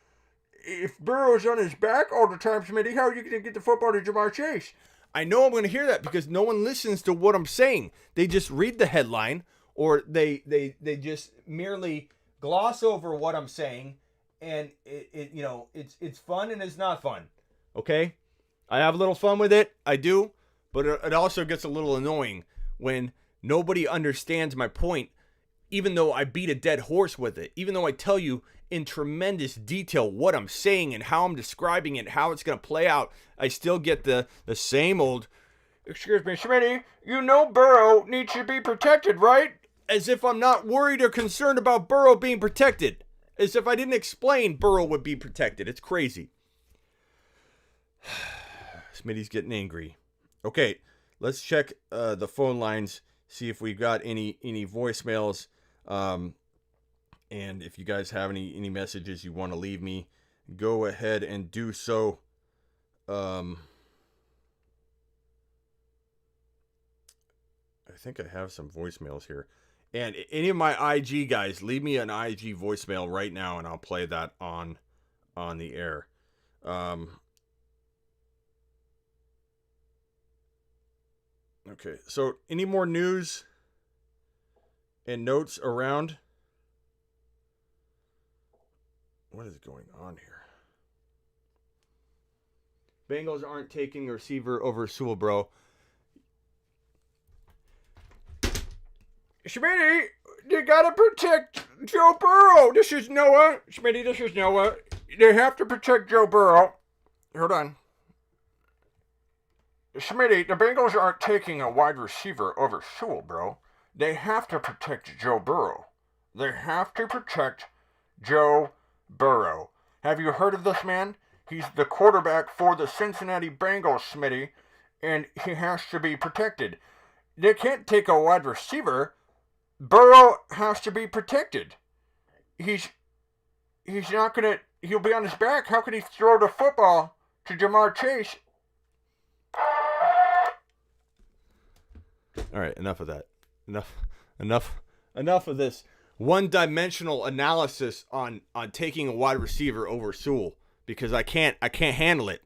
If Burrow's on his back all the time, Schmitty, how are you going to get the football to Jamar Chase? I know I'm going to hear that because no one listens to what I'm saying. They just read the headline or they just merely gloss over what I'm saying, and it's fun and it's not fun. Okay? I have a little fun with it. I do, but it also gets a little annoying when nobody understands my point even though I beat a dead horse with it, even though I tell you in tremendous detail what I'm saying and how I'm describing it, how it's going to play out, I still get the same old, excuse me, Smitty, you know Burrow needs to be protected, right? As if I'm not worried or concerned about Burrow being protected. As if I didn't explain Burrow would be protected. It's crazy. Smitty's getting angry. Okay, let's check the phone lines, see if we've got any voicemails. And if you guys have any messages you want to leave me, go ahead and do so. I think I have some voicemails here. And any of my IG guys, leave me an IG voicemail right now, and I'll play that on the air. Okay, so any more news and notes around? What is going on here? Bengals aren't taking a receiver over Sewell, bro. Schmitty, you gotta protect Joe Burrow. This is Noah. Schmitty, this is Noah. They have to protect Joe Burrow. Hold on. Schmitty, the Bengals aren't taking a wide receiver over Sewell, bro. They have to protect Joe Burrow. They have to protect Joe Burrow. Have you heard of this man? He's the quarterback for the Cincinnati Bengals, Schmitty, and he has to be protected. They can't take a wide receiver. Burrow has to be protected. He's not gonna. He'll be on his back. How can he throw the football to Jamar Chase? All right, enough of that. Enough of this one-dimensional analysis on taking a wide receiver over Sewell, because I can't handle it.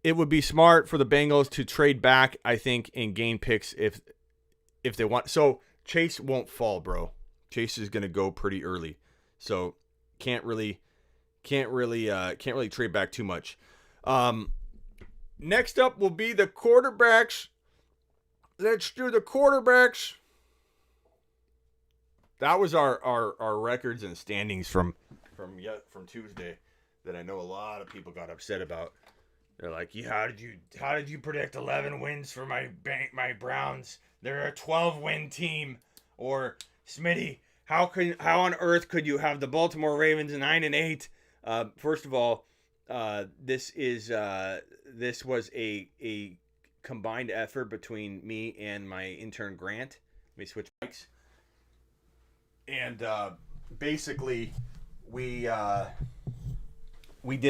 It would be smart for the Bengals to trade back, I think, and gain picks if they want. So Chase won't fall, bro. Chase is gonna go pretty early, so can't really trade back too much. Next up will be the quarterbacks. Let's do the quarterbacks. That was our records and standings from Tuesday that I know a lot of people got upset about. They're like, "How did you predict 11 wins for my Browns? They're a 12-win team." Or, Smitty, how on earth could you have the Baltimore Ravens 9-8? First of all, this was a combined effort between me and my intern Grant. Let me switch mics. And basically, we did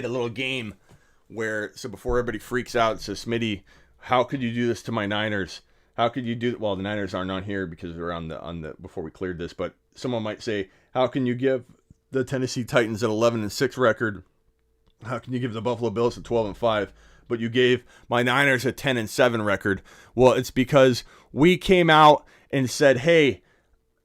a little game where, so before everybody freaks out, says, "Smitty, how could you do this to my Niners? How could you do?" Well, the Niners aren't on here because they're on the before we cleared this. But someone might say, "How can you give the Tennessee Titans an 11-6 record? How can you give the Buffalo Bills a 12-5? But you gave my Niners a 10-7 record?" Well, it's because we came out and said, "Hey,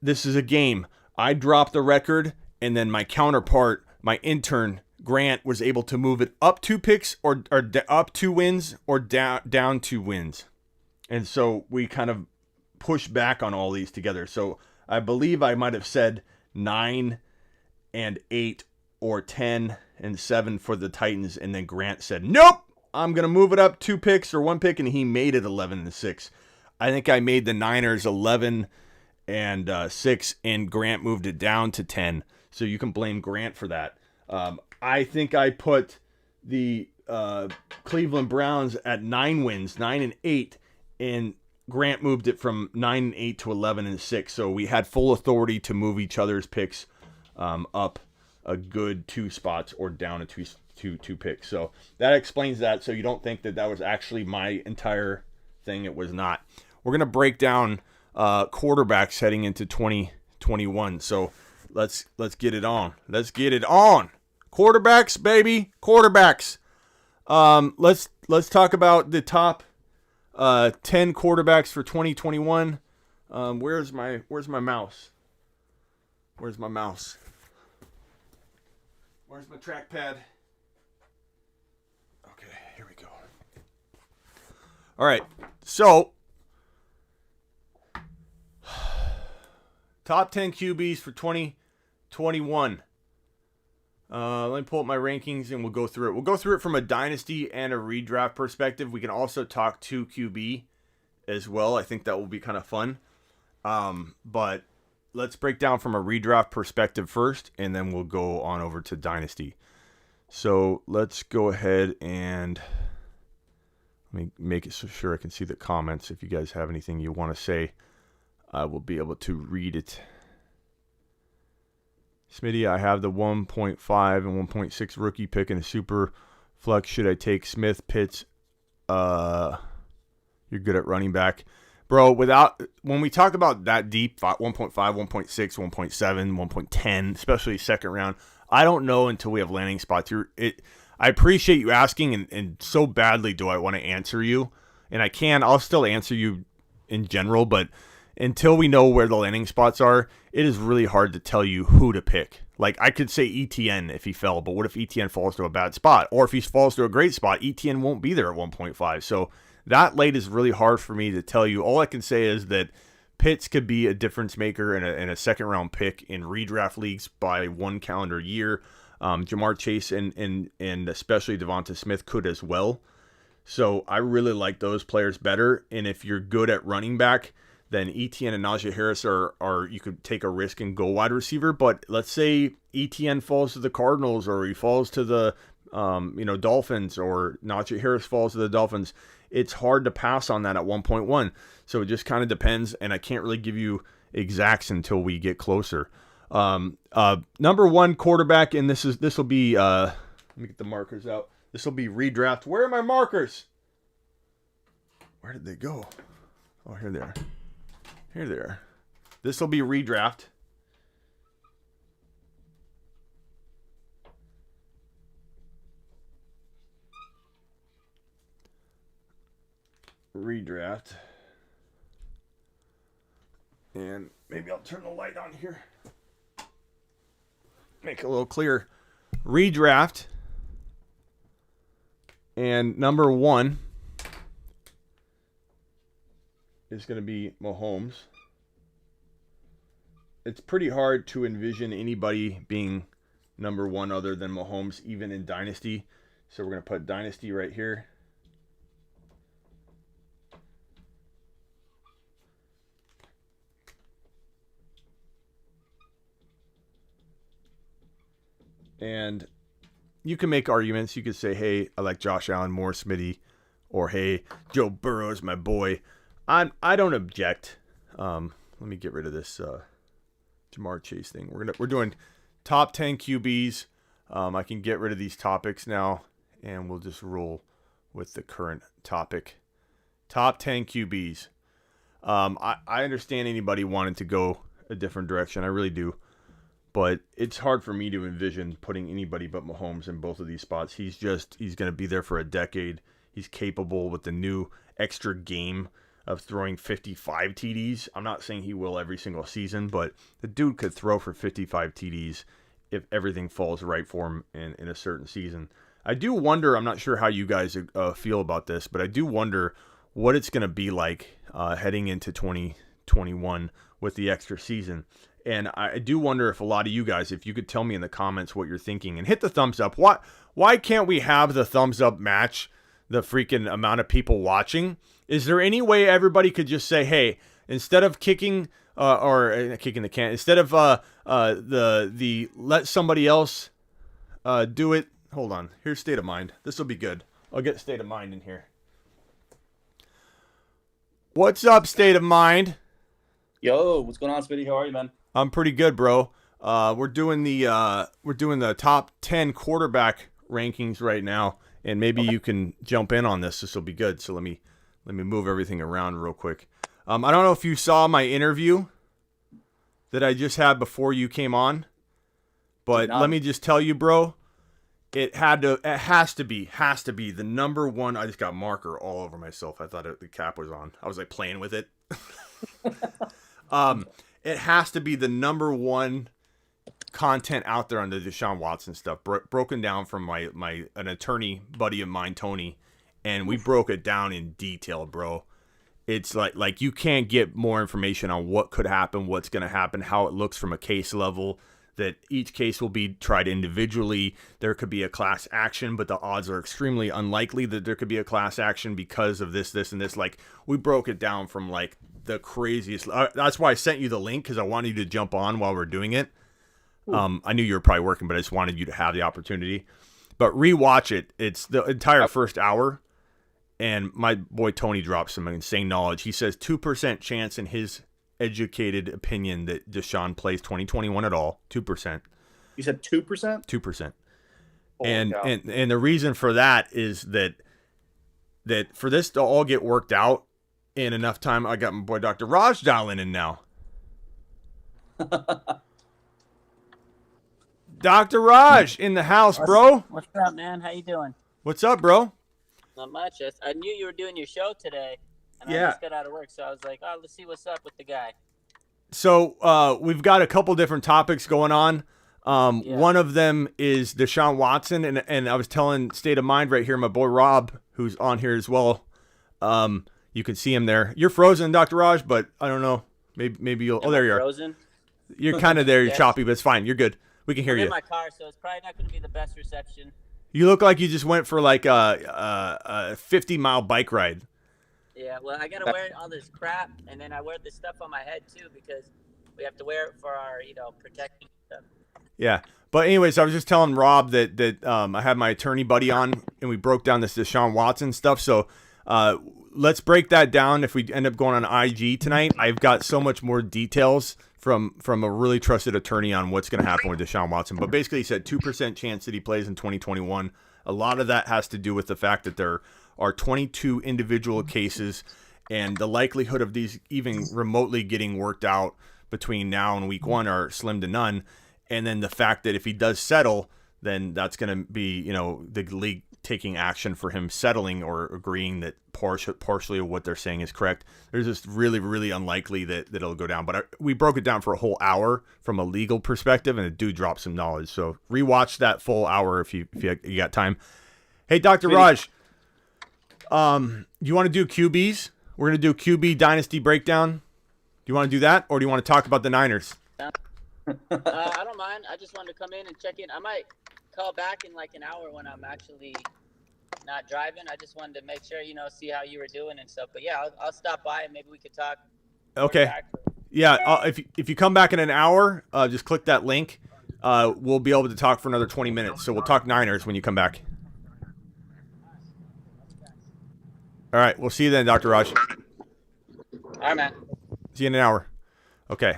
this is a game." I dropped the record, and then my counterpart, my intern Grant, was able to move it up 2 picks or up 2 wins or down 2 wins. And so we kind of pushed back on all these together. So I believe I might have said 9-8 or 10-7 for the Titans, and then Grant said, "Nope, I'm going to move it up 2 picks or 1 pick," and he made it 11-6. I think I made the Niners 11-6, and Grant moved it down to 10. So you can blame Grant for that. I think I put the Cleveland Browns at 9 wins, 9-8, and Grant moved it from 9-8 to 11-6. So we had full authority to move each other's picks up a good 2 spots or down a two picks. So that explains that. So you don't think that was actually my entire thing. It was not. We're going to break down quarterbacks heading into 2021. So let's get it on. Let's get it on. Quarterbacks, baby. Quarterbacks. Let's talk about the top 10 quarterbacks for 2021. Where's my mouse? Where's my mouse? Where's my trackpad? Okay, here we go. All right. So Top 10 QBs for 2021. Let me pull up my rankings and we'll go through it. We'll go through it from a dynasty and a redraft perspective. We can also talk 2 QB as well. I think that will be kind of fun. But let's break down from a redraft perspective first, and then we'll go on over to dynasty. So let's go ahead and let me make it so sure I can see the comments. If you guys have anything you want to say, I will be able to read it. Smitty, I have the 1.5 and 1.6 rookie pick in a super flex. Should I take Smith, Pitts? You're good at running back. Bro, when we talk about that deep, 1.5, 1.6, 1.7, 1.10, especially second round, I don't know until we have landing spots. I appreciate you asking, and so badly do I want to answer you. And I'll still answer you in general, but until we know where the landing spots are, it is really hard to tell you who to pick. Like, I could say ETN if he fell, but what if ETN falls to a bad spot? Or if he falls to a great spot, ETN won't be there at 1.5. So that late is really hard for me to tell you. All I can say is that Pitts could be a difference maker and a second round pick in redraft leagues by 1 calendar year. Jamar Chase and especially Devonta Smith could as well. So I really like those players better. And if you're good at running back, then ETN and Najee Harris are you could take a risk and go wide receiver. But let's say ETN falls to the Cardinals, or he falls to the Dolphins, or Najee Harris falls to the Dolphins. It's hard to pass on that at 1.1. So it just kind of depends, and I can't really give you exacts until we get closer. Number 1 quarterback, and this will be let me get the markers out. This will be redraft. Where are my markers? Where did they go? Oh, here they are. Here they are. This will be redraft. Redraft. And maybe I'll turn the light on here. Make it a little clearer. Redraft. And number 1 is going to be Mahomes. It's pretty hard to envision anybody being number 1 other than Mahomes, even in Dynasty. So we're going to put Dynasty right here. And you can make arguments. You could say, hey, I like Josh Allen more, Smitty. Or, hey, Joe Burrow is my boy. I don't object. Let me get rid of this Jamar Chase thing. We're doing top 10 QBs. I can get rid of these topics now, and we'll just roll with the current topic. Top 10 QBs. I understand anybody wanting to go a different direction. I really do. But it's hard for me to envision putting anybody but Mahomes in both of these spots. He's going to be there for a decade. He's capable with the new extra game of throwing 55 TDs. I'm not saying he will every single season, but the dude could throw for 55 TDs if everything falls right for him in a certain season. I do wonder, I'm not sure how you guys feel about this, but I do wonder what it's going to be like heading into 2021 with the extra season. And I do wonder if a lot of you guys, if you could tell me in the comments what you're thinking, and hit the thumbs up. Why can't we have the thumbs up match the freaking amount of people watching? Is there any way everybody could just say, hey, instead of kicking kicking the can, instead of the let somebody else do it. Hold on. Here's State of Mind. This will be good. I'll get State of Mind in here. What's up, State of Mind? Yo, what's going on, Smitty? How are you, man? I'm pretty good, bro. We're doing the top 10 quarterback rankings right now, and maybe you can jump in on this. This will be good. So let me move everything around real quick. I don't know if you saw my interview that I just had before you came on, but let me just tell you, bro, it has to be the number 1. I just got marker all over myself. I thought the cap was on. I was like playing with it. It has to be the number 1 content out there on the Deshaun Watson stuff, broken down from an attorney buddy of mine, Tony, and we broke it down in detail, bro. It's like you can't get more information on what could happen, what's going to happen, how it looks from a case level, that each case will be tried individually. There could be a class action, but the odds are extremely unlikely that there could be a class action because of this, and this. Like, we broke it down from like the craziest. That's why I sent you the link, because I wanted you to jump on while we're doing it. I knew you were probably working, but I just wanted you to have the opportunity. But rewatch it. It's the entire first hour. And my boy Tony drops some insane knowledge. He says 2% chance in his educated opinion that Deshaun plays 2021 at all. 2%. You said 2%? 2%. Oh, and the reason for that is that for this to all get worked out in enough time, I got my boy Dr. Raj dialing in now. Dr. Raj in the house, bro. What's up, man? How you doing? What's up, bro? Not much. I knew you were doing your show today, and Yeah. I just got out of work, so I was like, oh, let's see what's up with the guy. So we've got a couple different topics going on. Yeah. One of them is Deshaun Watson, and I was telling State of Mind right here, my boy Rob, who's on here as well. You can see him there. You're frozen, Dr. Raj, but I don't know. Maybe you'll. Am Oh, there I you are. frozen? You're kind of there. You're Yeah. choppy, but it's fine. You're good. We can hear I'm you. in my car, so it's probably not going to be the best reception. You look like you just went for like a 50-mile bike ride. Yeah, well, I got to wear all this crap, and then I wear this stuff on my head, too, because we have to wear it for our, protection stuff. Yeah. But anyways, I was just telling Rob that I had my attorney buddy on, and we broke down this Deshaun Watson stuff. So let's break that down. If we end up going on IG tonight, I've got so much more details from a really trusted attorney on what's going to happen with Deshaun Watson. But basically, he said 2% chance that he plays in 2021. A lot of that has to do with the fact that there are 22 individual cases, and the likelihood of these even remotely getting worked out between now and week one are slim to none. And then the fact that if he does settle, then that's going to be, the league taking action for him settling or agreeing that partially what they're saying is correct. There's just really, really unlikely that it'll go down. But we broke it down for a whole hour from a legal perspective, and it do drop some knowledge. So rewatch that full hour if you got time. Hey, Dr. Raj, you want to do QBs? We're going to do QB Dynasty Breakdown. Do you want to do that, or do you want to talk about the Niners? I don't mind. I just wanted to come in and check in. I might call back in like an hour when I'm actually not driving. I just wanted to make sure, see how you were doing and stuff. But yeah, I'll stop by and maybe we could talk. Okay. Yeah. If you come back in an hour, just click that link. We'll be able to talk for another 20 minutes. So we'll talk Niners when you come back. All right. We'll see you then, Dr. Raj. All right, man. See you in an hour. Okay.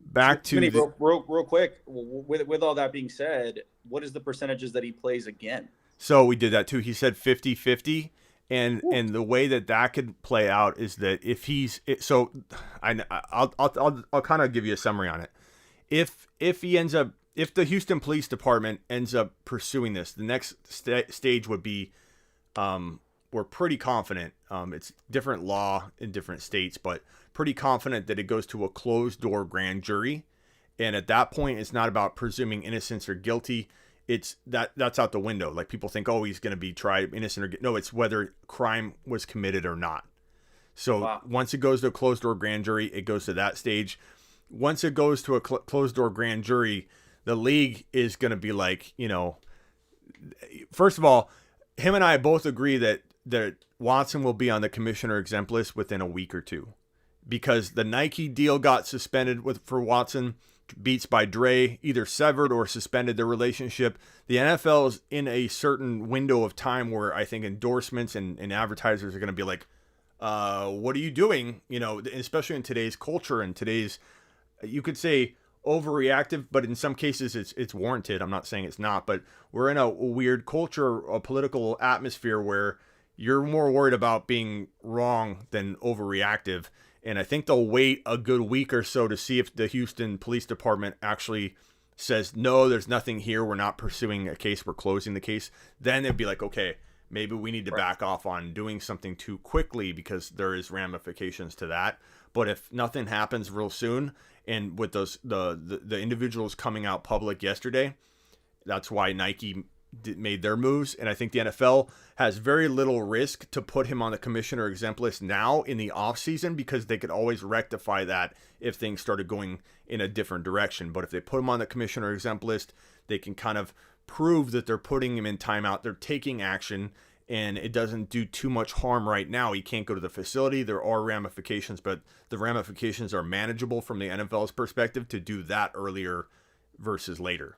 Back to real quick. With all that being said, what is the percentages that he plays again? So we did that too. He said 50-50. And the way that could play out is that if I'll kind of give you a summary on it. If the Houston Police Department ends up pursuing this, the next stage would be, we're pretty confident. It's different law in different states, but pretty confident that it goes to a closed door grand jury. And at that point, it's not about presuming innocence or guilty. It's that's out the window. Like, people think, oh, he's going to be tried innocent or no, it's whether crime was committed or not. So Once it goes to a closed door grand jury, it goes to that stage. Once it goes to a closed door grand jury, the league is going to be like, first of all, him and I both agree that Watson will be on the commissioner exempt list within a week or two, because the Nike deal got suspended for Watson. Beats by Dre either severed or suspended their relationship. The NFL is in a certain window of time where I think endorsements and advertisers are going to be like, what are you doing? Especially in today's culture and today's, you could say overreactive, but in some cases it's warranted. I'm not saying it's not, but we're in a weird culture, a political atmosphere where you're more worried about being wrong than overreactive. And I think they'll wait a good week or so to see if the Houston Police Department actually says, no, there's nothing here. We're not pursuing a case. We're closing the case. Then they'd be like, okay, maybe we need to back off on doing something too quickly, because there is ramifications to that. But if nothing happens real soon, and with those the individuals coming out public yesterday, that's why Nike made their moves, and I think the NFL has very little risk to put him on the commissioner exempt list now in the offseason because they could always rectify that if things started going in a different direction. But if they put him on the commissioner exempt list, they can kind of prove that they're putting him in timeout, they're taking action, and it doesn't do too much harm right now. He can't go to the facility. There are ramifications, but the ramifications are manageable from the NFL's perspective to do that earlier versus later.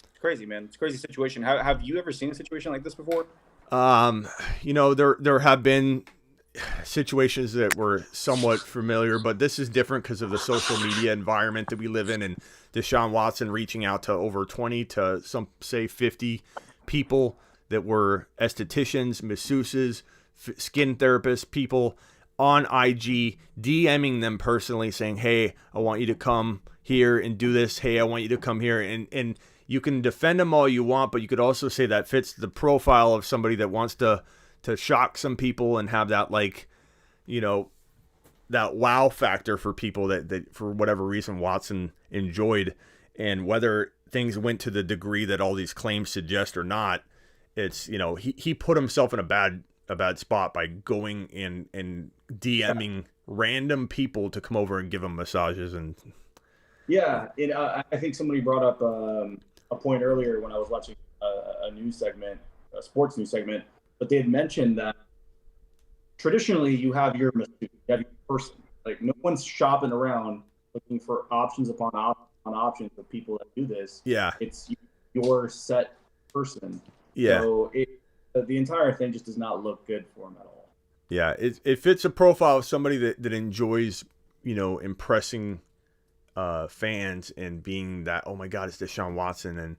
It's crazy, man. It's a crazy situation. Have you ever seen a situation like this before? There have been situations that were somewhat familiar, but this is different because of the social media environment that we live in, and Deshaun Watson reaching out to over 20 to some say 50 people that were estheticians, masseuses, skin therapists, people on IG, DMing them personally saying, hey, I want you to come here and do this. Hey, I want you to come here. And you can defend them all you want, but you could also say that fits the profile of somebody that wants to shock some people and have that, like, you know, that wow factor for people that for whatever reason Watson enjoyed. And whether things went to the degree that all these claims suggest or not, it's, you know, he put himself in a bad spot by going in and DMing random people to come over and give him massages. And yeah, I think somebody brought up a point earlier when I was watching a news segment, a sports news segment, but they had mentioned that traditionally you have your masseuse, you have your person. Like, no one's shopping around looking for options upon options of people that do this. Yeah, it's your set person. Yeah. So the entire thing just does not look good for him at all. Yeah, it fits a profile of somebody that enjoys, you know, impressing fans and being that, oh my God, it's Deshaun Watson. And,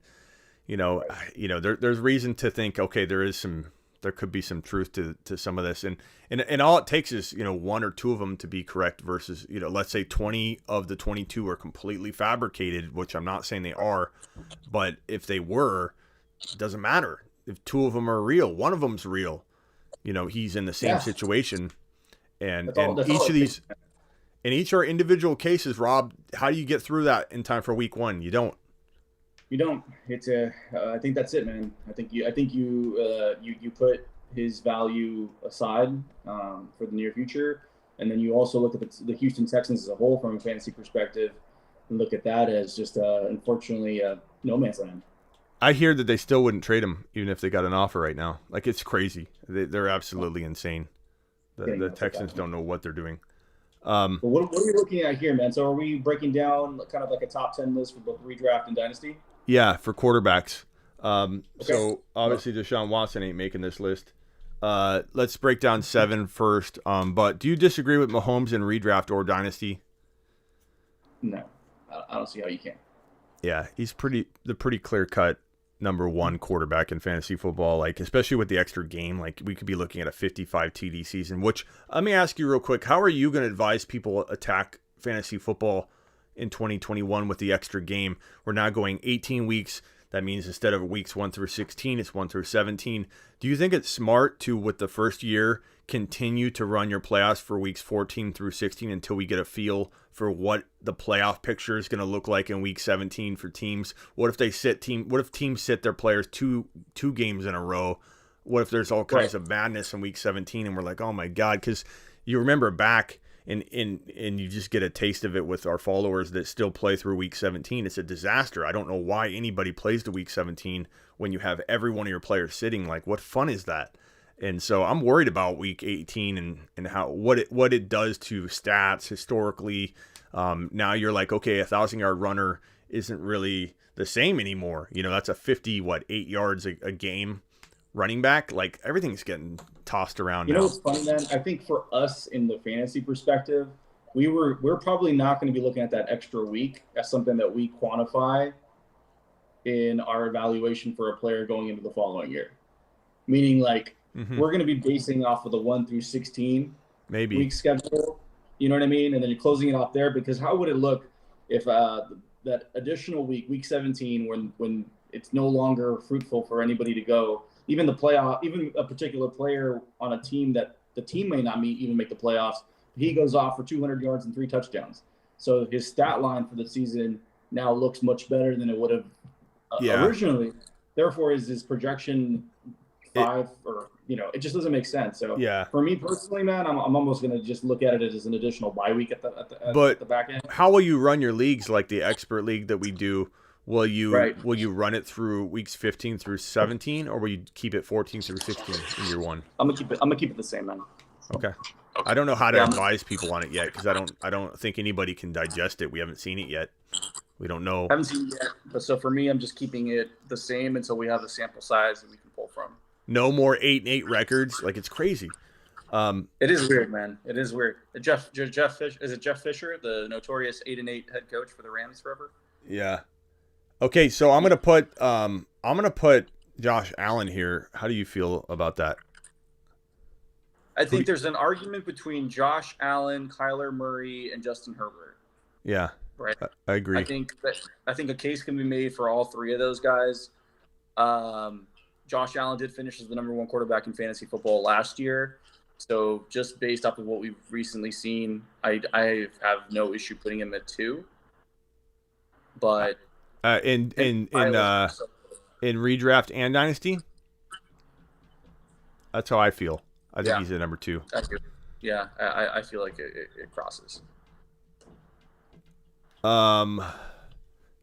you know, there's reason to think, okay, there could be some truth to some of this. And all it takes is, you know, one or two of them to be correct versus, you know, let's say 20 of the 22 are completely fabricated, which I'm not saying they are, but if they were, it doesn't matter. If two of them are real, one of them's real, you know, he's in the same situation. And each of these, and each are individual cases. Rob, how do you get through that in time for week one? You don't. It's I think that's it, man. I think you put his value aside for the near future, and then you also look at the Houston Texans as a whole from a fantasy perspective, and look at that as just unfortunately no man's land. I hear that they still wouldn't trade him even if they got an offer right now. Like, it's crazy. They're absolutely insane. The Texans don't know what they're doing. But what are we looking at here, man? So are we breaking down kind of like a top 10 list for both redraft and dynasty? Yeah, for quarterbacks. Okay. So obviously Deshaun Watson ain't making this list. Let's break down 7 first. But do you disagree with Mahomes in redraft or dynasty? No, I don't see how you can. Yeah, he's pretty clear cut number one quarterback in fantasy football, like, especially with the extra game. Like, we could be looking at a 55 TD season, which, let me ask you real quick, how are you going to advise people attack fantasy football in 2021 with the extra game? We're now going 18 weeks. That means instead of weeks 1 through 16, it's 1 through 17. Do you think it's smart to, with the first year, continue to run your playoffs for weeks 14 through 16 until we get a feel for what the playoff picture is going to look like in week 17 for teams? What if teams sit their players two games in a row? What if there's all kinds of madness in week 17 and we're like, oh my God? Because you remember back and you just get a taste of it with our followers that still play through week 17. It's a disaster. I don't know why anybody plays to week 17 when you have every one of your players sitting. Like, what fun is that? And so I'm worried about week 18 and how what it does to stats historically. Now you're like, okay, 1,000-yard runner isn't really the same anymore. You know, that's a 8 yards a game running back. Like, everything's getting tossed around now. You know what's funny, man? I think for us in the fantasy perspective, we're probably not going to be looking at that extra week as something that we quantify in our evaluation for a player going into the following year. Meaning, like, we're going to be basing off of the 1 through 16 week schedule. You know what I mean? And then you're closing it off there, because how would it look if that additional week 17, when it's no longer fruitful for anybody to go, even a particular player on a team that the team may not even make the playoffs, he goes off for 200 yards and 3 touchdowns. So his stat line for the season now looks much better than it would have originally, therefore is his projection 5 or it just doesn't make sense. So Yeah. for me personally, man, I'm almost gonna just look at it as an additional bye week at But the back end. how will you run your leagues like the expert league that we do? Will you run it through weeks 15 through 17, or will you keep it 14 through 16 in year one? I'm gonna keep it the same, man. Okay. I don't know how to advise people on it yet because I don't think anybody can digest it. We haven't seen it yet. We don't know. I haven't seen it yet, but so for me, I'm just keeping it the same until we have a sample size that we can pull from. No more 8-8 records. Like, it's crazy. It is weird, man. It is weird. Jeff Fisher, is it Jeff Fisher, the notorious 8-8 head coach for the Rams forever? Yeah. Okay, so I'm gonna put Josh Allen here. How do you feel about that? I think there's an argument between Josh Allen, Kyler Murray, and Justin Herbert. Yeah. Right. I agree. I think a case can be made for all three of those guys. Josh Allen did finish as the number 1 quarterback in fantasy football last year. So just based off of what we've recently seen, I have no issue putting him at 2. But in redraft and dynasty, that's how I feel. I think he's at number 2. I feel, I feel like it crosses.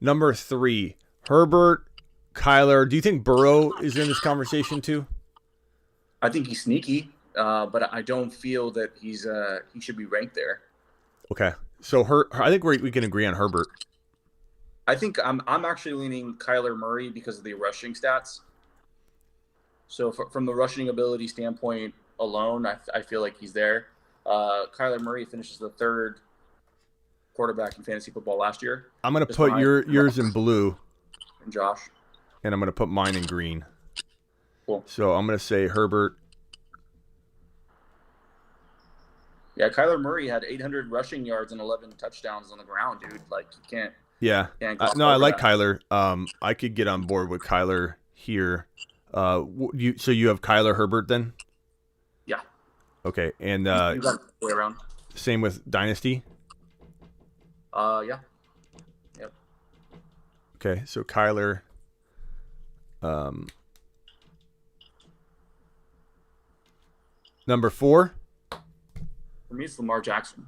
Number 3, Herbert, Kyler. Do you think Burrow is in this conversation too? I think he's sneaky, but I don't feel that he should be ranked there. Okay, so I think we can agree on Herbert. I think I'm actually leaning Kyler Murray because of the rushing stats. So from the rushing ability standpoint alone, I feel like he's there. Kyler Murray finishes the 3rd quarterback in fantasy football last year. I'm going to put yours in blue. And Josh. And I'm going to put mine in green. Cool. So I'm going to say Herbert. Yeah, Kyler Murray had 800 rushing yards and 11 touchdowns on the ground, dude. Like, you can't. Yeah. No, I like Kyler. I could get on board with Kyler here. So you have Kyler Herbert then? Yeah. Okay, and you got the way around. Same with Dynasty? Yeah. Yep. Okay, so Kyler. Number 4? For me, it's Lamar Jackson.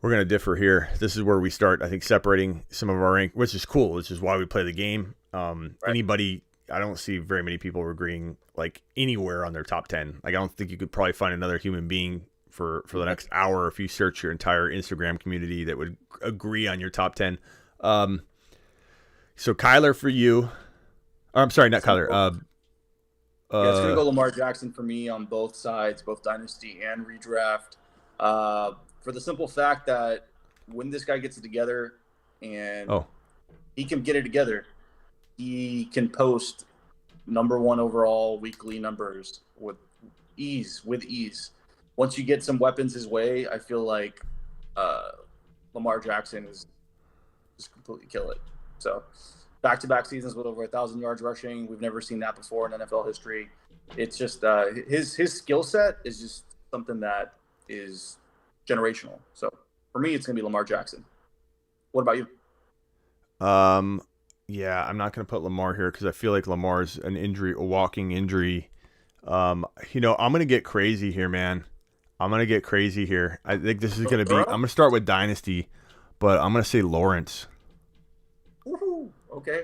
We're going to differ here. This is where we start, I think, separating some of our rank, which is cool. This is why we play the game. Right. Anybody, I don't see very many people agreeing like anywhere on their top 10. Like, I don't think you could probably find another human being for the next hour if you search your entire Instagram community that would agree on your top 10. So Kyler for you. I'm sorry, not Kyler. It's going to go Lamar Jackson for me on both sides, both Dynasty and Redraft. For the simple fact that when this guy gets it together and he can get it together, he can post number 1 overall weekly numbers with ease. Once you get some weapons his way, I feel like Lamar Jackson is just completely kill it. So back-to-back seasons with over 1,000 yards rushing. We've never seen that before in NFL history. It's just his skill set is just something that is generational. So for me, it's going to be Lamar Jackson. What about you? Yeah, I'm not going to put Lamar here because I feel like Lamar's a walking injury. I'm going to get crazy here, man. I think this is going to be, I'm going to start with Dynasty, but I'm going to say Lawrence. Woohoo! Okay.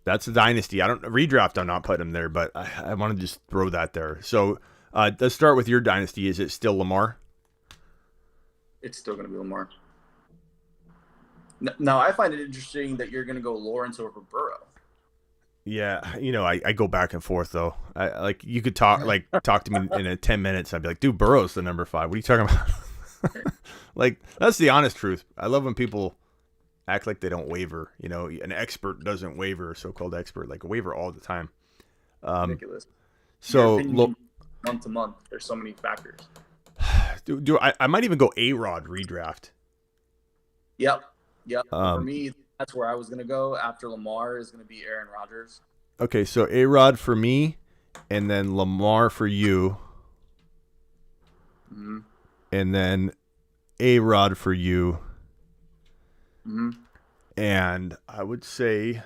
That's a Dynasty. Redraft, I'm not putting him there, but I want to just throw that there. So let's start with your Dynasty. Is it still Lamar? It's still going to be Lamar. Now, I find it interesting that you're going to go Lawrence over Burrow. Yeah, I go back and forth though. You could talk to me in 10 minutes. I'd be like, dude, Burrow's the number 5. What are you talking about? Like, that's the honest truth. I love when people act like they don't waver. An expert doesn't waver, a so-called expert, like a waiver all the time. Ridiculous. So month to month, there's so many factors. I might even go A-Rod redraft. Yep. For me, that's where I was going to go. After Lamar is going to be Aaron Rodgers. Okay, so A-Rod for me, and then Lamar for you. Mm-hmm. And then A-Rod for you. Mm-hmm. And I would say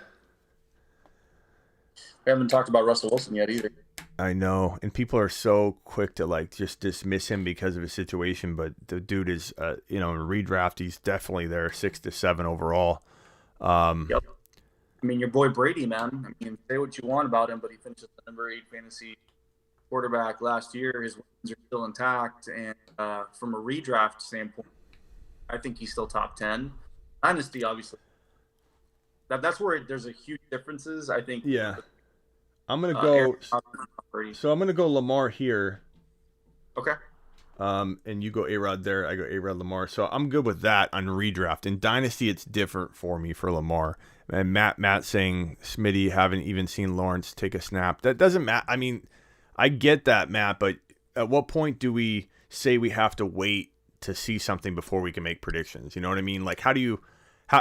We haven't talked about Russell Wilson yet either. I know, and people are so quick to like just dismiss him because of his situation, but the dude is, in redraft, he's definitely there, 6 to 7 overall. Yep. I mean, your boy Brady, man. I mean, say what you want about him, but he finished the number 8 fantasy quarterback last year. His wins are still intact, and from a redraft standpoint, I think he's still top 10. Dynasty, obviously. That's where there's a huge differences. I think. Yeah. I'm gonna go. Brady. So I'm gonna go Lamar here. Okay. And you go A-Rod there. I go A-Rod Lamar. So I'm good with that on redraft. In Dynasty, it's different for me for Lamar. And Matt saying Smitty haven't even seen Lawrence take a snap. That doesn't matter. I mean, I get that, Matt, but at what point do we say we have to wait to see something before we can make predictions? You know what I mean? Like,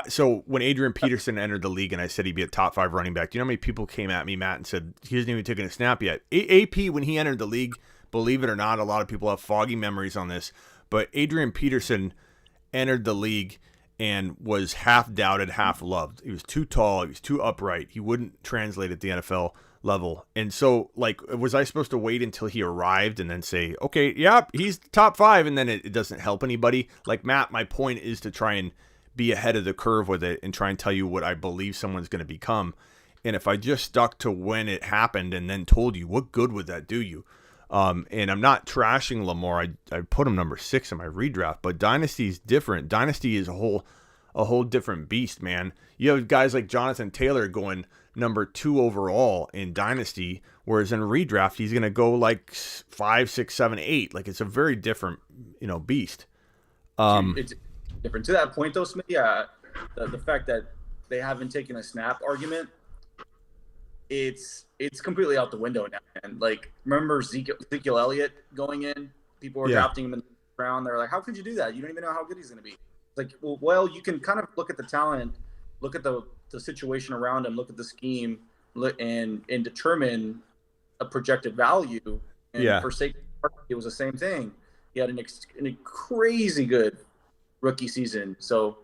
so when Adrian Peterson entered the league and I said he'd be a top 5 running back, do you know how many people came at me, Matt, and said he hasn't even taken a snap yet? AP, when he entered the league, believe it or not, a lot of people have foggy memories on this, but Adrian Peterson entered the league and was half doubted, half loved. He was too tall. He was too upright. He wouldn't translate at the NFL level. And so, like, was I supposed to wait until he arrived and then say, okay, yeah, he's top 5, and then it doesn't help anybody? Like, Matt, my point is to try and be ahead of the curve with it and try and tell you what I believe someone's going to become. And if I just stuck to when it happened and then told you, what good would that do you? And I'm not trashing Lamar. I put him number 6 in my redraft, but Dynasty is different. Dynasty is a whole different beast, man. You have guys like Jonathan Taylor going number 2 overall in Dynasty, whereas in redraft, he's going to go like 5, 6, 7, 8. Like, it's a very different, beast. It's different. To that point, though, Smitty, the fact that they haven't taken a snap argument, it's completely out the window now. And like, remember Ezekiel Elliott going in? People were drafting him in the round. They're like, how could you do that? You don't even know how good he's going to be. It's like, well, you can kind of look at the talent, look at the situation around him, look at the scheme, and determine a projected value. And for sake, it was the same thing. He had a crazy good rookie season. So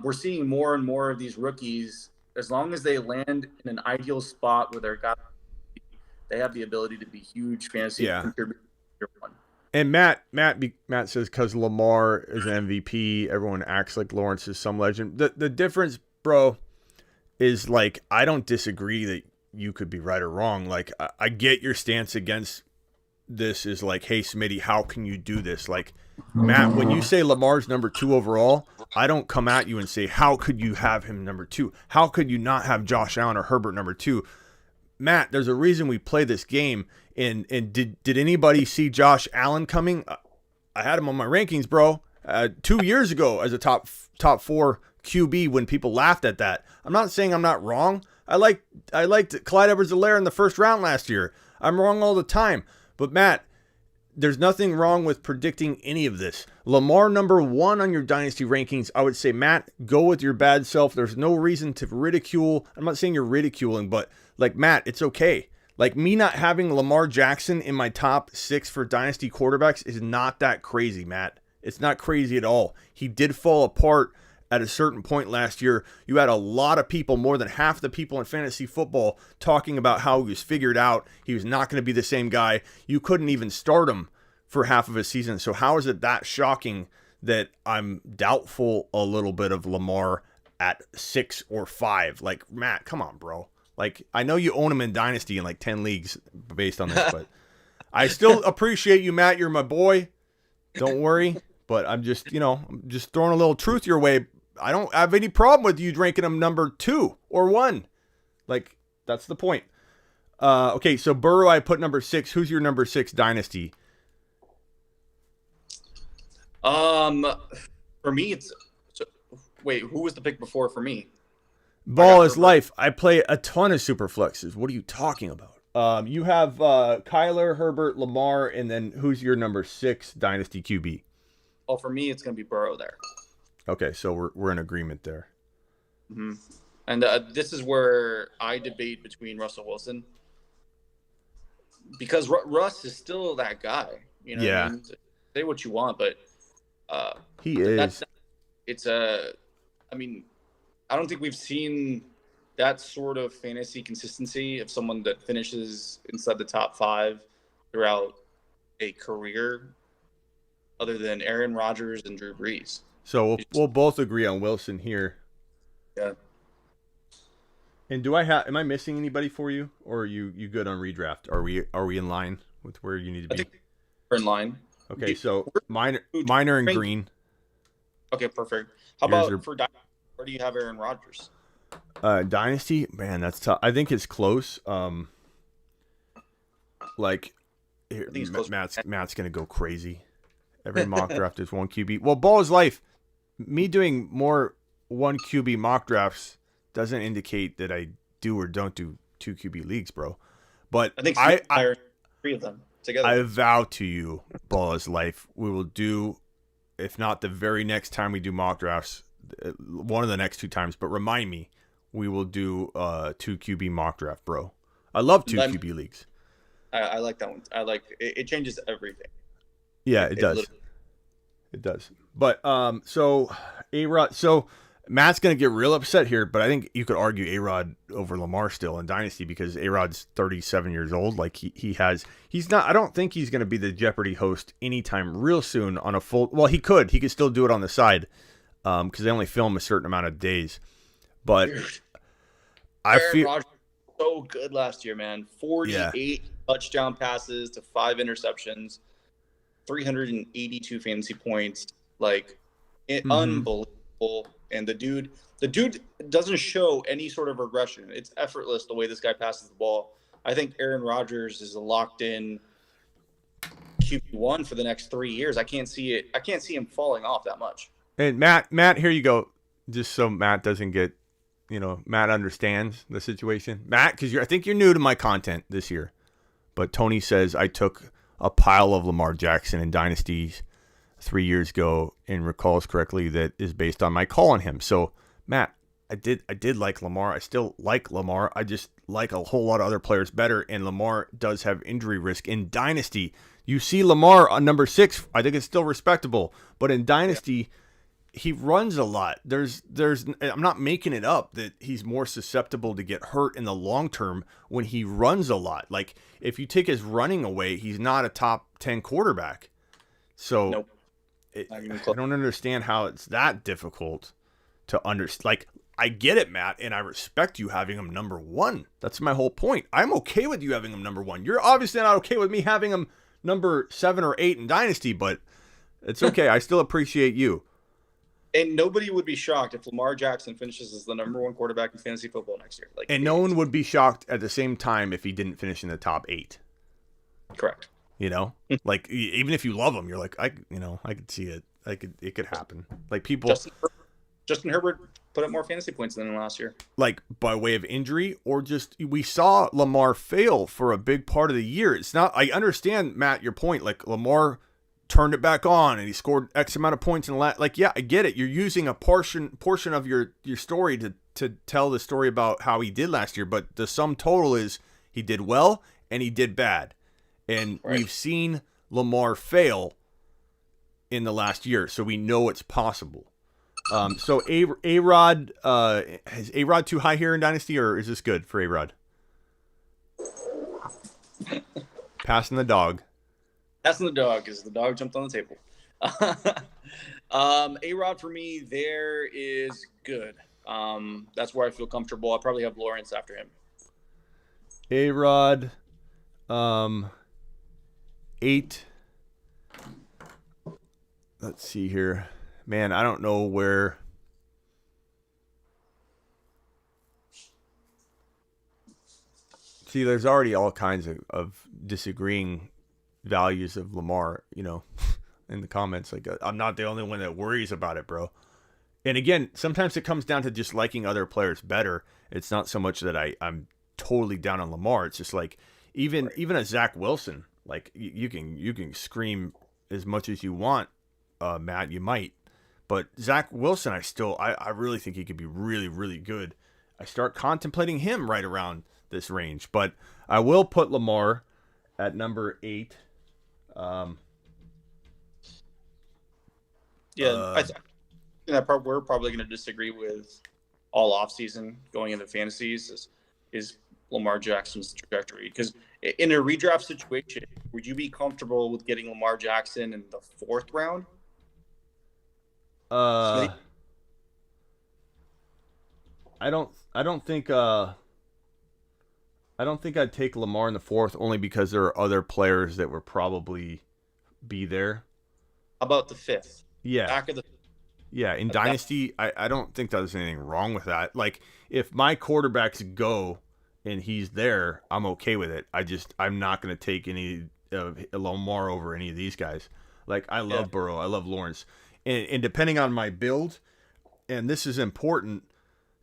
we're seeing more and more of these rookies, as long as they land in an ideal spot where they have the ability to be huge fantasy contributors. And Matt says because Lamar is an MVP, everyone acts like Lawrence is some legend. The difference, bro, is like, I don't disagree that you could be right or wrong. Like, I get your stance against this is like, hey, Smitty, how can you do this? Like, Matt, when you say Lamar's number 2 overall, I don't come at you and say, how could you have him number 2? How could you not have Josh Allen or Herbert number 2? Matt, there's a reason we play this game. And did anybody see Josh Allen coming? I had him on my rankings, bro, 2 years ago as a top 4 QB when people laughed at that. I'm not saying I'm not wrong. I liked Clyde Edwards-Helaire in the first round last year. I'm wrong all the time. But Matt, there's nothing wrong with predicting any of this. Lamar number 1 on your dynasty rankings, I would say, Matt, go with your bad self. There's no reason to ridicule. I'm not saying you're ridiculing, but like, Matt, it's okay. Like, me not having Lamar Jackson in my top 6 for dynasty quarterbacks is not that crazy, Matt. It's not crazy at all. He did fall apart at a certain point last year. You had a lot of people, more than half the people in fantasy football, talking about how he was figured out. He was not going to be the same guy. You couldn't even start him for half of a season. So how is it that shocking that I'm doubtful a little bit of Lamar at 6 or 5? Like, Matt, come on, bro. Like, I know you own him in Dynasty in like 10 leagues based on this, but I still appreciate you, Matt. You're my boy. Don't worry. But I'm just, I'm just throwing a little truth your way. I don't have any problem with you ranking him number 2 or 1. Like, that's the point. Okay, so Burrow, I put number 6. Who's your number 6 dynasty? For me, wait, who was the pick before for me? Ball is life. I play a ton of super flexes. What are you talking about? You have Kyler, Herbert, Lamar, and then who's your number 6 dynasty QB? Oh, for me, it's going to be Burrow there. Okay, so we're in agreement there. Mm-hmm. And this is where I debate between Russell Wilson, because Russ is still that guy. You know, yeah. What I mean? Say what you want, but he is. I mean, I don't think we've seen that sort of fantasy consistency of someone that finishes inside the top 5 throughout a career, other than Aaron Rodgers and Drew Brees. So we'll both agree on Wilson here. Yeah. And am I missing anybody for you, or are you good on redraft? Are we in line with where you need to be? I think we're in line. Okay, so mine are in green. Okay, perfect. How about for Dynasty? Where do you have Aaron Rodgers? Dynasty, man, that's tough. I think it's close. Like, Matt's gonna go crazy. Every mock draft is one QB. Well, ball is life. Me doing more one QB mock drafts doesn't indicate that I do or don't do 2 QB leagues, bro. But I think I 3 of them together. I vow to you, ball is life. We will do, if not the very next time we do mock drafts, one of the next 2 times. But remind me, we will do 2 QB mock draft, bro. I love 2 QB leagues. I like that one. I like it. It changes everything. Yeah, it does. It does. But so A-Rod, so Matt's gonna get real upset here, but I think you could argue A-Rod over Lamar still in Dynasty because A-Rod's 37 years old. Like he's not. I don't think he's gonna be the Jeopardy host anytime real soon on a full. Well, he could still do it on the side, because they only film a certain amount of days. But Dude, I Aaron feel Rodgers was so good last year, man. 48 touchdown passes to 5 interceptions. 382 fantasy points, like unbelievable. And the dude doesn't show any sort of regression. It's effortless the way this guy passes the ball. I think Aaron Rodgers is a locked in QB1 for the next 3 years. I can't see him falling off that much. And Matt, here you go. Just so Matt doesn't get, Matt understands the situation. Matt, because I think you're new to my content this year, but Tony says I took a pile of Lamar Jackson in dynasties 3 years ago and recalls correctly that is based on my call on him. So Matt, I did like Lamar. I still like Lamar. I just like a whole lot of other players better. And Lamar does have injury risk in dynasty. You see Lamar on number 6. I think it's still respectable, but in dynasty, he runs a lot. I'm not making it up that he's more susceptible to get hurt in the long term when he runs a lot. Like if you take his running away, he's not a top 10 quarterback. So nope. I don't understand how it's that difficult to understand. Like I get it, Matt, and I respect you having him number 1. That's my whole point. I'm okay with you having him number 1. You're obviously not okay with me having him number 7 or 8 in dynasty, but it's okay. I still appreciate you. And nobody would be shocked if Lamar Jackson finishes as the number 1 quarterback in fantasy football next year. And no one would be shocked at the same time if he didn't finish in the top 8. Correct. Like even if you love him, you're like, I could see it. It could happen. Like people, Justin Herbert put up more fantasy points than last year. Like by way of injury or just we saw Lamar fail for a big part of the year. It's not. I understand, Matt, your point. Like Lamar turned it back on and he scored X amount of points in the last. Like, yeah, I get it. You're using a portion of your story to tell the story about how he did last year, but the sum total is he did well and he did bad. And we've seen Lamar fail in the last year, so we know it's possible. So A-Rod, is A-Rod too high here in Dynasty, or is this good for A-Rod? Passing the dog. Passing the dog because the dog jumped on the table. A-Rod for me there is good. That's where I feel comfortable. I'll probably have Lawrence after him. A-Rod, 8. Let's see here. Man, I don't know where. See, there's already all kinds of disagreeing values of Lamar, in the comments. Like, I'm not the only one that worries about it, bro. And again, sometimes it comes down to just liking other players better. It's not so much that I'm totally down on Lamar. It's just like even a Zach Wilson. Like you can scream as much as you want, Matt. You might, but Zach Wilson, I really think he could be really, really good. I start contemplating him right around this range, but I will put Lamar at number 8. I think that part we're probably going to disagree with all offseason going into fantasies is Lamar Jackson's trajectory. Because in a redraft situation, would you be comfortable with getting Lamar Jackson in the 4th round? I don't think I'd take Lamar in the 4th, only because there are other players that would probably be there. How about the 5th? Yeah. Back of the Yeah, in Dynasty, I don't think there's anything wrong with that. Like, if my quarterbacks go and he's there, I'm okay with it. I'm not going to take any of Lamar over any of these guys. Like, I love Burrow. I love Lawrence. And depending on my build, and this is important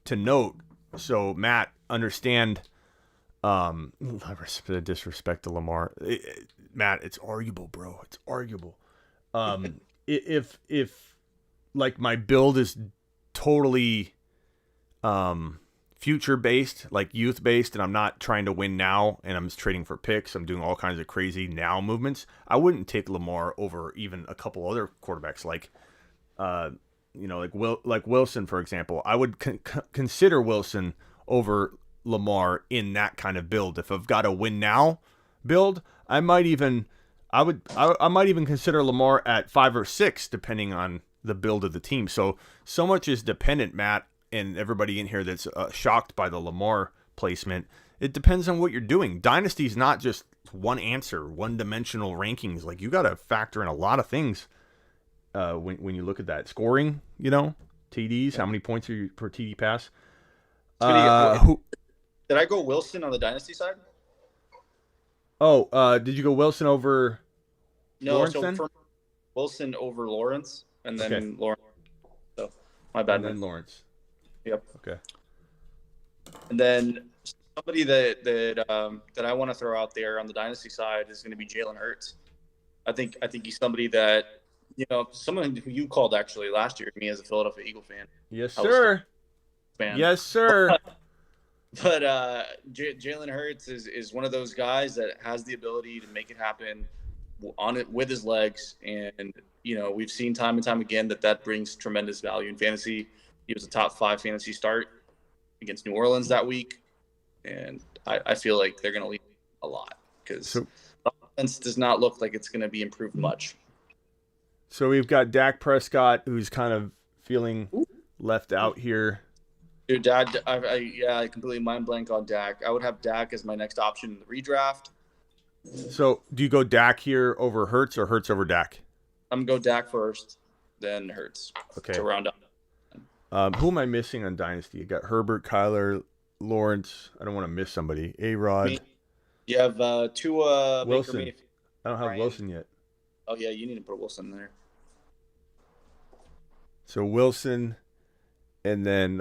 to note, so Matt, understand, I disrespect to Lamar. Matt, it's arguable, bro. It's arguable. If like my build is totally future based, like youth based, and I'm not trying to win now and I'm just trading for picks, I'm doing all kinds of crazy now movements, I wouldn't take Lamar over even a couple other quarterbacks like like Wilson, for example. I would consider Wilson over Lamar in that kind of build. If I've got a win now build, I might even consider Lamar at 5 or 6 depending on the build of the team. So much is dependent, Matt, and everybody in here that's shocked by the Lamar placement. It depends on what you're doing. Dynasty is not just one answer, one-dimensional rankings. Like, you got to factor in a lot of things when you look at that. Scoring, TDs, how many points are you per TD pass? Did I go Wilson on the Dynasty side? Did you go Wilson over Lawrence then? For Wilson over Lawrence, and then Okay. Lawrence. So, my bad. And then Lawrence. Yep. Okay. And then somebody that I want to throw out there on the Dynasty side is going to be Jalen Hurts. I think he's somebody that, someone who you called actually last year, me as a Philadelphia Eagle fan. Yes, sir. Yes, sir. But Jalen Hurts is one of those guys that has the ability to make it happen on it with his legs, and we've seen time and time again that brings tremendous value in fantasy. He was a top 5 fantasy start against New Orleans that week, and I feel like they're going to lead a lot because the offense does not look like it's going to be improved much. So we've got Dak Prescott, who's kind of feeling left out here. Dude, I completely mind blank on Dak. I would have Dak as my next option in the redraft. So do you go Dak here over Hurts or Hurts over Dak? I'm going to go Dak first, then Hurts. Okay. To round up. Who am I missing on Dynasty? You got Herbert, Kyler, Lawrence. I don't want to miss somebody. A-Rod. You have Tua, Wilson. Baker Mayfield. I don't have Wilson yet. Oh, yeah, you need to put Wilson in there. So Wilson, and then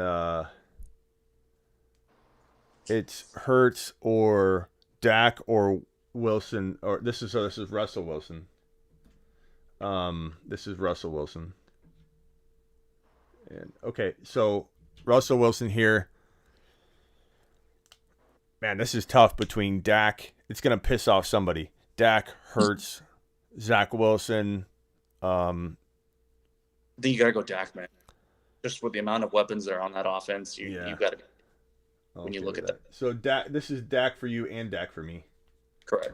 it's Hurts or Dak or Wilson, or this is Russell Wilson. This is Russell Wilson. And okay, so Russell Wilson here. Man, this is tough between Dak. It's gonna piss off somebody. Dak, Hurts, Zach Wilson. I think you gotta go Dak, man. Just with the amount of weapons that are on that offense, you gotta. When you look at that. So Dak, this is Dak for you and Dak for me. Correct.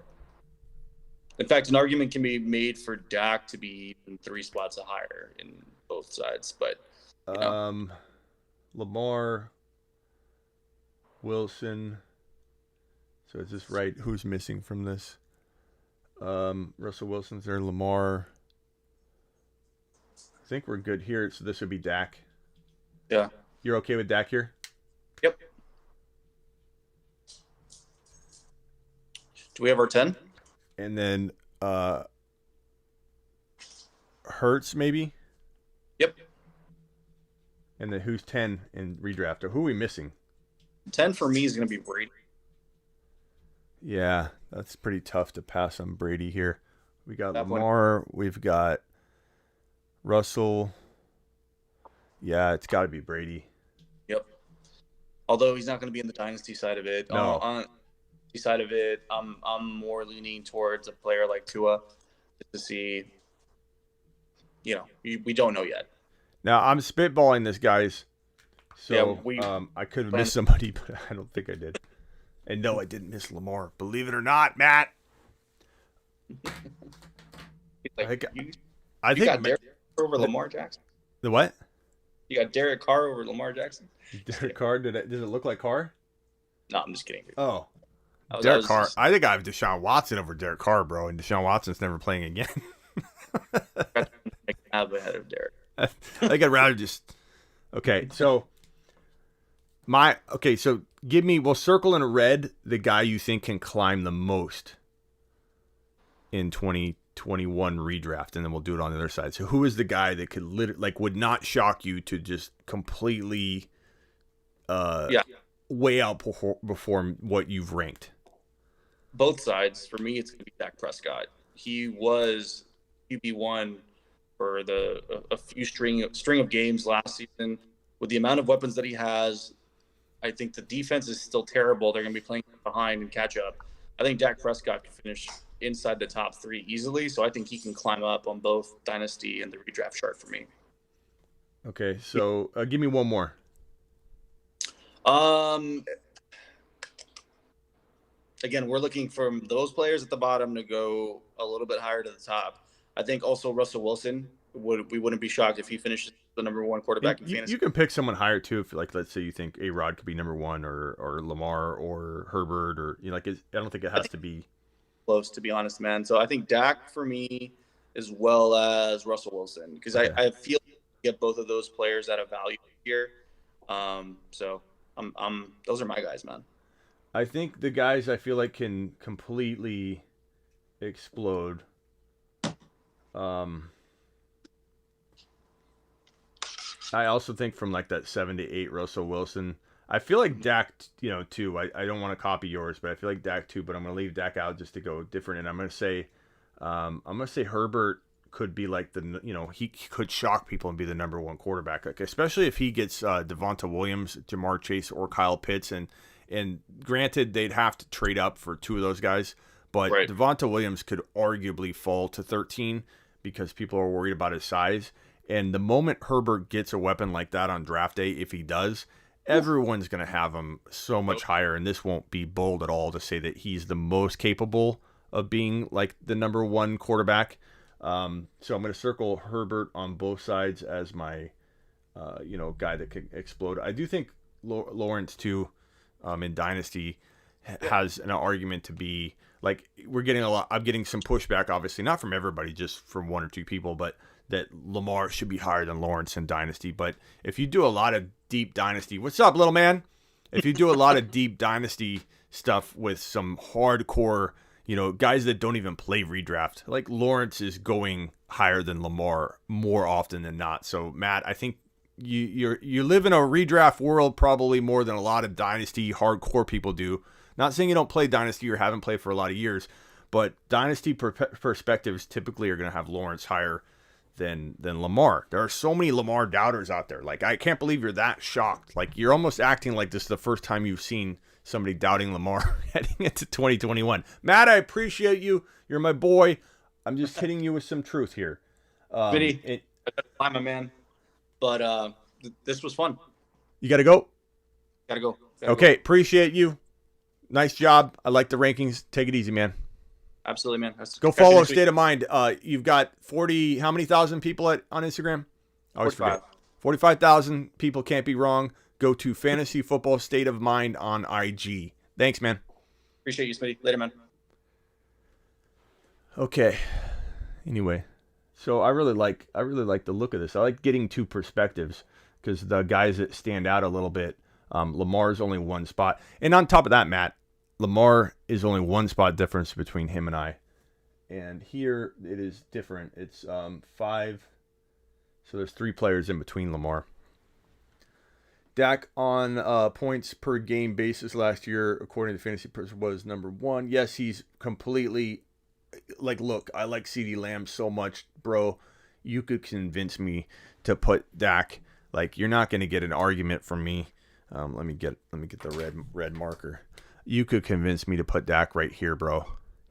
In fact, an argument can be made for Dak to be even 3 spots higher in both sides, but. Lamar, Wilson. So is this right? Who's missing from this? Russell Wilson's there. Lamar. I think we're good here. So this would be Dak. Yeah. You're okay with Dak here? Yep. Do we have our 10? And then Hurts maybe? Yep. And then who's 10 in redraft? Or who are we missing? 10 for me is going to be Brady. Yeah, that's pretty tough to pass on Brady here. We got Lamar. We've got Russell. Yeah, it's got to be Brady. Yep. Although he's not going to be in the dynasty side of it. No. On the side of it, I'm more leaning towards a player like Tua to see. We don't know yet. Now, I'm spitballing this, guys. So Yeah, I could have missed somebody, but I don't think I did. And no, I didn't miss Lamar. Believe it or not, Matt. Like, I you think got Derek Carr over Lamar Jackson. The what? You got Derek Carr over Lamar Jackson. Derek Carr? Does it look like Carr? No, I'm just kidding. Oh, Derek Carr. I think I have Deshaun Watson over Derek Carr, bro, and Deshaun Watson's never playing again. Ahead of Derek. I think I'd rather just. Okay, so so give me. We'll circle in red the guy you think can climb the most in 2021 redraft, and then we'll do it on the other side. So who is the guy that could would not shock you to just completely way outperform what you've ranked? Both sides. For me, it's going to be Dak Prescott. He was QB1 for a few string of games last season. With the amount of weapons that he has, I think the defense is still terrible. They're going to be playing behind and catch up. I think Dak Prescott can finish inside the top 3 easily, so I think he can climb up on both Dynasty and the redraft chart for me. Okay, so give me one more. Again, we're looking from those players at the bottom to go a little bit higher to the top. I think also Russell Wilson, we wouldn't be shocked if he finishes the number 1 quarterback in fantasy. You can pick someone higher too, if let's say you think A-Rod could be number 1 or Lamar or Herbert or I don't think it has to be close, to be honest, man. So I think Dak for me as well as Russell Wilson, because I feel like you get both of those players at a value here. So I'm those are my guys, man. I think the guys I feel like can completely explode. I also think from that 7 to 8 Russell Wilson. I feel like Dak, too. I don't want to copy yours, but I feel like Dak too. But I'm going to leave Dak out just to go different. And I'm going to say Herbert could be he could shock people and be the number 1 quarterback, especially if he gets Devonta Williams, Jamar Chase, or Kyle Pitts. And granted, they'd have to trade up for 2 of those guys, but right. Devonta Williams could arguably fall to 13 because people are worried about his size. And the moment Herbert gets a weapon like that on draft day, if he does, everyone's going to have him so much higher. And this won't be bold at all to say that he's the most capable of being the number 1 quarterback. So I'm going to circle Herbert on both sides as my, guy that could explode. I do think Lawrence too, in Dynasty has an argument to be we're getting I'm getting some pushback, obviously not from everybody, just from 1 or 2 people, but that Lamar should be higher than Lawrence in Dynasty. But if you do a lot of deep Dynasty, what's up, little man? If you do a lot of deep Dynasty stuff with some hardcore, guys that don't even play redraft, Lawrence is going higher than Lamar more often than not. So Matt, I think you live in a redraft world probably more than a lot of Dynasty hardcore people do. Not saying you don't play Dynasty or haven't played for a lot of years, but Dynasty perspectives typically are going to have Lawrence higher than Lamar. There are so many Lamar doubters out there. I can't believe you're that shocked. You're almost acting like this is the first time you've seen somebody doubting Lamar heading into 2021. Matt, I appreciate you. You're my boy. I'm just hitting you with some truth here. Vinny, I'm a man. But this was fun. You got to go? Gotta go. Okay, appreciate you. Nice job. I like the rankings. Take it easy, man. Absolutely, man. Go follow State of Mind. You've got 40, how many thousand people on Instagram? I always 45. forget. 45,000 people, can't be wrong. Go to Fantasy Football State of Mind on IG. Thanks, man. Appreciate you, Smitty. Later, man. Okay. Anyway, so I really like the look of this. I like getting 2 perspectives because the guys that stand out a little bit, Lamar's only 1 spot. And on top of that, Matt, Lamar is only 1 spot difference between him and I. And here it is different. It's 5. So there's 3 players in between Lamar. Dak on points per game basis last year, according to Fantasy Pros, was number 1. Yes, he's completely look, I like CeeDee Lamb so much, bro. You could convince me to put Dak. You're not going to get an argument from me. Let me get the red marker. You could convince me to put Dak right here, bro.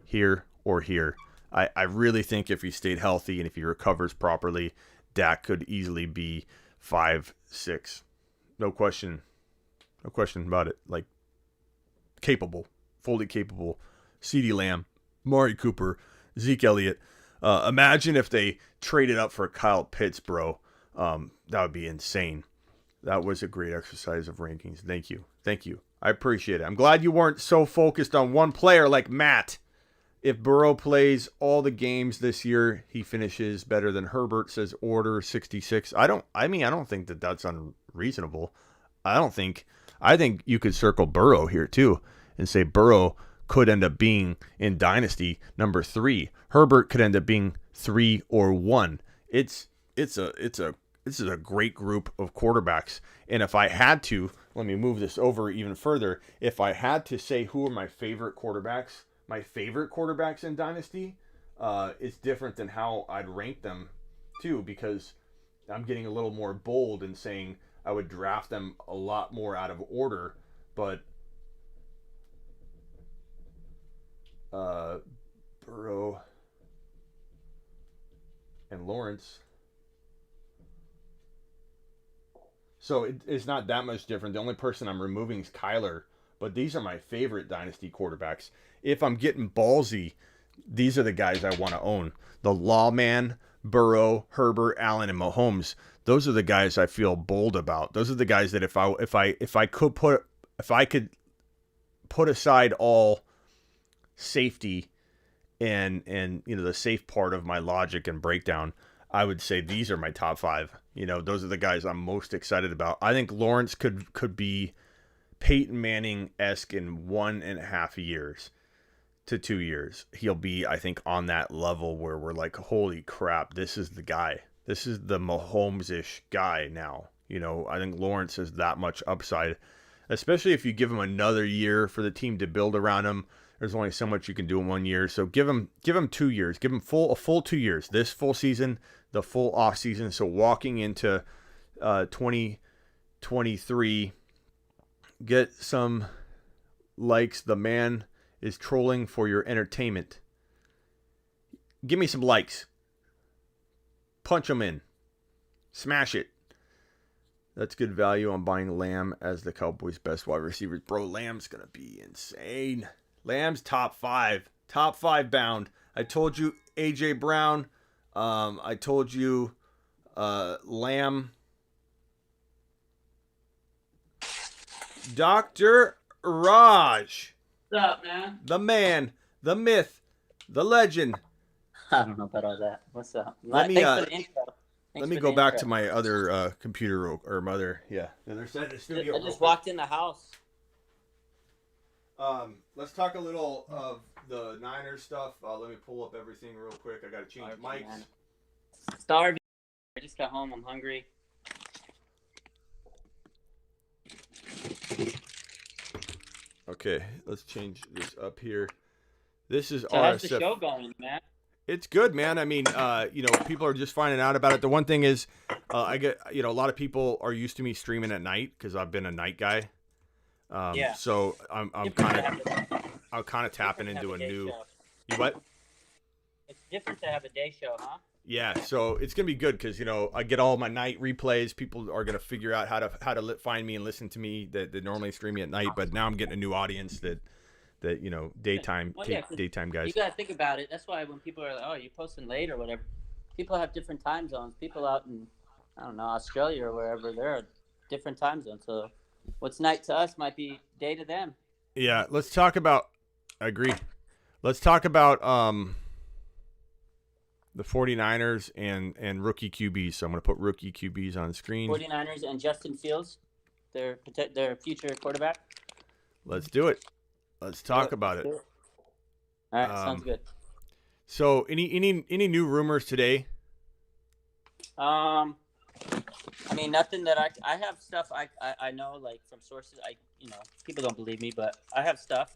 Here or here. I really think if he stayed healthy and if he recovers properly, Dak could easily be 5, 6. No question about it. Like, capable, fully capable. CeeDee Lamb, Mari Cooper, Zeke Elliott. Imagine if they traded up for Kyle Pitts, bro. That would be insane. That was a great exercise of rankings. Thank you. I appreciate it. I'm glad you weren't so focused on one player like Matt. If Burrow plays all the games this year, he finishes better than Herbert, says Order 66. I don't think that that's unreasonable. I think you could circle Burrow here too and say Burrow could end up being in Dynasty number 3. Herbert could end up being 3 or 1. This is a great group of quarterbacks. And if I had to, let me move this over even further. If I had to say who are my favorite quarterbacks in Dynasty, it's different than how I'd rank them too, because I'm getting a little more bold in saying I would draft them a lot more out of order. But Burrow and Lawrence. So it's not that much different. The only person I'm removing is Kyler. But these are my favorite Dynasty quarterbacks. If I'm getting ballsy, these are the guys I want to own. The Lawman, Burrow, Herbert, Allen, and Mahomes. Those are the guys I feel bold about. Those are the guys that if I could put aside all safety and the safe part of my logic and breakdown, I would say these are my top 5. Those are the guys I'm most excited about. I think Lawrence could be Peyton Manning-esque in 1.5 years to 2 years. He'll be, I think, on that level where we're like, holy crap, this is the guy. This is the Mahomes-ish guy now. I think Lawrence has that much upside, especially if you give him another year for the team to build around him. There's only so much you can do in 1 year. So give him 2 years. Give him a full 2 years. This full season, the full off season. So walking into 2023, get some likes. The man is trolling for your entertainment. Give me some likes. Punch them in. Smash it. That's good value on buying Lamb as the Cowboys' best wide receiver. Bro, Lamb's going to be insane. Lamb's top 5 bound. I told you A.J. Brown. I told you Lamb. Dr. Raj. What's up, man? The man, the myth, the legend. I don't know about all that. What's up? Let me Thanks go back to my other computer or my other the other side of the studio. I just walked in the house. Let's talk a little of the Niners stuff. Let me pull up everything real quick. I got to change mics. Man. Starving. I just got home. I'm hungry. Okay, let's change this up here. This is So RSF. how's the show going, man? It's good, man. I mean, people are just finding out about it. The one thing is, I get, a lot of people are used to me streaming at night because I've been a night guy. Yeah. So I'm kind of tapping into a new. Show. You what? It's different to have a day show, huh? Yeah. So it's gonna be good because I get all my night replays. People are gonna figure out how to find me and listen to me that normally stream me at night. But now I'm getting a new audience that daytime daytime guys. You gotta think about it. That's why when people are like, "Oh, you're posting late or whatever," people have different time zones. People out in Australia or wherever, there are different time zones. So what's night to us might be day to them. Yeah, let's talk about. I agree. Let's talk about the 49ers and rookie QBs. So I'm going to put rookie QBs on screen. 49ers and Justin Fields, their future quarterback. Let's do it. Let's talk about it. All right, sounds good. So any new rumors today? I mean, nothing that I have stuff I know, like from sources. People don't believe me, but I have stuff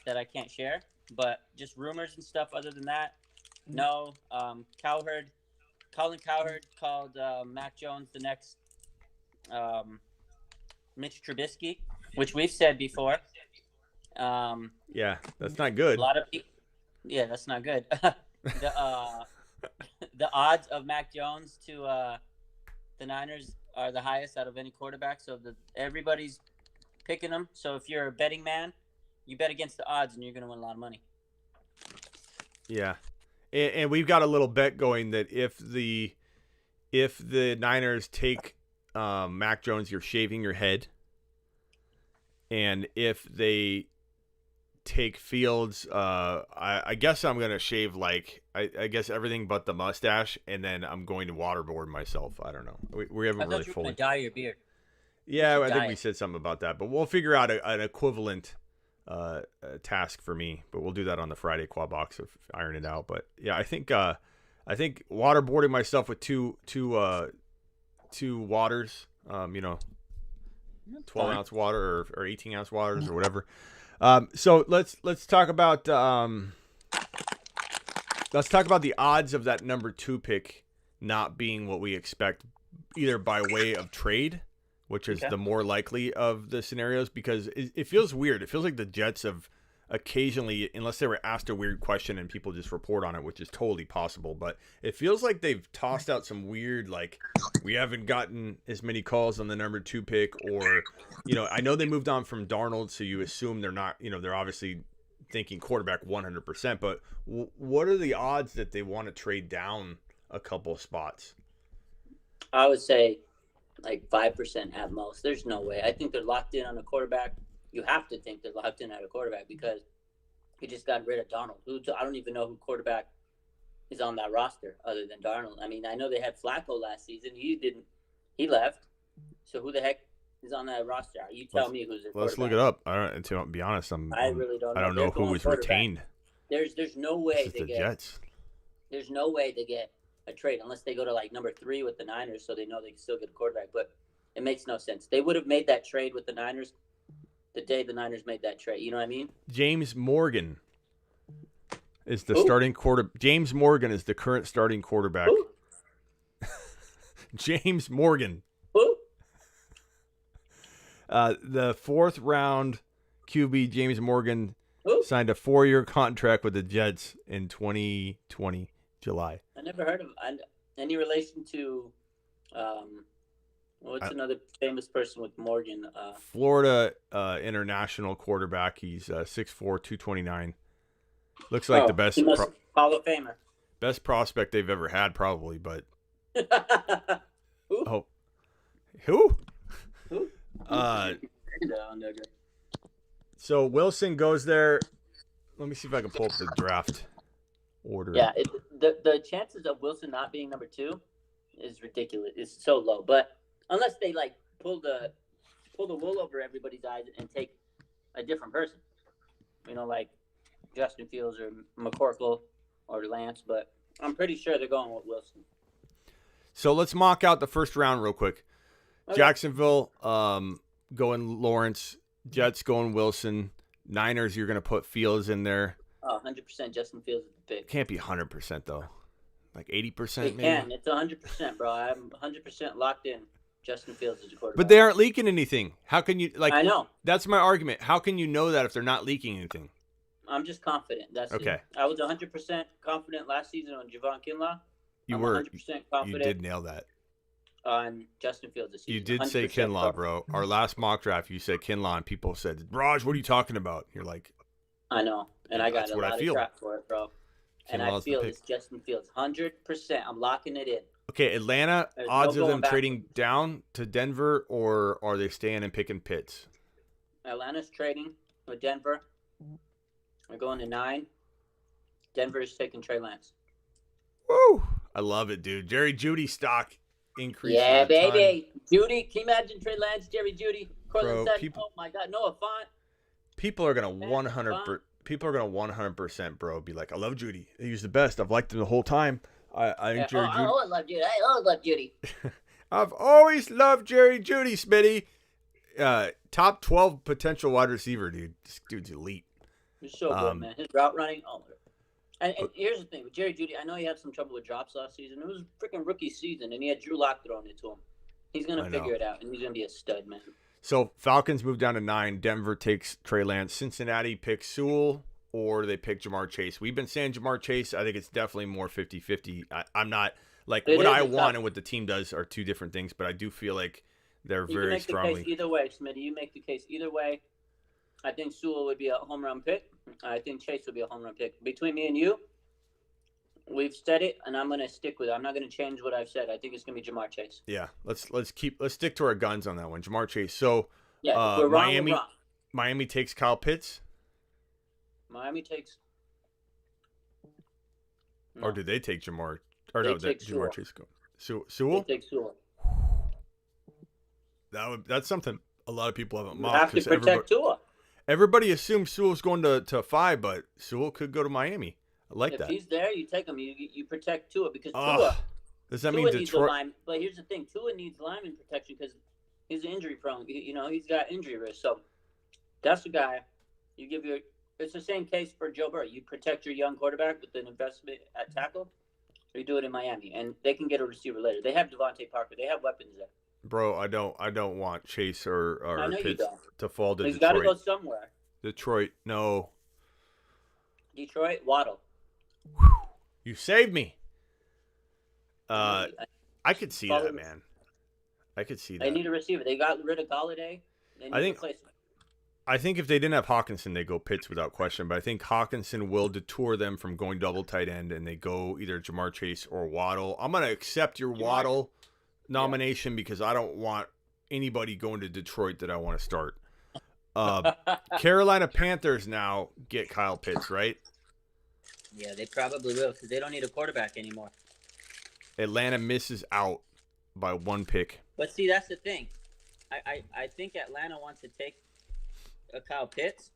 that I can't share. But just rumors and stuff. Other than that, no. Colin Cowherd called Mac Jones the next Mitch Trubisky, which we've said before. Yeah, that's not good. A lot of people. Yeah, that's not good. The odds of Mac Jones to the Niners are the highest out of any quarterback. So everybody's picking them. So if you're a betting man, you bet against the odds, and you're going to win a lot of money. Yeah, and we've got a little bet going that if the Niners take Mac Jones, you're shaving your head, and if they take Fields, I guess I'm gonna shave I guess everything but the mustache, and then I'm going to waterboard myself. I don't know. We haven't really you were fully going to dye your beard. Yeah, I think dye we it. said something about that, but we'll figure out an equivalent task for me. But we'll do that on the Friday quad box of iron it out. But yeah, I think waterboarding myself with two waters, 12-ounce water or 18-ounce waters or whatever. So let's talk about the odds of that number 2 pick not being what we expect, either by way of trade, which is the more likely of the scenarios, because it feels weird. It feels like the Jets have occasionally, unless they were asked a weird question and people just report on it, which is totally possible, but it feels like they've tossed out some weird, we haven't gotten as many calls on the number 2 pick, or, I know they moved on from Darnold, so you assume they're not, they're obviously thinking quarterback 100%, but what are the odds that they want to trade down a couple spots? I would say 5% at most. There's no way. I think they're locked in on a quarterback. You have to think they're locked in at a quarterback because he just got rid of Darnold. I don't even know who quarterback is on that roster other than Darnold. I mean, I know they had Flacco last season. He left. So who the heck is on that roster? You tell me who's their quarterback. Let's look it up. To be honest, I really don't know. I don't know who was retained. There's no way the Jets. There's no way they get a trade unless they go to number 3 with the Niners, so they know they can still get a quarterback. But it makes no sense. They would have made that trade with the Niners the day the Niners made that trade. You know what I mean? James Morgan is the starting quarterback. James Morgan is the current starting quarterback. Who? James Morgan. Who? The 4th round QB James Morgan signed a 4-year contract with the Jets in 2020 July. I never heard of any relation to what's another famous person with Morgan? Florida international quarterback. He's 6'4", 229. Looks like the best Hall of Famer. Best prospect they've ever had, probably. But who? Oh, who? Who? So Wilson goes there. Let me see if I can pull up the draft order. Yeah, the chances of Wilson not being number 2 is ridiculous. It's so low. But unless they pull the wool over everybody's eyes and take a different person, like Justin Fields or McCorkle or Lance. But I'm pretty sure they're going with Wilson. So let's mock out the first round real quick. Okay. Jacksonville going Lawrence. Jets going Wilson. Niners, you're going to put Fields in there. 100% Justin Fields is the pick. Can't be 100% though. 80% It maybe? can. It's 100%, bro. I'm 100% locked in. Justin Fields is a quarterback. But they aren't leaking anything. How can you I know. That's my argument. How can you know that if they're not leaking anything? I'm just confident. That's okay. It. I was 100% confident last season on Javon Kinlaw. I'm were 100% confident. You did nail that. On Justin Fields this season. You did say Kinlaw, bro. Our last mock draft, you said Kinlaw, and people said, Raj, what are you talking about? You're like, I know, and I got a lot of crap for it, bro. And I feel it's Justin Fields, 100%. I'm locking it in. Okay, Atlanta, odds of them trading down to Denver, or are they staying and picking Pitts? Atlanta's trading with Denver. We're going to 9. Denver is taking Trey Lance. Woo! I love it, dude. Jerry Jeudy stock increase. Yeah, baby. Jeudy, can you imagine Trey Lance, Jerry Jeudy, Cortland Sutton? Oh my God, Noah Fant. People are gonna 100%, bro. Be like, I love Jeudy. He's the best. I've liked him the whole time. I think Jerry Jeudy. I always love Jeudy. I always love Jeudy. I've always loved Jerry Jeudy, Smitty. Top 12 potential wide receiver, dude. This dude's elite. He's so good, man. His route running, oh my God. And here's the thing with Jerry Jeudy. I know he had some trouble with drops last season. It was a freaking rookie season, and he had Drew Lock throwing it to him. He's gonna figure it out, and he's gonna be a stud, man. So Falcons move down to 9. Denver takes Trey Lance. Cincinnati picks Sewell, or they pick Jamar Chase. We've been saying Jamar Chase. I think it's definitely more 50-50. I'm not Like It what is I a want tough- and what the team does are two different things, but I do feel like they're You can very make the strongly. case either way, Smitty. You make the case either way. I think Sewell would be a home run pick. I think Chase would be a home run pick. Between me and you, we've said it, and I'm going to stick with it. I'm not going to change what I've said. I think it's going to be Jamar Chase. Yeah, let's stick to our guns on that one. Jamar Chase. So Yeah, if we're wrong, Miami we're wrong. Miami takes Kyle Pitts, Miami takes. or No, did they take Jamar? Or They no, take Jamar Sewell. Chase go. they Sewell. take Sewell. That's something a lot of people haven't You mocked have to because protect Tua. everybody assumes Sewell's going to 5, but Sewell could go to Miami. I like If that. he's there, you take him. You protect Tua because Ugh. Tua. Does that Tua mean needs a Detroit? line, but here's the thing: Tua needs lineman protection because he's injury prone. He's got injury risk. So that's the guy. You give your. It's the same case for Joe Burrow. You protect your young quarterback with an investment at tackle, or you do it in Miami, and they can get a receiver later. They have Devontae Parker. They have weapons there. Bro, I don't want Chase or I know you Pitts don't. to fall to He's got to Detroit. go somewhere. Detroit, no. Detroit, Waddle. You saved me. I I could see Follow that, me. man. I could see They that. need a receiver. They got rid of Galladay. They need I think- a replacement. I think if they didn't have Hawkinson, they go Pitts without question. But I think Hawkinson will detour them from going double tight end, and they go either Jamar Chase or Waddle. I'm gonna accept your Waddle nomination because I don't want anybody going to Detroit that I want to start. Carolina Panthers now get Kyle Pitts, right? Yeah, they probably will because they don't need a quarterback anymore. Atlanta misses out by 1 pick. But see, that's the thing. I think Atlanta wants to take a Kyle Pitts,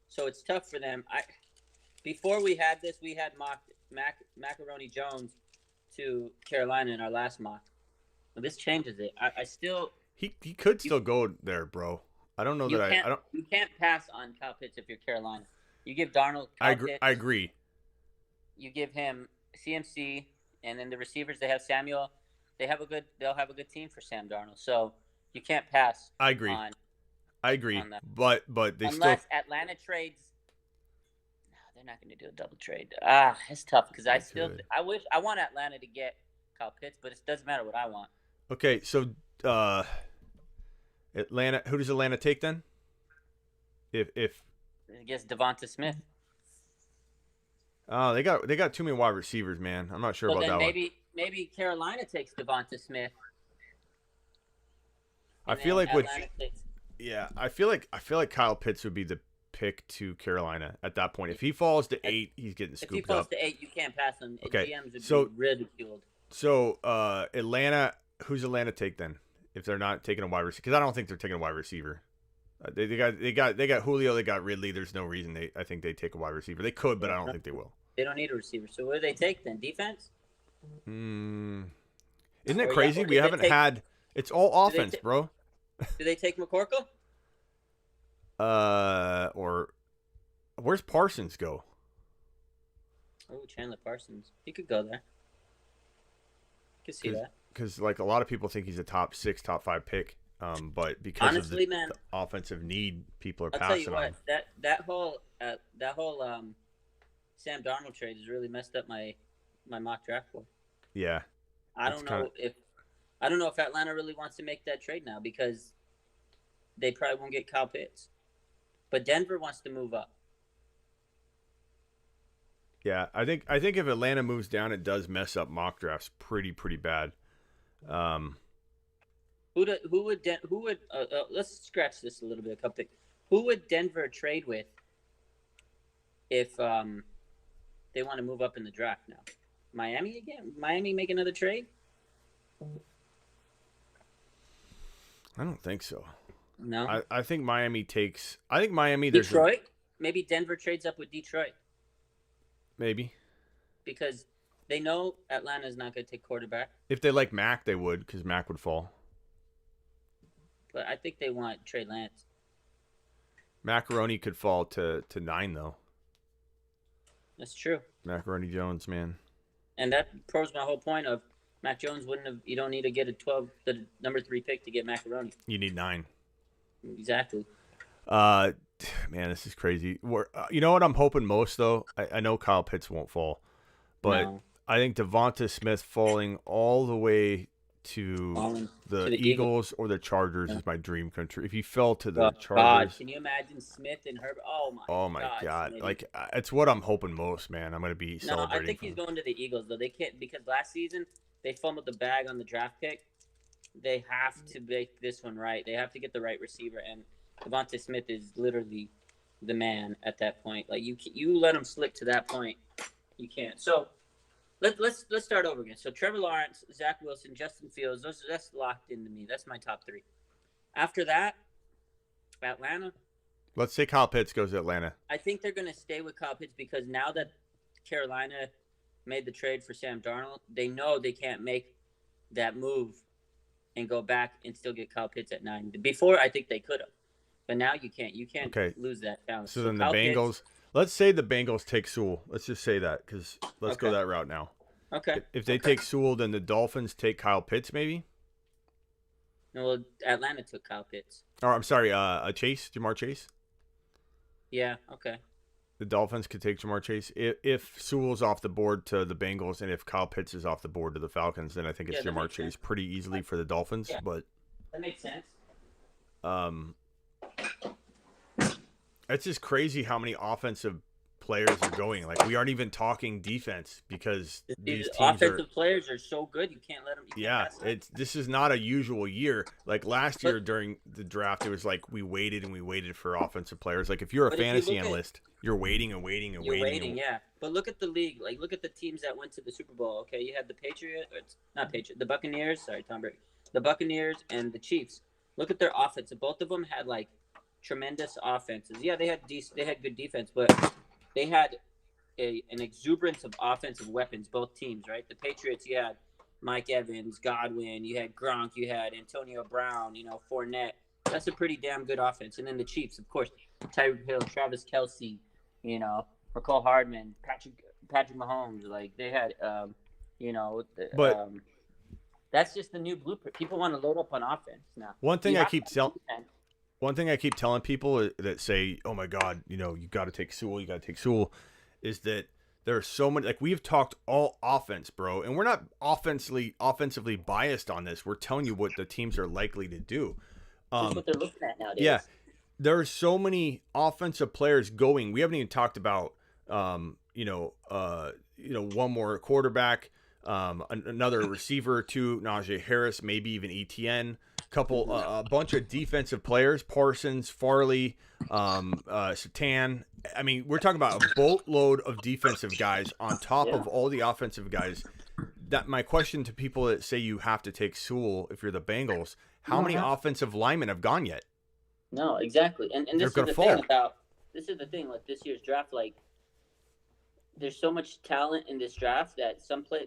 so it's tough for them. Before we had this, we had mocked Macaroni Jones to Carolina in our last mock. Well, this changes it. I still He could still go there, bro. I don't know you that can't I don't. you can't pass on Kyle Pitts if you're Carolina. You give Darnold. I Kyle agree. Pitts, I agree. You give him CMC, and then the receivers they have Samuel. They'll have a good team for Sam Darnold. So you can't pass. I agree. On, I agree. on that. But they unless still. Atlanta trades. No, they're not going to do a double trade. It's tough because I want Atlanta to get Kyle Pitts, but it doesn't matter what I want. Okay, so Atlanta. Who does Atlanta take then? If I guess Devonta Smith. oh, they got too many wide receivers, man. I'm not sure Well, about then that one. maybe Carolina takes Devonta Smith. I and feel then like with Atlanta takes- yeah, I feel like Kyle Pitts would be the pick to Carolina at that point. If he falls to 8, he's getting if he scooped falls up. to 8, you can't pass him. And Okay, GMs would so- be ridiculed. So Atlanta, who's Atlanta take then? If they're not taking a wide receiver, because I don't think they're taking a wide receiver. They got Julio, they got Ridley. There's no reason I think they take a wide receiver. They could, but I don't think they will. They don't need a receiver. So what do they take then? Defense? Isn't it Or, crazy? or do We they haven't take- had. It's all do they offense, ta- bro. Do they take McCorkle? Or where's Parsons go? Oh, Chandler Parsons. He could go there. Could see that. Because like a lot of people think he's a top 6, top 5 pick. But because Honestly, of the man, offensive need, people are I'll tell you passing what. on. That whole Sam Darnold trade has really messed up my mock draft board. Yeah, I It's don't know if Atlanta really wants to make that trade now because they probably won't get Kyle Pitts. But Denver wants to move up. yeah. I think if Atlanta moves down, it does mess up mock drafts pretty bad. Let's scratch this a little bit. Who would Denver trade with if they want to move up in the draft now? Miami again? Miami make another trade? I don't think so. No. I think Miami takes. I think Miami. There's Detroit? Maybe Denver trades up with Detroit maybe because they know Atlanta's not going to take quarterback. if they like Mac, they would because Mac would fall. But I think they want Trey Lance. Macaroni could fall to 9 though. That's true. Macaroni Jones, man. And that proves my whole point of Mac Jones wouldn't have. You don't need to get the number 3 pick to get Macaroni. You need 9. Exactly. Man, this is crazy. You know what I'm hoping most though? I know Kyle Pitts won't fall, but No. I think Devonta Smith falling all the way to the Eagles or the Chargers is my dream country. If he fell to the Chargers, God, can you imagine Smith and Herbert? Oh my God! Smitty. Like it's what I'm hoping most, man. I'm gonna be No, celebrating. I think he's going to the Eagles though. They can't because last season they fumbled the bag on the draft pick. They have to make this one right. They have to get the right receiver, and Devonta Smith is literally the man at that point. Like you let him slip to that point, you can't. So let's start over again. So Trevor Lawrence, Zach Wilson, Justin Fields, that's locked into me. That's my top 3. After that, Atlanta. Let's say Kyle Pitts goes to Atlanta. I think they're going to stay with Kyle Pitts because now that Carolina made the trade for Sam Darnold, they know they can't make that move and go back and still get Kyle Pitts at 9. Before, I think they could have. But now you can't. You can't lose that talent. So then the Bengals. Let's say the Bengals take Sewell. Let's just say that because let's go that route now. Okay. If they take Sewell, then the Dolphins take Kyle Pitts, maybe. No, well, Atlanta took Kyle Pitts. Or I'm sorry, Jamar Chase. Yeah. Okay. The Dolphins could take Jamar Chase if Sewell's off the board to the Bengals, and if Kyle Pitts is off the board to the Falcons. Then I think it's Jamar Chase pretty easily for the Dolphins. Yeah. But that makes sense. It's just crazy how many offensive players are going. Like, we aren't even talking defense because these teams offensive players are so good. You can't let them. This is not a usual year. Like last year during the draft, it was like we waited and we waited for offensive players. Like if you're a fantasy analyst, you're waiting and waiting and waiting. Yeah. But look at the league. Like look at the teams that went to the Super Bowl. Okay, you had the the Buccaneers. Sorry, Tom Brady. The Buccaneers and the Chiefs. Look at their offense. Both of them had like tremendous offenses. Yeah, they had good defense, but they had an exuberance of offensive weapons, both teams, right? The Patriots, you had Mike Evans, Godwin, you had Gronk, you had Antonio Brown, Fournette. That's a pretty damn good offense. And then the Chiefs, of course, Tyreek Hill, Travis Kelce, Mecole Hardman, Patrick Mahomes. Like they had, that's just the new blueprint. People want to load up on offense now. One thing I keep telling people that say, "Oh my God, you got to take Sewell, is that there are so many. Like we've talked all offense, bro, and we're not offensively biased on this. We're telling you what the teams are likely to do. That's what they're looking at nowadays. Yeah, there are so many offensive players going. We haven't even talked about, one more quarterback, another receiver or two, Najee Harris, maybe even ETN. A bunch of defensive players, Parsons, Farley, Satan. I mean, we're talking about a boatload of defensive guys on top of all the offensive guys. That my question to people that say you have to take Sewell if you're the Bengals, how many offensive linemen have gone yet? No, exactly. And this is the thing with this year's draft, like there's so much talent in this draft that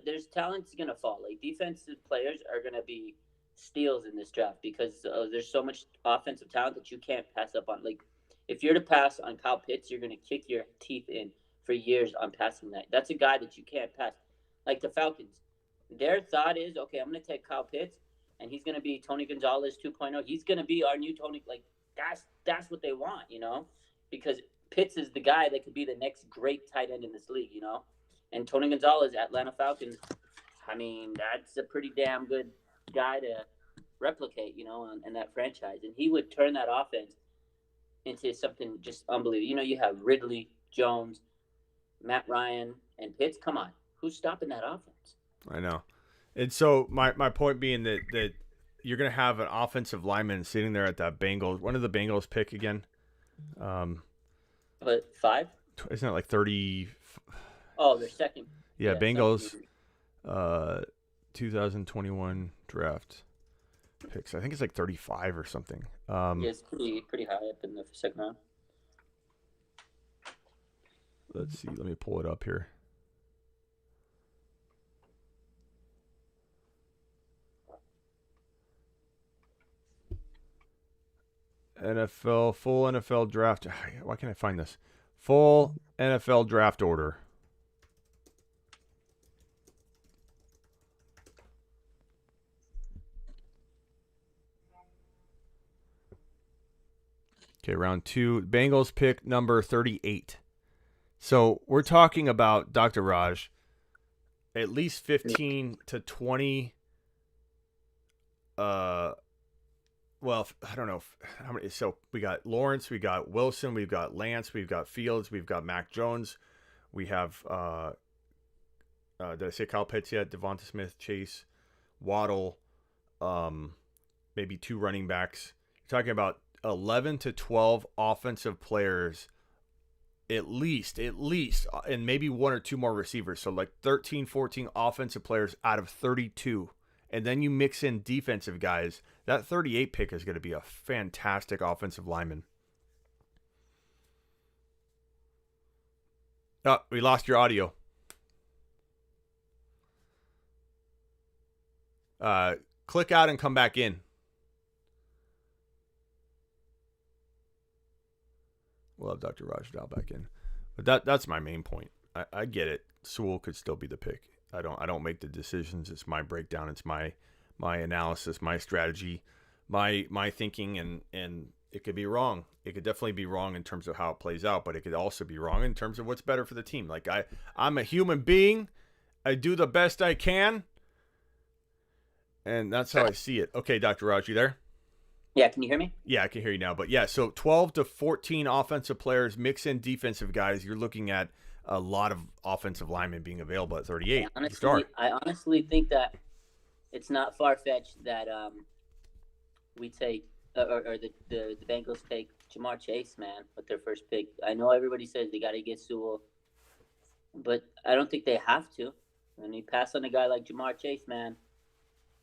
there's talent's gonna fall. Like defensive players are gonna be steals in this draft because there's so much offensive talent that you can't pass up on. Like if you're to pass on Kyle Pitts, you're going to kick your teeth in for years on passing that. That's a guy that you can't pass. Like the Falcons, their thought is, okay, I'm going to take Kyle Pitts and he's going to be Tony Gonzalez 2.0. He's going to be our new Tony. Like that's what they want, because Pitts is the guy that could be the next great tight end in this league, and Tony Gonzalez, Atlanta Falcons. I mean, that's a pretty damn good guy to replicate, in that franchise, and he would turn that offense into something just unbelievable. You have Ridley, Jones, Matt Ryan, and Pitts. Come on, who's stopping that offense? I know, and so my point being that you're gonna have an offensive lineman sitting there at that Bengals. When did the Bengals pick again? But 5? Isn't it like 30? Oh, they're second. Yeah, Bengals. 2021 draft picks. I think it's like 35 or something. It's pretty high up in the second round. Let's see. Let me pull it up here. Full NFL draft. Why can't I find this? Full NFL draft order. Okay, round 2. Bengals pick number 38. So we're talking about Dr. Raj, at least 15 to 20. Well, I don't know how many. So we got Lawrence, we got Wilson, we've got Lance, we've got Fields, we've got Mac Jones. We have, did I say Kyle Pitts yet? Devonta Smith, Chase, Waddle, maybe 2 running backs. You're talking about 11 to 12 offensive players, at least, and maybe 1 or 2 more receivers. So like 13, 14 offensive players out of 32. And then you mix in defensive guys. That 38 pick is going to be a fantastic offensive lineman. Oh, we lost your audio. Click out and come back in. We'll have Dr. Raj dial back in. But that's my main point. I get it. Sewell could still be the pick. I don't make the decisions. It's my breakdown. It's my analysis, my strategy, my thinking, and it could be wrong. It could definitely be wrong in terms of how it plays out, but it could also be wrong in terms of what's better for the team. Like I'm a human being. I do the best I can, and that's how I see it. Okay, Dr. Raj, you there? Yeah, can you hear me? Yeah, I can hear you now. But yeah, so 12 to 14 offensive players, mix in defensive guys. You're looking at a lot of offensive linemen being available at 38. I honestly think that it's not far-fetched that we take or the Bengals take Jamar Chase, man, with their first pick. I know everybody says they got to get Sewell, but I don't think they have to. When you pass on a guy like Jamar Chase, man,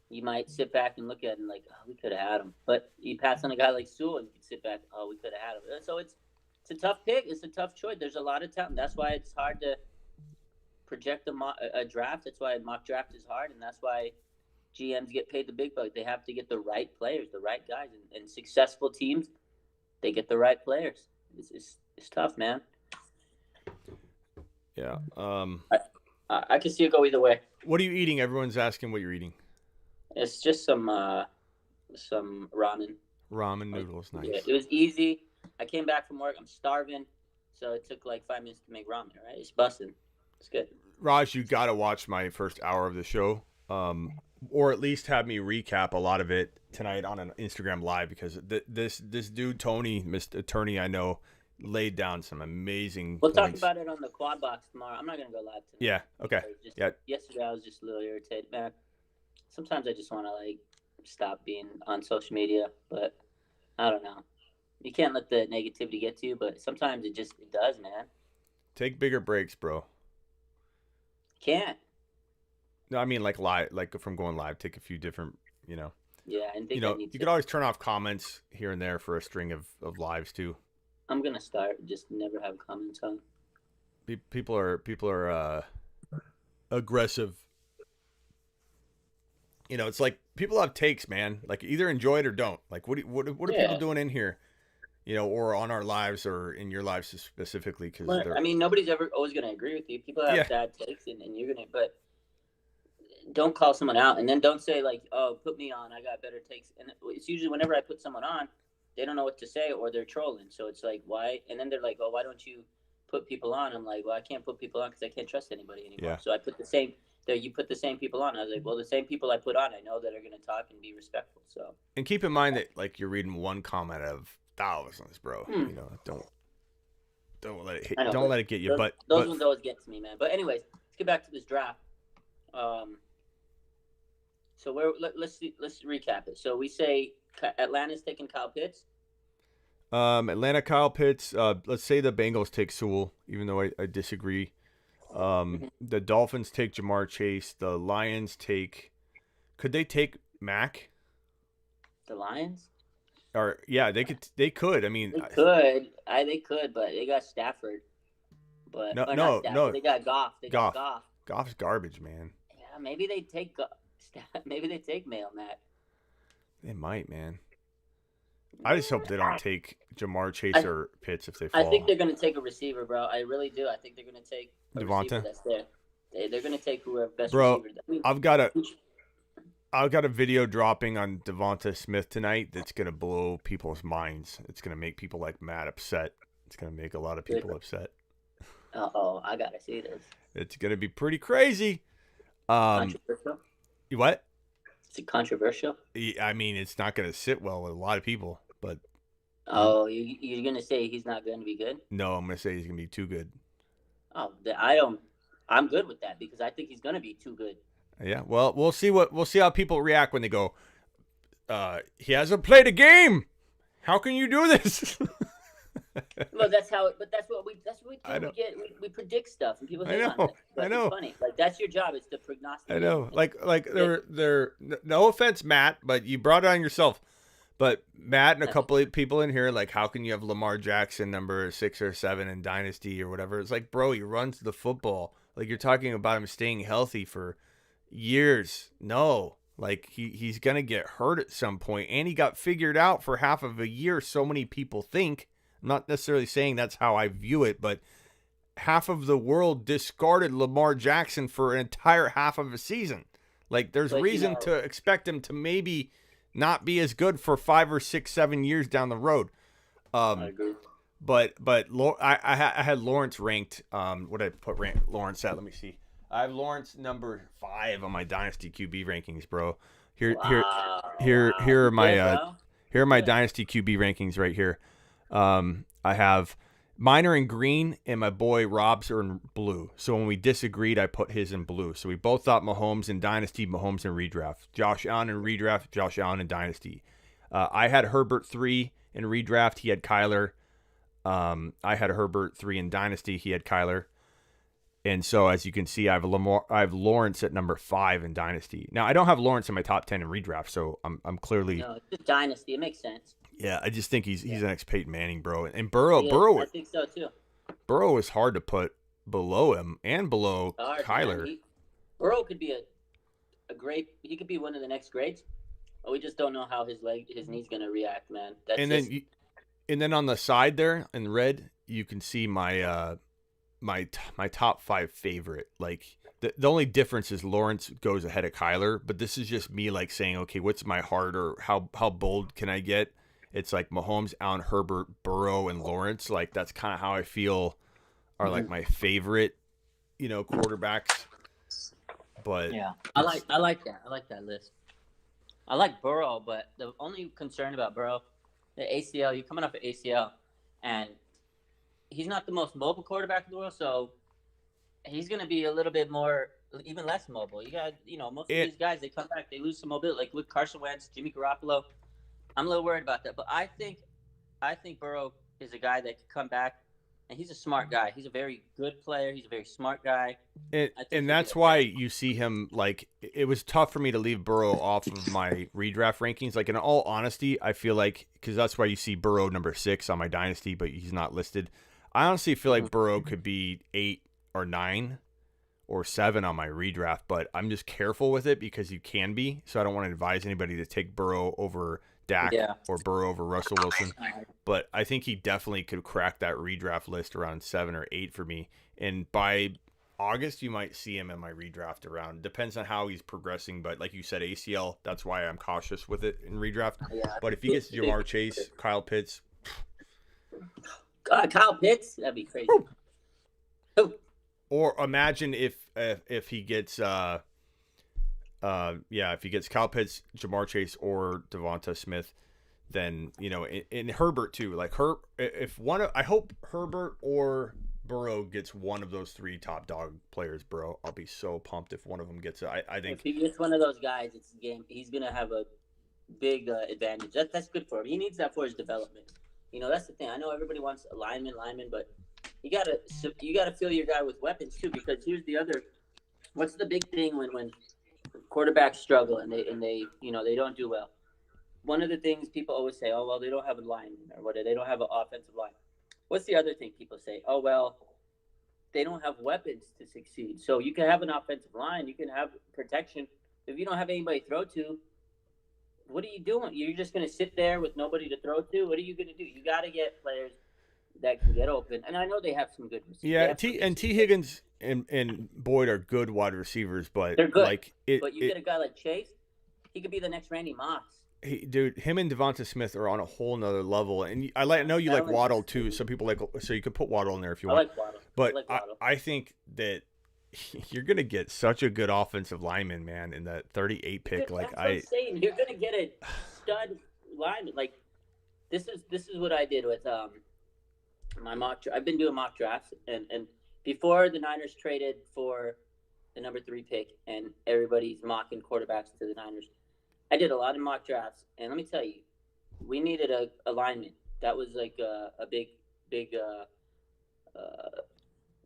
you might sit back and look at him like, oh, we could have had him. But you pass on a guy like Sewell, and you can sit back, oh, we could have had him. So it's a tough pick. It's a tough choice. There's a lot of talent. That's why it's hard to project a draft. That's why a mock draft is hard, and that's why GMs get paid the big bucks. They have to get the right players, the right guys, and successful teams, they get the right players. It's tough, man. Yeah. I can see it go either way. What are you eating? Everyone's asking what you're eating. It's just some ramen. Ramen noodles, nice. Yeah, it was easy. I came back from work. I'm starving, so it took like 5 minutes to make ramen. Right? It's busting. It's good. Raj, you got to watch my first hour of the show, or at least have me recap a lot of it tonight on an Instagram live, because this dude Tony, Mr. Attorney, I know, laid down some amazing. We'll points. talk about it on the quad box tomorrow. I'm not gonna go live tonight. Yeah. Okay. Yesterday I was just a little irritated, man. Sometimes I just want to like stop being on social media, but I don't know. You can't let the negativity get to you, but sometimes it does, man. Take bigger breaks, bro. Can't. No, I mean like live, like from going live. Take a few different, Yeah, and you could always turn off comments here and there for a string of lives too. I'm gonna start just never have comments on. People are aggressive. It's like people have takes, man. Like either enjoy it or don't. Like what are people doing in here? Or on our lives or in your lives specifically? Because I mean, nobody's always going to agree with you. People have bad takes, and you're going to. But don't call someone out, and then don't say like, "Oh, put me on. I got better takes." And it's usually whenever I put someone on, they don't know what to say or they're trolling. So it's like, why? And then they're like, "Oh, why don't you put people on?" I'm like, "Well, I can't put people on because I can't trust anybody anymore." Yeah. So I put the same. You put the same people on. I was like, well, the same people I put on, I know that are going to talk and be respectful. So. And keep in mind that like you're reading one comment of thousands, bro. Don't let it hit. Don't let it get you. Those ones always get to me, man. But anyways, let's get back to this draft. So let's recap it. So we say Atlanta's taking Kyle Pitts. Atlanta, Kyle Pitts. Let's say the Bengals take Sewell, even though I disagree. The Dolphins take Jamar Chase. The Lions take. Could they take Mac? The Lions? Or yeah, they could. They could. I mean, they could, but they got Stafford. But no. They got Goff. Got Goff. Goff's garbage, man. Yeah, maybe they take. Maybe they take Mail Matt. They might, man. I just hope they don't take Jamar Chase or Pitts if they fall. I think they're going to take a receiver, bro. I really do. I think they're going to take a receiver that's there. They're going to take whoever best receiver. I mean, I've got a video dropping on Devonta Smith tonight that's going to blow people's minds. It's going to make people like Matt upset. It's going to make a lot of people upset. Uh-oh, I got to see this. It's going to be pretty crazy. Controversial. What? Is it controversial? I mean, it's not going to sit well with a lot of people, but Oh, you're gonna say he's not going to be good? no, I'm going to say he's going to be too good. Oh, I don't. I'm good with that because I think he's going to be too good. Yeah, well, we'll see how people react when they go, he hasn't played a game. How can you do this? Well, that's what we do. I know. We predict stuff and people I hate on know. it. But I know. It's funny. Like that's your job. It's to prognosticate. I know. Like they're no offense, Matt, but you brought it on yourself. But Matt and a couple of people in here, like, how can you have Lamar Jackson number 6 or 7 in Dynasty or whatever? It's like, bro, he runs the football. Like, you're talking about him staying healthy for years. No. Like, he's going to get hurt at some point. And he got figured out for half of a year, so many people think. I'm not necessarily saying that's how I view it, but half of the world discarded Lamar Jackson for an entire half of a season. Like, there's reason to expect him to maybe not be as good for 5 or 6, 7 years down the road. I agree. But I had Lawrence ranked. What did I put Lawrence at? Let me see. I have Lawrence number 5 on my Dynasty QB rankings, bro. Here are my Dynasty QB rankings right here. I have mine are in green and my boy Rob's are in blue. So when we disagreed, I put his in blue. So we both thought Mahomes in Dynasty, Mahomes in redraft. Josh Allen in redraft, Josh Allen in Dynasty. I had Herbert 3 in redraft. He had Kyler. I had Herbert 3 in Dynasty. He had Kyler. And so, as you can see, I have Lawrence at number 5 in Dynasty. Now, I don't have Lawrence in my top 10 in redraft, so I'm clearly. No, it's just Dynasty. It makes sense. Yeah, I just think he's the next Peyton Manning, bro. And Burrow. I think so too. Burrow is hard to put below him and below Kyler. Burrow could be a great. He could be one of the next greats. But we just don't know how his knee's gonna react, man. And then on the side there in red, you can see my my top 5 favorite. Like the only difference is Lawrence goes ahead of Kyler, but this is just me like saying, okay, what's my heart or how bold can I get? It's like Mahomes, Allen, Herbert, Burrow, and Lawrence. Like that's kind of how I feel are like my favorite, quarterbacks. But yeah, I like that. I like that list. I like Burrow, but the only concern about Burrow, the ACL. You're coming off an ACL, and he's not the most mobile quarterback in the world, so he's going to be a little bit more, even less mobile. You got, most of these guys, they come back, they lose some mobility. Like with Carson Wentz, Jimmy Garoppolo, I'm a little worried about that. But I think Burrow is a guy that could come back, and he's a smart guy. He's a very good player. He's a very smart guy. And that's why you see him, like, it was tough for me to leave Burrow off of my redraft rankings. Like, in all honesty, I feel like, because that's why you see Burrow number 6 on my Dynasty, but he's not listed. I honestly feel like Burrow could be 8 or 9 or 7 on my redraft, but I'm just careful with it because you can be. So I don't want to advise anybody to take Burrow over Dak or Burrow over Russell Wilson. But I think he definitely could crack that redraft list around 7 or 8 for me. And by August, you might see him in my redraft around. Depends on how he's progressing. But like you said, ACL, that's why I'm cautious with it in redraft. Yeah. But if he gets Jamar Chase, Kyle Pitts. Kyle Pitts, that'd be crazy. Or imagine if he gets if he gets Kyle Pitts, Jamar Chase, or Devonta Smith, then in Herbert too. Like I hope Herbert or Burrow gets one of those 3 top dog players, bro. I'll be so pumped if one of them gets it. I think if he gets one of those guys, it's a game. He's gonna have a big advantage. That's good for him. He needs that for his development. That's the thing. I know everybody wants a lineman, but you gotta fill your guy with weapons too. Because here's the other. What's the big thing when quarterbacks struggle and they they don't do well? One of the things people always say, oh well, they don't have a lineman or what? They don't have an offensive line. What's the other thing people say? Oh well, they don't have weapons to succeed. So you can have an offensive line, you can have protection. If you don't have anybody to throw to, what are you doing? You're just going to sit there with nobody to throw to? What are you going to do? You got to get players that can get open. And I know they have some good receivers. Yeah, T. Higgins and Boyd are good wide receivers, but they're good. But you get a guy like Chase, he could be the next Randy Moss. Dude, him and Devonta Smith are on a whole nother level. And I know you like Waddle too. Some people so you could put Waddle in there if you want. I like Waddle. But I think that you're gonna get such a good offensive lineman, man, in that 38 pick. That's what I'm saying. You're gonna get a stud lineman. Like this is what I did with my I've been doing mock drafts, and before the Niners traded for the number 3 pick, and everybody's mocking quarterbacks to the Niners. I did a lot of mock drafts, and let me tell you, we needed a lineman. That was like a big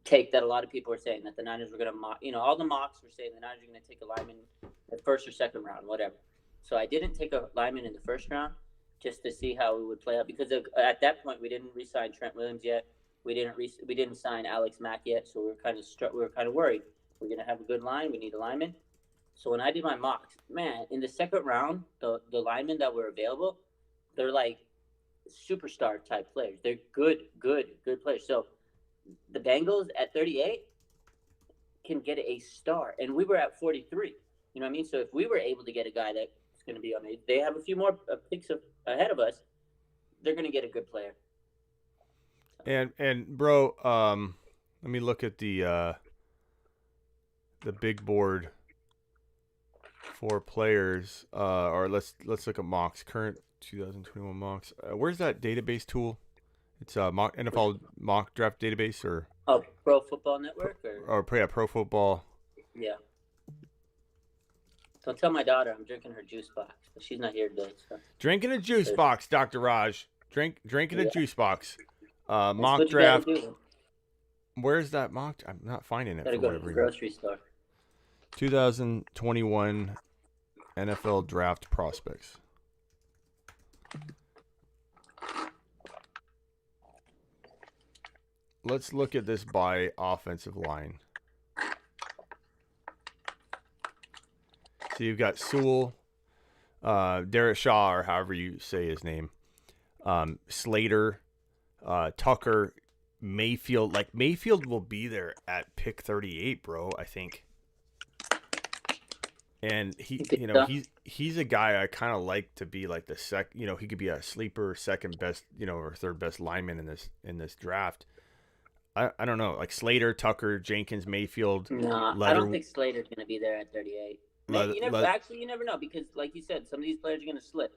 take that a lot of people were saying that the Niners were going to mock. You know, all the mocks were saying the Niners were going to take a lineman in the first or second round, whatever. So I didn't take a lineman in the first round just to see how it would play out because at that point we didn't re-sign Trent Williams yet. We didn't sign Alex Mack yet, so we were kind of worried. We're going to have a good line. We need a lineman. So when I did my mocks, man, in the second round, the linemen that were available, they're like superstar type players. They're good players. So the Bengals at 38 can get a star, and we were at 43. You know what I mean? So if we were able to get a guy that's going to be on it, they have a few more picks ahead of us. They're going to get a good player. And bro, let me look at the big board for players. Or let's look at mocks. Current 2021 mocks. Where's that database tool? It's NFL mock draft database or Pro Football Network or Pro Football. Yeah. Don't tell my daughter I'm drinking her juice box, but she's not here today. So. Drinking a juice box, Dr. Raj. Drinking a juice box. That's mock draft. Where's that mock? I'm not finding it. Gotta go to the grocery store. 2021 NFL draft prospects. Let's look at this by offensive line. So you've got Sewell, Derek Shaw, or however you say his name, Slater, Tucker, Mayfield. Like Mayfield will be there at pick 38, bro. I think. And he's a guy I kind of like to be like the he could be a sleeper, second best, or third best lineman in this draft. I don't know, like Slater, Tucker, Jenkins, Mayfield. No, I don't think Slater's going to be there at 38. You never know because, like you said, some of these players are going to slip.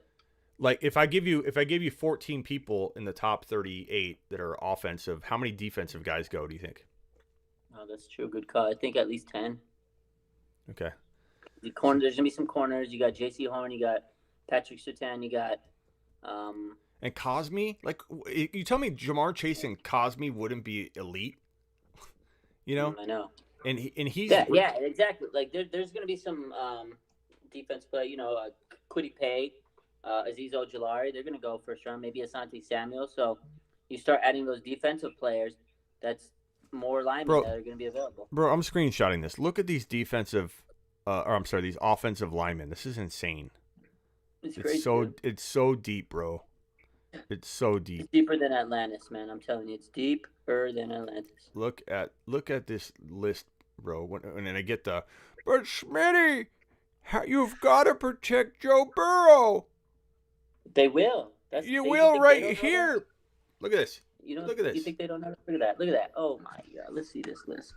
Like if I give you 14 people in the top 38 that are offensive, how many defensive guys go? Do you think? Oh, that's true. Good call. I think at least 10. Okay. There's gonna be some corners. You got J.C. Horn. You got Patrick Surtain. You got. And Cosme, like you tell me, Jamar Chase and Cosme wouldn't be elite. I know. And he's yeah, exactly. Like there's gonna be some defense play. Kwity Paye, Azeez Ojulari. They're gonna go first round. Maybe Asante Samuel. So you start adding those defensive players. That's more linemen that are gonna be available. Bro, I'm screenshotting this. Look at these these offensive linemen. This is insane. It's crazy. It's so deep, bro. It's so deep. It's deeper than Atlantis, man. I'm telling you, it's deeper than Atlantis. Look at this list, bro. And then I get but Schmitty, you've got to protect Joe Burrow. They will. You will right here. Look at this. Look at this. You think they don't know? Look at that. Oh my God. Let's see this list.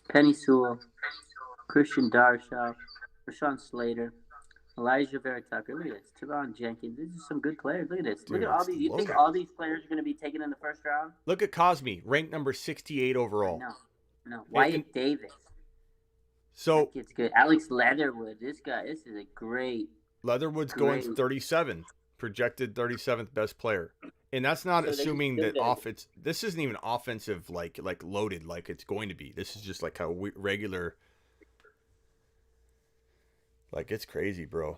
Penny Sewell, Christian Darrisaw, Rashawn Slater, Elijah Vera Tucker. Look at this. Teron Jenkins. These are some good players. Look at this. Dude, look at all these. You think all these players are going to be taken in the first round? Look at Cosme, ranked number 68 overall. No. Wyatt Davis. So it's good. Alex Leatherwood. This is a great. Leatherwood's going 37, projected 37th best player, and that's not assuming that offense. This isn't even offensive, like loaded, like it's going to be. This is just like a regular. Like, it's crazy, bro.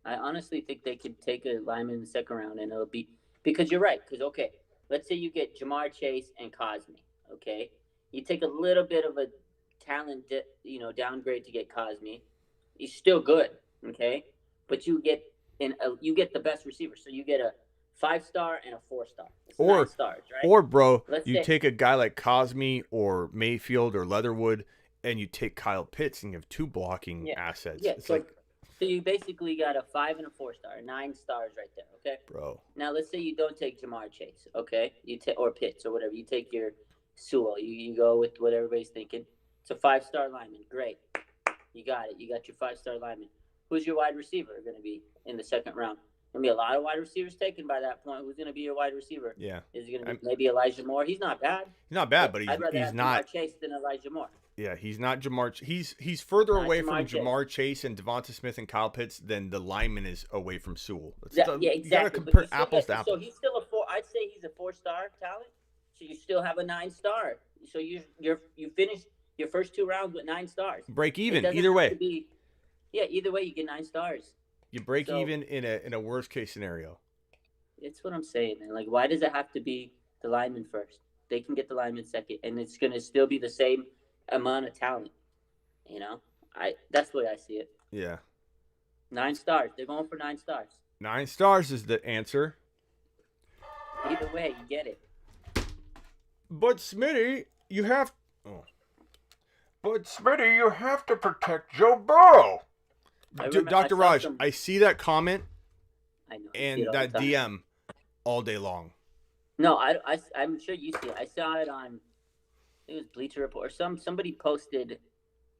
I honestly think they could take a lineman in the second round, and it'll be – because you're right. Because, okay, let's say you get Jamar Chase and Cosme, okay? You take a little bit of a talent, downgrade to get Cosme. He's still good, okay? But you get the best receiver. So you get a 5-star and a 4-star. It's 9 stars, right? Or, bro, take a guy like Cosme or Mayfield or Leatherwood – and you take Kyle Pitts and you have 2 blocking assets. Yeah, it's so you basically got a 5 and a 4-star, 9 stars right there, okay? Bro. Now let's say you don't take Jamar Chase, okay? Or Pitts or whatever. You take your Sewell. You go with what everybody's thinking. It's a 5-star lineman. Great. You got it. You got your 5-star lineman. Who's your wide receiver going to be in the second round? Going to be a lot of wide receivers taken by that point. Who's going to be your wide receiver? Yeah. Is it going to be maybe Elijah Moore? He's not bad. He's not bad, but I'd rather he's have not Jamar Chase than Elijah Moore. Yeah, he's not Jamar. He's further Not away Jamar from Chase. Jamar Chase and Devonta Smith and Kyle Pitts than the lineman is away from Sewell. Yeah, exactly. You got to But compare you still apples to get- apples. So he's still a 4. I'd say he's a 4-star talent. So you still have a 9-star. So you finished your first 2 rounds with 9 stars. Break It even doesn't either have way. to be- yeah, either way you get 9 stars. You break So- even in a worst case scenario. That's what I'm saying, man. Like, why does it have to be the lineman first? They can get the lineman second, and it's going to still be the same amount of talent. You know, that's the way I see it. Yeah, 9 stars. They're going for 9 stars. 9 stars is the answer. Either way, you get it. But Smitty, you have. Oh. But Smitty, you have to protect Joe Burrow. Dr. Raj, I see that comment I know. and that DM all day long. No, I'm sure you see it. I saw it on. It was Bleacher Report or somebody posted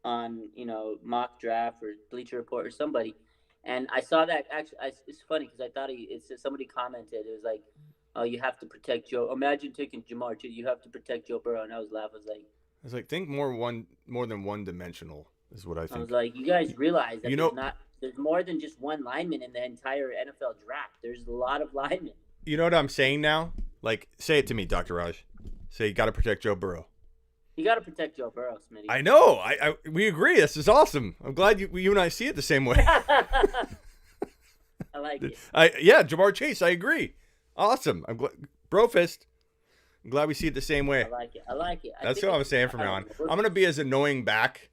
on mock draft or Bleacher Report or somebody, and I saw that actually. It's funny because I thought somebody commented. It was like, "Oh, you have to protect Joe." Imagine taking Jamar too. You have to protect Joe Burrow, and I was laughing. I was like, think more than one dimensional is what I think. I was like, you guys realize that there's more than just one lineman in the entire NFL draft. There's a lot of linemen. You know what I'm saying now? Like, say it to me, Dr. Raj. Say you got to protect Joe Burrow. You got to protect Joe Burrow, Smitty. I know. We agree. This is awesome. I'm glad you and I see it the same way. I like it. Jamar Chase. I agree. Awesome. I'm glad. Brofist. I'm glad we see it the same way. I like it. That's what I'm saying from now on. I'm gonna be as annoying back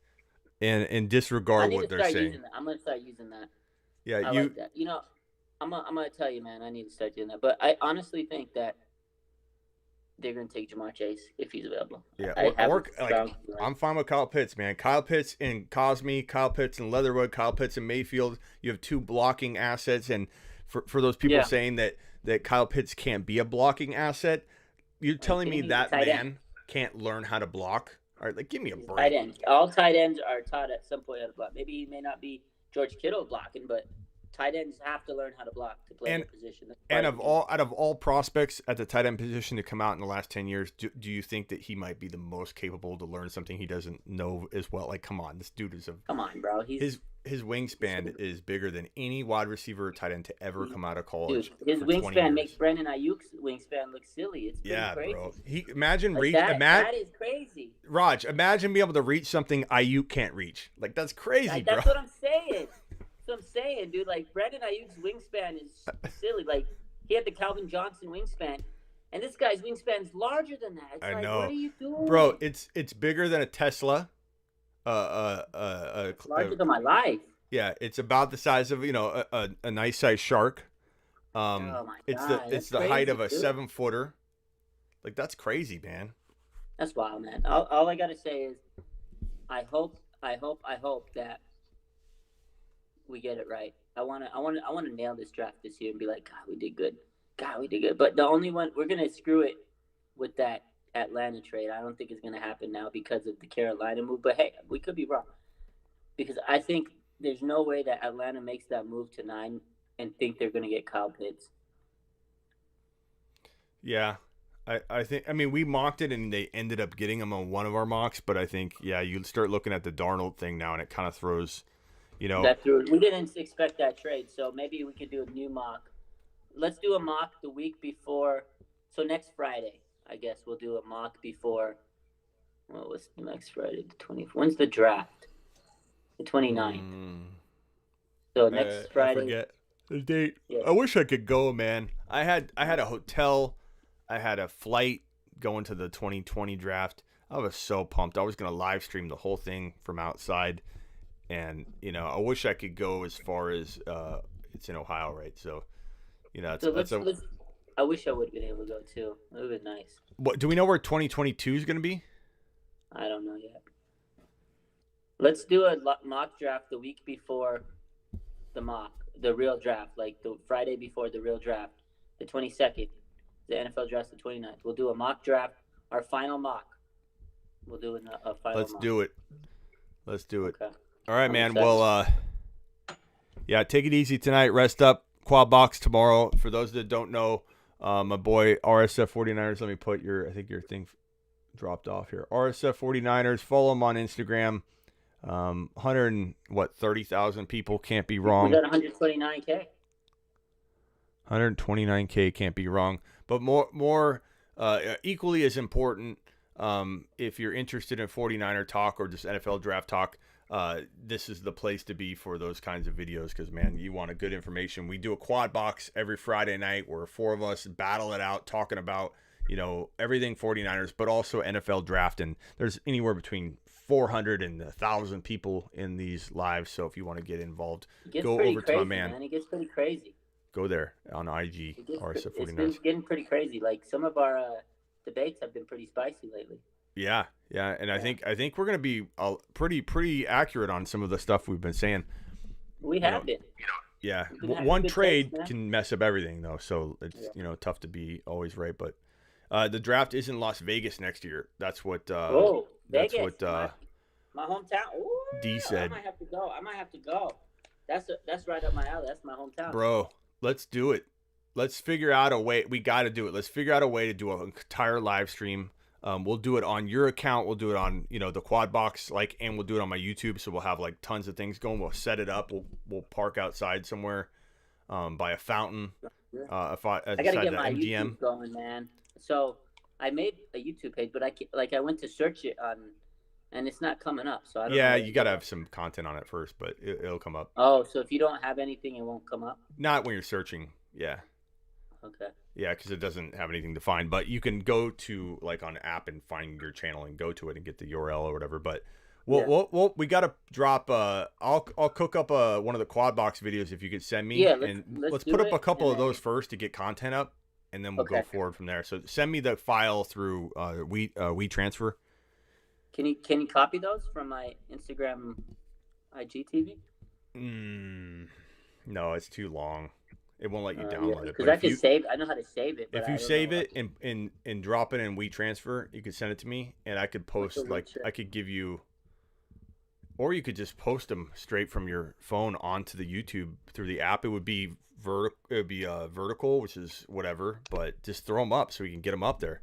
and disregard what they're saying. I'm gonna start using that. Yeah, I like that. I'm gonna tell you, man. I need to start doing that. But I honestly think that they're gonna take Jamar Chase if he's available. Yeah, I'm fine with Kyle Pitts, man. Kyle Pitts and Cosme, Kyle Pitts and Leatherwood, Kyle Pitts and Mayfield. You have 2 blocking assets, and for those people saying that Kyle Pitts can't be a blocking asset, you're telling me that man can't learn how to block? All right, give me a break. Tight ends. All tight ends are taught at some point how to block. Maybe he may not be George Kittle blocking, but tight ends have to learn how to block to play the position. And out of all prospects at the tight end position to come out in the last 10 years, do you think that he might be the most capable to learn something he doesn't know as well? Like, come on, this dude is come on, bro. His wingspan is bigger than any wide receiver or tight end to ever come out of college. Dude, his wingspan makes Brandon Ayuk's wingspan look silly. It's crazy. Bro. That is crazy. Raj, imagine being able to reach something Ayuk can't reach. Like, that's crazy, bro. That's what I'm saying. Dude. Like, Brandon Ayuk's wingspan is silly. Like, he had the Calvin Johnson wingspan, and this guy's wingspan is larger than that. It's know. What are you doing, bro? It's bigger than a Tesla. It's larger than my life. Yeah, it's about the size of a nice sized shark. Oh my it's the height of a 7-footer. Like, that's crazy, man. That's wild, man. All I gotta say is, I hope that we get it right. I wanna nail this draft this year and be like, God, we did good. But the only one we're gonna screw it with that Atlanta trade. I don't think it's gonna happen now because of the Carolina move. But hey, we could be wrong, because I think there's no way that Atlanta makes that move to 9 and think they're gonna get Kyle Pitts. Yeah. I think, we mocked it and they ended up getting him on one of our mocks, but I think, you start looking at the Darnold thing now and it kind of throws, We didn't expect that trade, so maybe we could do a new mock. Let's do a mock the week before. So next Friday, I guess we'll do a mock before. What's next Friday? The 20th. When's the draft? The 29th. So next Friday. I forget the date. Yeah. I wish I could go, man. I had a hotel. I had a flight going to the 2020 draft. I was so pumped. I was going to live stream the whole thing from outside. And, I wish I could go as far as it's in Ohio, right? So, I wish I would have been able to go, too. It would have been nice. What, do we know where 2022 is going to be? I don't know yet. Let's do a mock draft the week before the real draft, like the Friday before the real draft, the 22nd. The NFL draft's the 29th. We'll do a mock draft our final mock. We'll do a final Let's mock. do it. Let's do it. Okay. All right, I'm man. excited. Well, yeah, take it easy tonight. Rest up. Quad box tomorrow. For those that don't know, my boy RSF 49ers. Let me put I think your thing dropped off here. RSF 49ers. Follow him on Instagram. 30,000 people can't be wrong. We got 129K. 129K can't be wrong. But more equally as important, if you're interested in 49er talk or just NFL draft talk, this is the place to be for those kinds of videos because, man, you want a good information. We do a quad box every Friday night where 4 of us battle it out talking about, everything 49ers, but also NFL draft. And there's anywhere between 400 and 1,000 people in these lives. So if you want to get involved, go over to my man. It gets pretty crazy. Go there on IG, RSF 49ers. It's been getting pretty crazy. Like some of our debates have been pretty spicy lately. Yeah, and I think we're gonna be pretty accurate on some of the stuff we've been saying. We have been. Yeah, One trade can mess up everything though, so it's tough to be always right. But the draft is in Las Vegas next year. That's what. That's Vegas, what. My hometown. Ooh, D said. I might have to go. That's right up my alley. That's my hometown. Bro, let's do it. Let's figure out a way. We got to do it. Let's figure out a way to do an entire live stream. We'll do it on your account. We'll do it on, the quad box, and we'll do it on my YouTube. So we'll have tons of things going. We'll set it up. We'll park outside somewhere, by a fountain. I gotta get my MGM. YouTube going, man. So I made a YouTube page, but I went to search it and it's not coming up. So I don't know. Yeah, you gotta have some content on it first, but it'll come up. Oh, so if you don't have anything, it won't come up? Not when you're searching. Yeah. Okay. Yeah, because it doesn't have anything to find. But you can go to on an app and find your channel and go to it and get the URL or whatever. But we gotta drop. I'll cook up one of the quad box videos if you could send me. Yeah, let's put up a couple of those first to get content up, and then we'll go forward from there. So send me the file through WeTransfer. Can you copy those from my Instagram, IGTV? No, it's too long. It won't let you download it. Because I know how to save it. If you save it and drop it in WeTransfer, you could send it to me, and I could post I could give you, or you could just post them straight from your phone onto the YouTube through the app. It would be vertical, which is whatever, but just throw them up so we can get them up there.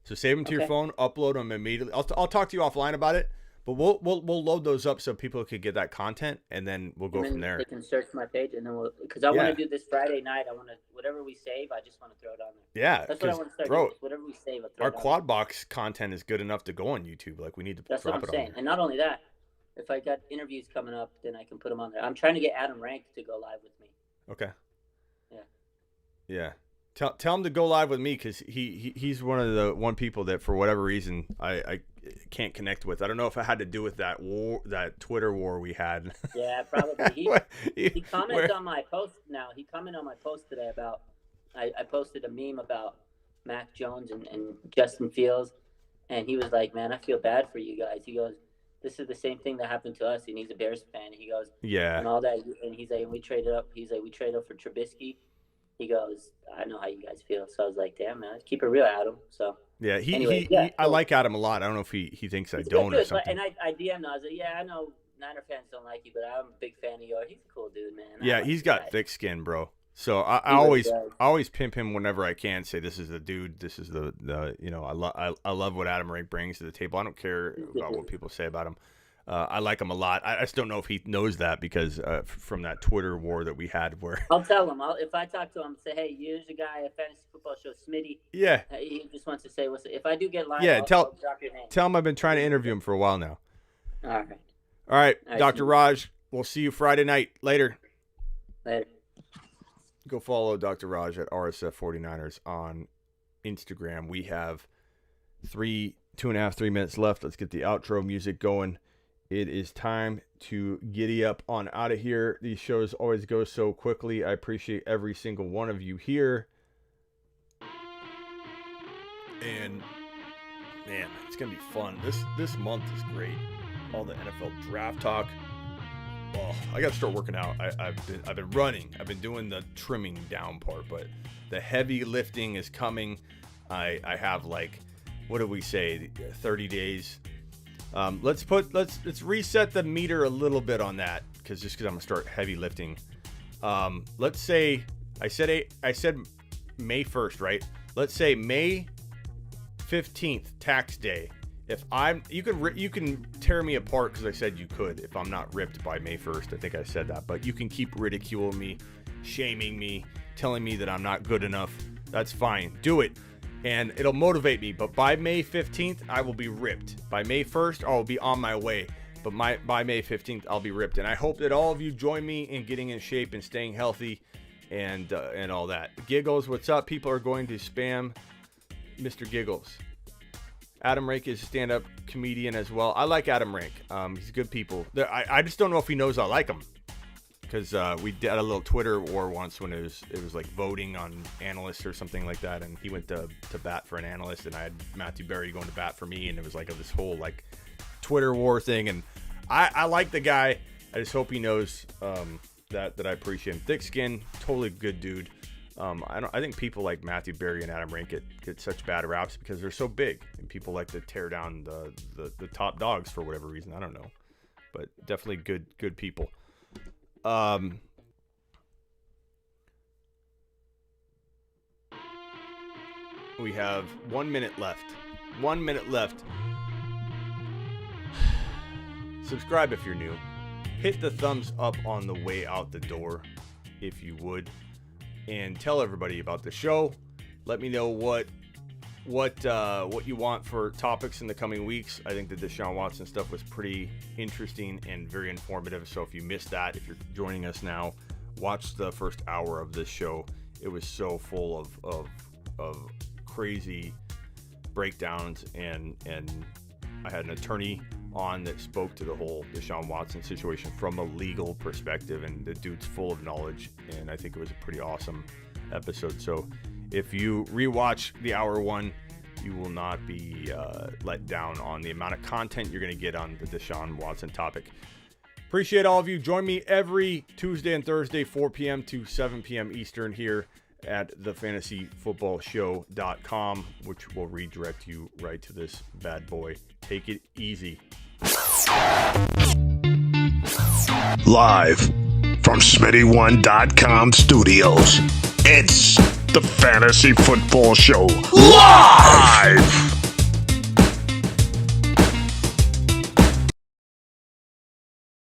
So save them to your phone, upload them immediately. I'll talk to you offline about it. But we'll load those up so people could get that content, and then we'll go from there. They can search my page, and then because I want to do this Friday night. I want to whatever we save. I just want to throw it on there. Yeah, that's what I want to start doing. Whatever we save, our quad box content is good enough to go on YouTube. We need to that's drop what I'm it saying. on there. And not only that, if I got interviews coming up, then I can put them on there. I'm trying to get Adam Rank to go live with me. Okay. Yeah. Tell him to go live with me because he's one of the people that for whatever reason I can't connect with. I don't know if it had to do with that Twitter war we had. Yeah, probably. He commented on my post now. He commented on my post today about I posted a meme about Mac Jones and Justin Fields, and he was like, "Man, I feel bad for you guys." He goes, "This is the same thing that happened to us," and he's a Bears fan. He goes, "Yeah," and all that, and he's like, "We traded up." He's like, "We traded up for Trubisky." He goes, I know how you guys feel. So I was like, damn, man, keep it real, Adam. So yeah, anyway, I like Adam a lot. I don't know if he thinks I don't or something. And I DM'd him. I was like, yeah, I know Niner fans don't like you, but I'm a big fan of yours. He's a cool dude, man. Yeah, he's got thick skin, bro. So I always pimp him whenever I can. Say this is the dude. This is the I love what Adam Rank brings to the table. I don't care about what people say about him. I like him a lot. I just don't know if he knows that because from that Twitter war that we had where... I'll tell him. If I talk to him, say, hey, here's a guy at Fantasy Football Show, Smitty. Yeah. He just wants to say, if I do get live, I'll drop your name. Tell him I've been trying to interview him for a while now. All right, Dr. Raj, we'll see you Friday night. Later. Go follow Dr. Raj at RSF 49ers on Instagram. We have 3 minutes left. Let's get the outro music going. It is time to giddy up on out of here. These shows always go so quickly. I appreciate every single one of you here. And man, it's gonna be fun. This month is great. All the NFL draft talk. Oh, I gotta start working out. I've been running. I've been doing the trimming down part, but the heavy lifting is coming. I have what did we say? 30 days. Let's reset the meter a little bit on that, because I'm gonna start heavy lifting. Let's say I said May 1st, right? Let's say May 15th, tax day. You can tear me apart because I said you could if I'm not ripped by May 1st. I think I said that, but you can keep ridiculing me, shaming me, telling me that I'm not good enough. That's fine. Do it. And it'll motivate me. But by May 15th, I will be ripped. By May 1st, I'll be on my way. But by May 15th, I'll be ripped. And I hope that all of you join me in getting in shape and staying healthy and all that. Giggles, what's up? People are going to spam Mr. Giggles. Adam Rank is a stand-up comedian as well. I like Adam Rank. He's good people. I just don't know if he knows I like him. Because we did a little Twitter war once when it was like voting on analysts or something like that, and he went to bat for an analyst, and I had Matthew Berry going to bat for me, and it was like this whole like Twitter war thing. And I like the guy. I just hope he knows that I appreciate him. Thick skin, totally good dude. I think people like Matthew Berry and Adam Rank get such bad raps because they're so big, and people like to tear down the top dogs for whatever reason. I don't know, but definitely good people. We have 1 minute left. 1 minute left. Subscribe if you're new. Hit the thumbs up on the way out the door, if you would, and tell everybody about the show. Let me know what you want for topics in the coming weeks. I think the Deshaun Watson stuff was pretty interesting and very informative. So if you missed that, if you're joining us now, watch the first hour of this show. It was so full of crazy breakdowns, and I had an attorney on that spoke to the whole Deshaun Watson situation from a legal perspective, and the dude's full of knowledge, and I think it was a pretty awesome episode. So if you rewatch the hour one, you will not be let down on the amount of content you're going to get on the Deshaun Watson topic. Appreciate all of you. Join me every Tuesday and Thursday, 4 p.m. to 7 p.m. Eastern here at thefantasyfootballshow.com, which will redirect you right to this bad boy. Take it easy. Live from Smitty1.com studios, it's the Fantasy Football Show live.